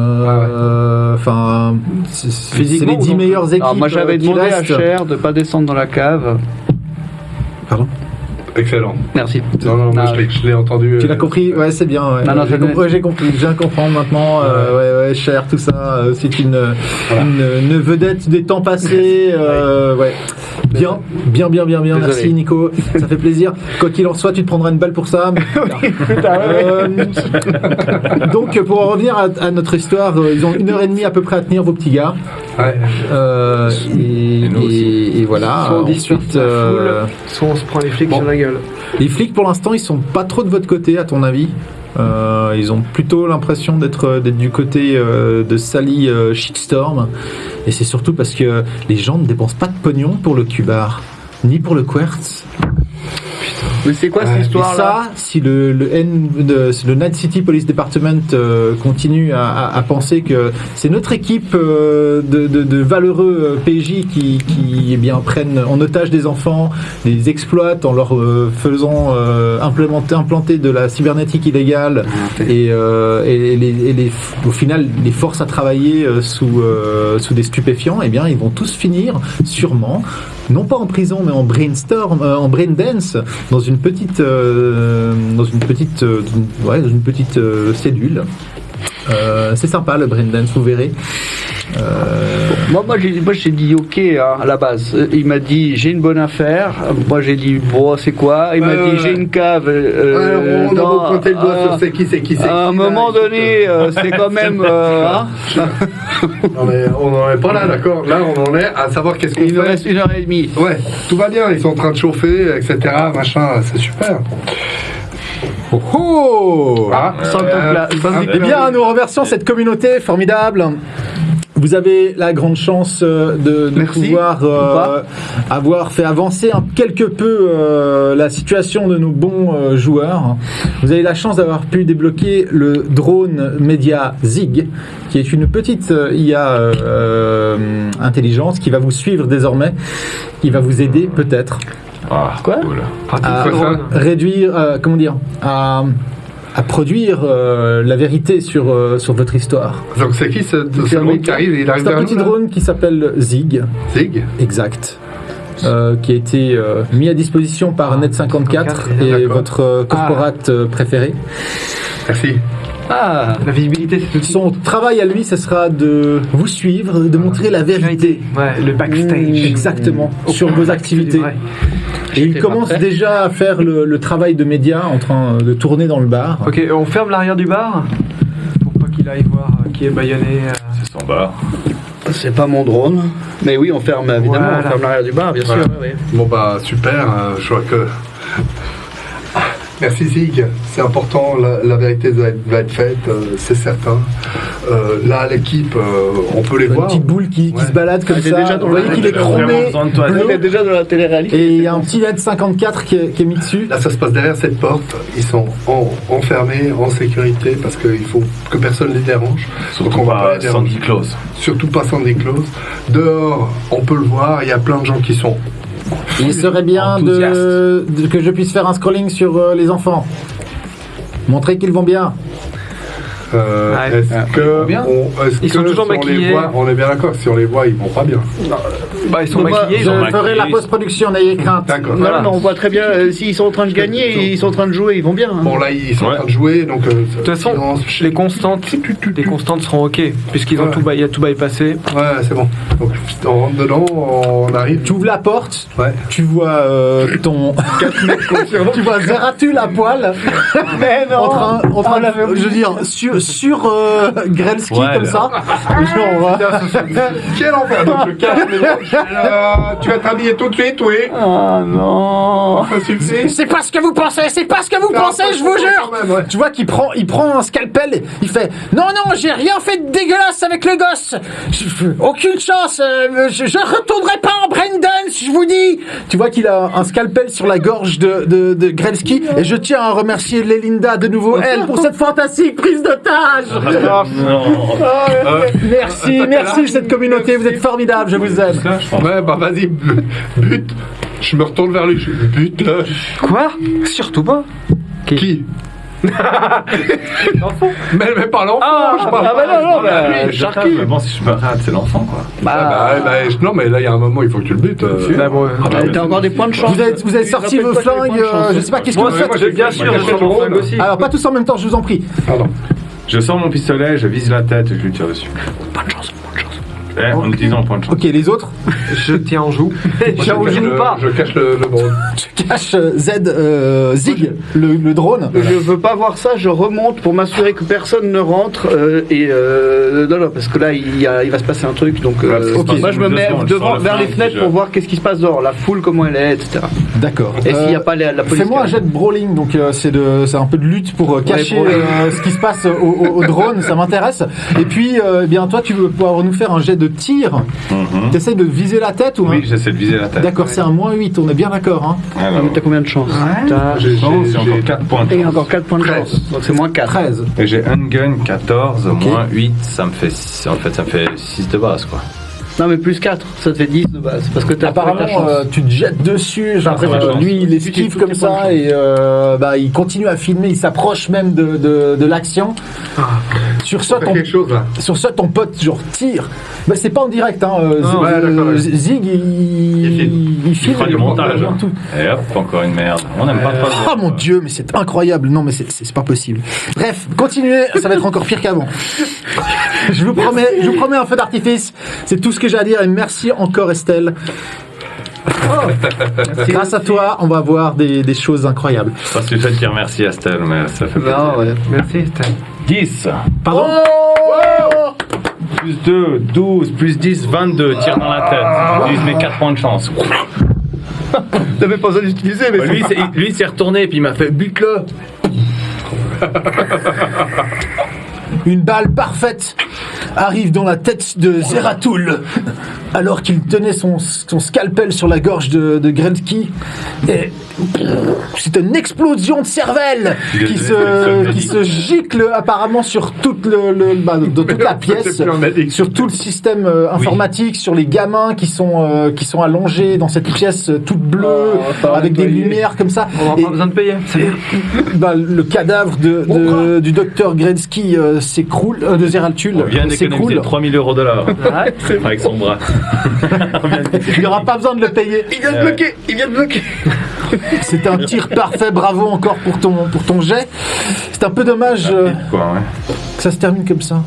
Enfin, c'est les Physiquement, 10 ou non? meilleures équipes. Alors moi j'avais qui demandé à restent. Cher de pas descendre dans la cave. Pardon. Excellent. Merci. Non, moi, je l'ai entendu. Tu l'as compris? Ouais, c'est bien. Ouais. Non, non, J'ai compris. Je viens de comprendre maintenant. Ouais, cher, tout ça. C'est une vedette des temps passés. Ouais. Bien. Désolé. Merci, Nico. Ça fait plaisir. Quoi qu'il en soit, tu te prendras une balle pour ça. Donc, pour en revenir à notre histoire, ils ont 1h30 à peu près à tenir, vos petits gars. Ouais. Et voilà. Soit on disperse Ensuite, la foule, soit on se prend les flics sur la gueule. les flics, pour l'instant, ils sont pas trop de votre côté, à ton avis. Ils ont plutôt l'impression d'être du côté de Sally Shitstorm. Et c'est surtout parce que les gens ne dépensent pas de pognon pour le Q-Bar, ni pour le Quartz. Mais c'est quoi cette Et histoire là? ça, si le Night City Police Department continue à penser que c'est notre équipe de valeureux PJ qui eh bien, prennent en otage des enfants, les exploitent en leur faisant implanter de la cybernétique illégale et au final les forcent à travailler sous des stupéfiants, eh bien ils vont tous finir sûrement, non pas en prison mais en brainstorm, en braindance, dans une petite cellule. C'est sympa le braindance, vous verrez. Moi j'ai dit ok hein, à la base. Il m'a dit j'ai une bonne affaire. Moi j'ai dit bon c'est quoi? Il m'a dit j'ai une cave. On a beau pointer le doigt sur c'est qui. À un moment donné, c'est quand même. Hein Non mais on n'en est pas là, d'accord. Là on en est à savoir qu'est-ce qu'on il nous fait. reste 1h30. Ouais, tout va bien, ils sont en train de chauffer, etc. Machin, c'est super. Oh oh Ah, Eh bien, nous remercions cette communauté formidable. Vous avez la grande chance de pouvoir avoir fait avancer quelque peu la situation de nos bons joueurs. Vous avez la chance d'avoir pu débloquer le drone média Zig, qui est une petite IA intelligence qui va vous suivre désormais, qui va vous aider peut-être Ah, Quoi cool. à quoi, ça réduire, à produire la vérité sur votre histoire. Donc c'est qui ce drone qui arrive? Il arrive C'est un vers petit nous, là drone qui s'appelle Zig, Zig. exact, qui a été mis à disposition par Net54 et D'accord. votre corporate préféré. Merci. Ah, la visibilité, c'est tout. Son travail à lui, ce sera de vous suivre, de montrer la vérité. Ouais, le backstage. Exactement, sur vos activités. Ouais. Et il J'étais commence pas prêt. déjà à faire le travail de média en train de tourner dans le bar. Ok, on ferme l'arrière du bar pour pas qu'il aille voir qui est bâillonné. C'est son bar. C'est pas mon drone. Mais oui, on ferme évidemment, Voilà. on ferme l'arrière du bar, bien sûr. Voilà. ouais. Bon bah super, je vois que Merci Zig, c'est important, la vérité va être faite, c'est certain. Là, l'équipe, on peut les Une voir. petite boule qui se balade comme ça. déjà dans Vous voyez qu'il est chromé. On est déjà dans la télé-réalité. Et il y a un petit LED 54 qui est mis dessus. Là, ça se passe derrière cette porte. Ils sont enfermés, en sécurité, parce qu'il faut que personne les dérange. Surtout Donc on va pas pas les déranger. Sandy Claus. Surtout pas Sandy Claus. Dehors, on peut le voir, il y a plein de gens qui sont... Il serait bien que je puisse faire un scrolling sur les enfants. Montrer qu'ils vont bien. Est-ce que Ils sont toujours si on les maquillés. voit, on est bien d'accord, si on les voit, ils vont pas bien. Bah, ils sont Moi, maquillés. Je ils ferai la post-production, n'ayez crainte. D'accord. Non, non, on voit très bien s'ils sont en train de gagner et ils sont en train de jouer, ils vont bien. hein. Bon, là, ils sont en train de jouer, donc... De toute façon, les constantes seront ok, puisqu'ils ont Ouais. il y a tout bypassé. Ouais, c'est bon. Donc, on rentre dedans, on arrive. Tu ouvres la porte, Ouais. tu vois ton... tu vois Zeratul à poil. Mais non en train de, je veux dire, sur Grelski Ouais, comme là. ça. Genre, Quel enfer. Donc, je cache les tu vas t'habiller tout de suite, oui. Oh non Ça suffit. c'est pas ce que vous pensez, c'est pas ce que vous pensez, je vous jure. Quand même, ouais. Tu vois qu'il prend un scalpel, il fait non, j'ai rien fait de dégueulasse avec le gosse. Aucune chance, je retournerai pas en Braindance, je vous dis. Tu vois qu'il a un scalpel sur la gorge de Grelski et je tiens à remercier Lelinda de nouveau, elle, pour cette fantastique prise d'otage. Merci cette communauté, vous êtes formidables, je vous aime. Ouais, bah vas-y, bute. Je me retourne vers lui, je bute là. Quoi? Surtout pas. Qui L'enfant. mais pas l'enfant, je parle bah pas. non, bah, Lui, Sharky. Mais bon, si je me rate, c'est l'enfant, quoi. non, mais là, il y a un moment, il faut que tu le butes. T'as encore des points de chance. Vous avez sorti vos flingues, je sais pas qu'est-ce que vous faites. Bien sûr, je sors mon flingue aussi. Alors pas tous en même temps, je vous en prie. Pardon. Je sors mon pistolet, je vise la tête et je lui tire dessus. Pas de chance. En utilisant point de chance. Ok, les autres, Je tiens en joue. Tiens en joue pas. Je cache le drone. tu caches Zig, le drone. Je veux pas voir ça, je remonte pour m'assurer que personne ne rentre non, parce que là il va se passer un truc, donc ok. moi je me mets Deux devant secondes, vers les je- fenêtres pour voir qu'est-ce qui se passe dehors, la foule comment elle est, etc. D'accord. Et s'il n'y a pas la police. Fais-moi un jet de brawling, donc c'est un peu de lutte pour cacher brawling. ce qui se passe au drone, ça m'intéresse. Et puis, eh bien toi, tu veux pouvoir nous faire un jet de tir. T'essayes de viser la tête ou Oui, j'essaie de viser la tête. D'accord, c'est un -8, on est bien d'accord. Hein. Alors, T'as combien de chance? J'ai j'ai encore 4 points de Et chance. encore 4 points de chance, donc c'est moins 4. 13. Et j'ai un gun 14, moins 8, ça me fait 6 de base, quoi. Non mais plus 4, ça te fait 10 de base, parce que t'as pas ta Apparemment, chance. tu te jettes dessus. Genre, ouais, lui, il ouais. esquive Toutes comme tes ça points de et il continue à filmer. Il s'approche même de l'action. Sur ça, quelque chose là. sur ça, ton pote genre tire. Mais c'est pas en direct, hein. ouais, d'accord, ouais. Zig, il Il filme fera du montage. tout. Et hop, encore une merde. On n'aime pas trop. Oh mon dieu, mais c'est incroyable. Non, mais c'est pas possible. Bref, continuez, ça va être encore pire qu'avant. Je vous promets un feu d'artifice. C'est tout ce que j'ai à dire et merci encore Estelle. Grâce à toi, on va voir des choses incroyables. Je sais pas si tu fais dire merci à Estelle, mais ça fait plaisir. Non, ouais. Merci, Estelle. 10. Pardon Plus 2, 12, plus 10, 22. Tire dans la tête. J'utilise mes 4 points de chance. T'avais pas besoin d'utiliser, mais Lui, il s'est retourné et puis il m'a fait bute-le. Une balle parfaite arrive dans la tête de Zeratul alors qu'il tenait son scalpel sur la gorge de Grelski. Et c'est une explosion de cervelle qui se gicle apparemment sur toute dans toute la pièce, sur tout le système informatique, sur les gamins qui sont allongés dans cette pièce toute bleue avec des lumières comme ça. On n'a pas besoin de payer. C'est bien. Le cadavre du docteur Grelski s'écroule, de Zeratul On vient d'économiser s'écroule. 3000 € de l'heure. Avec son bras. Il n'y aura pas besoin de le payer. il vient de bloquer. C'était un tir parfait, bravo encore pour ton jet. C'est un peu dommage Quoi, ouais. que ça se termine comme ça.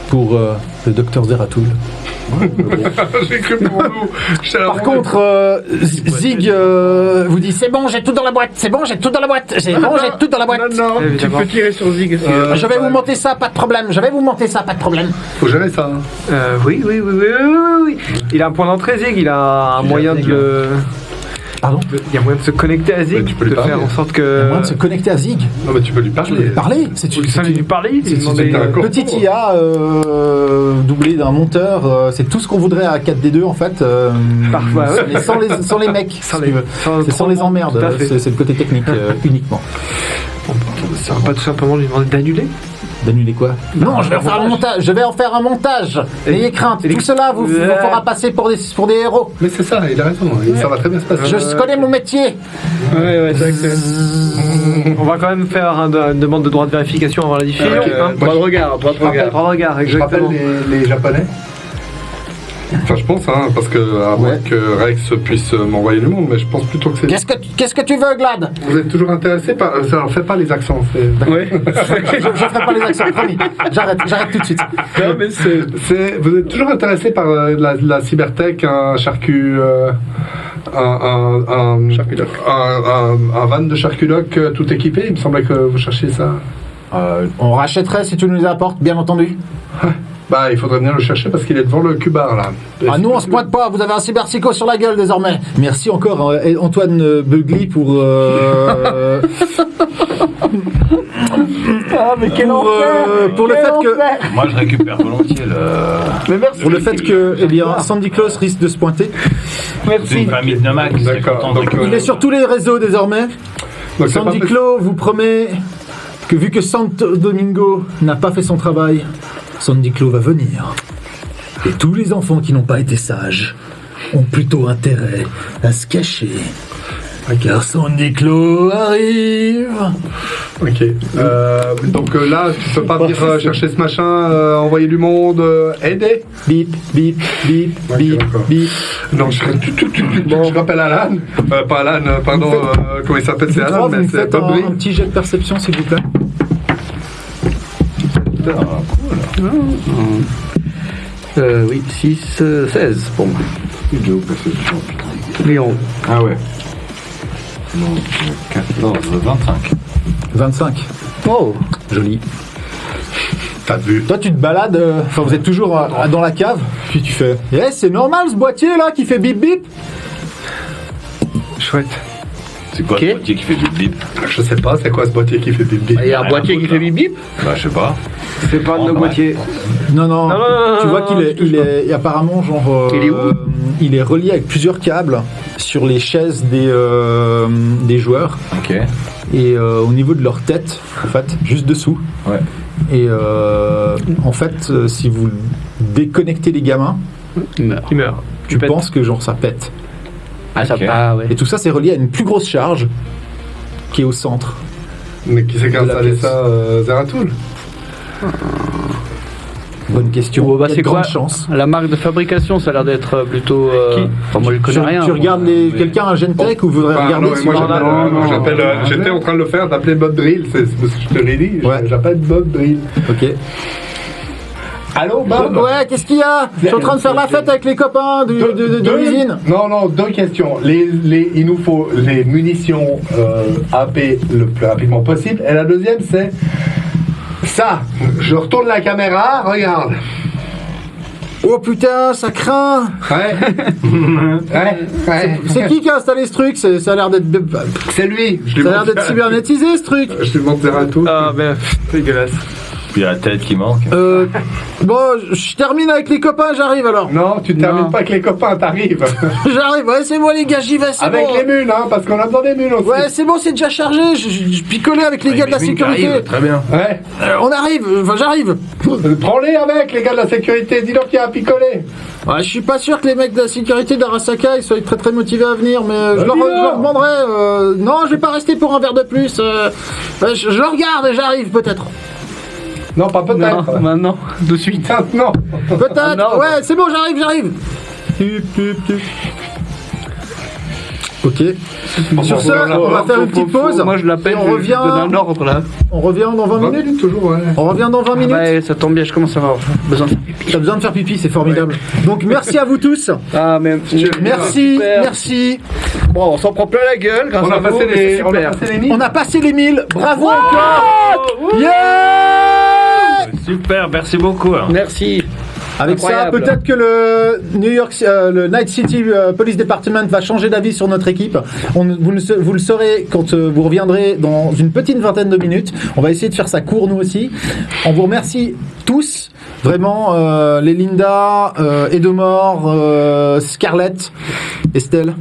Pour le docteur Zeratul. J'ai cru pour nous. Par contre, Zig vous dit c'est bon, j'ai tout dans la boîte, c'est bon, j'ai tout dans la boîte, c'est bon, j'ai tout dans la boîte. Non, tu Évidemment. peux tirer sur Zig. Je vais vous monter ça, pas de problème, je vais vous monter ça, pas de problème. Faut jamais ça. Oui. Il a un point d'entrée, Zig. Il a un moyen de le. Pardon? Il y a moyen de se connecter à Zig, Mais tu peux lui de faire parler. en sorte Il y a que. moyen de se connecter à Zig. Non, mais tu peux lui Je vais parler. parler. C'est Vous savez lui parler, lui demander. un corpo. petite IA doublée d'un monteur. C'est tout ce qu'on voudrait à 4D2 en fait. Parfois, ouais. Mais sans les mecs. Sans si les- tu veux. sans C'est sans trop- les emmerdes. tout à fait. C'est le côté technique uniquement. Ça va pas tout simplement lui demander d'annuler? D'annuler quoi? Non, je vais en faire un montage. Je vais en faire un montage. N'ayez crainte. Tout cela vous fera passer pour des héros. Mais c'est ça, il a raison. Ça va très bien se passer. Je connais mon métier. Ouais, c'est vrai que c'est. On va quand même faire une demande de droit de vérification avant la diffusion. hein. Droit de regard, droit de regard. Droit de regard, Je rappelle exactement. les Japonais. Enfin, je pense, hein, parce que à moins que Rex puisse m'envoyer du monde, mais je pense plutôt que c'est. Qu'est-ce que tu veux, Glad? Vous êtes toujours intéressé par. Ça leur fait pas les accents. Ouais. Je ferai pas les accents, promis. J'arrête tout de suite. Non, mais vous êtes toujours intéressé par la cybertech, un charcu. Un van de charculoc tout équipé. Il me semblait que vous cherchiez ça. On rachèterait si tu nous les apportes, bien entendu. Bah, il faudrait venir le chercher parce qu'il est devant le cubar là. Ah nous on se pointe pas, vous avez un cyberpsycho sur la gueule désormais. Merci encore Antoine Beugli pour Ah, mais quel pour le fait que Moi, je récupère volontiers le. Mais merci. pour le fait que eh bien Sandy Claus risque de se pointer. C'est Merci. une famille de Mac qui serait D'accord, contente de donc, récupérer. Il est sur tous les réseaux désormais. Donc, c'est Sandy pas Claus vous promet que vu que Santo Domingo n'a pas fait son travail, Sandy Claus va venir. Et tous les enfants qui n'ont pas été sages ont plutôt intérêt à se cacher. Car Sandy Claus arrive. Ok. Donc là, tu peux pas venir chercher ce machin, envoyer du monde, aider. Bip, bip, bip, Ok, bip, d'accord. bip. Non, je rappelle Alan. Pas Alan, pardon. Comment il s'appelle? C'est Vous Alan, trois, vous mais me c'est faites Bob Brie. un petit jet de perception, s'il vous plaît. Oui, 6, 16 pour moi. Léon. Ah ouais. Donc, 14, 25. 25. Oh. Joli. T'as vu? Toi, tu te balades, enfin, vous êtes toujours dans la cave, puis tu fais « c'est normal ce boîtier là qui fait bip bip !» Chouette. C'est quoi Ok. ce boîtier qui fait bip bip? Je sais pas, c'est quoi ce boîtier qui fait bip bip? Il y a un boîtier qui fait bip bip. Bah, je sais pas. C'est pas de Oh, nos ouais. boîtiers. Non, non, non, tu non, vois non, qu'il est, tu touches il est apparemment genre... Il est où il est relié avec plusieurs câbles sur les chaises des joueurs Ok. et au niveau de leur tête, en fait, juste dessous. Ouais. Et en fait, si vous déconnectez les gamins, Il meurt. Il meurt. tu penses que genre ça pète. Ah, ça Ok. ah, ouais. Et tout ça, c'est relié à une plus grosse charge qui est au centre. Mais qui c'est qui a De la installé pièce. ça, Zeratul? Bonne question. Oh, bah, Il y a c'est de grandes quoi chances. La marque de fabrication, ça a l'air d'être plutôt. Enfin, moi, je connais rien. Tu regardes mais- quelqu'un à Gentech ou voudrait regarder non, mais sur moi la- j'appelle, j'étais en train de le faire, d'appeler Bob Drill, je te l'ai dit, Ouais. j'appelle Bob Drill. Ok. Allô, Bob? Ouais, qu'est-ce qu'il y a? Je suis en train de faire la fête avec les copains de l'usine. Non, deux questions. Il nous faut les munitions AP le plus rapidement possible. Et la deuxième, c'est ça. Je retourne la caméra, regarde. Oh putain, ça craint. Ouais. ouais. C'est qui a installé ce truc? Ça a l'air d'être... C'est lui. Je lui Ça a l'air montre- d'être cybernétisé ce truc. Je lui montre Zeratul. Ah, ben, dégueulasse. Puis la tête qui manque. Bon, je termine avec les copains, j'arrive alors. Non, tu termines Non. pas avec les copains, t'arrives. J'arrive, ouais, c'est moi les gars, j'y vais, c'est Avec bon. les mules, hein, parce qu'on a besoin des mules aussi. Ouais, c'est bon, c'est déjà chargé. Je picolais avec les gars de la sécurité. Très bien. Ouais. On arrive, enfin j'arrive. Prends-les avec, les gars de la sécurité. Dis-leur qu'il y a un picolé. Ouais, je suis pas sûr que les mecs de la sécurité d'Arasaka ils soient très très motivés à venir, mais je leur demanderai. Non, je vais pas rester pour un verre de plus. Je le regarde et j'arrive peut-être. Non, pas peut-être. Non, maintenant, de suite. Maintenant. Peut-être. Ah, non. Ouais, c'est bon, j'arrive. Ok. Sur ce, on va faire une petite pause. Moi, je l'appelle, Et on je revient. donne un ordre là. On revient dans 20 minutes. Toujours, ouais. On revient dans 20 minutes. Ouais, ça tombe bien, je commence à avoir besoin de faire pipi. T'as besoin de faire pipi, c'est formidable. Donc merci à vous tous. Ah, mais. Merci, Super. merci. Bon, on s'en prend plein la gueule grâce On à a vous, passé mais c'est les, on a super. passé les On a passé les 1000. Bravo encore. Yeah. Super, merci beaucoup. Merci. Avec ça, Incroyable. peut-être que le le Night City Police Department va changer d'avis sur notre équipe. Vous le saurez quand vous reviendrez dans une petite vingtaine de minutes. On va essayer de faire ça court nous aussi. On vous remercie tous, vraiment, les Linda, Edomor, Scarlett, Estelle.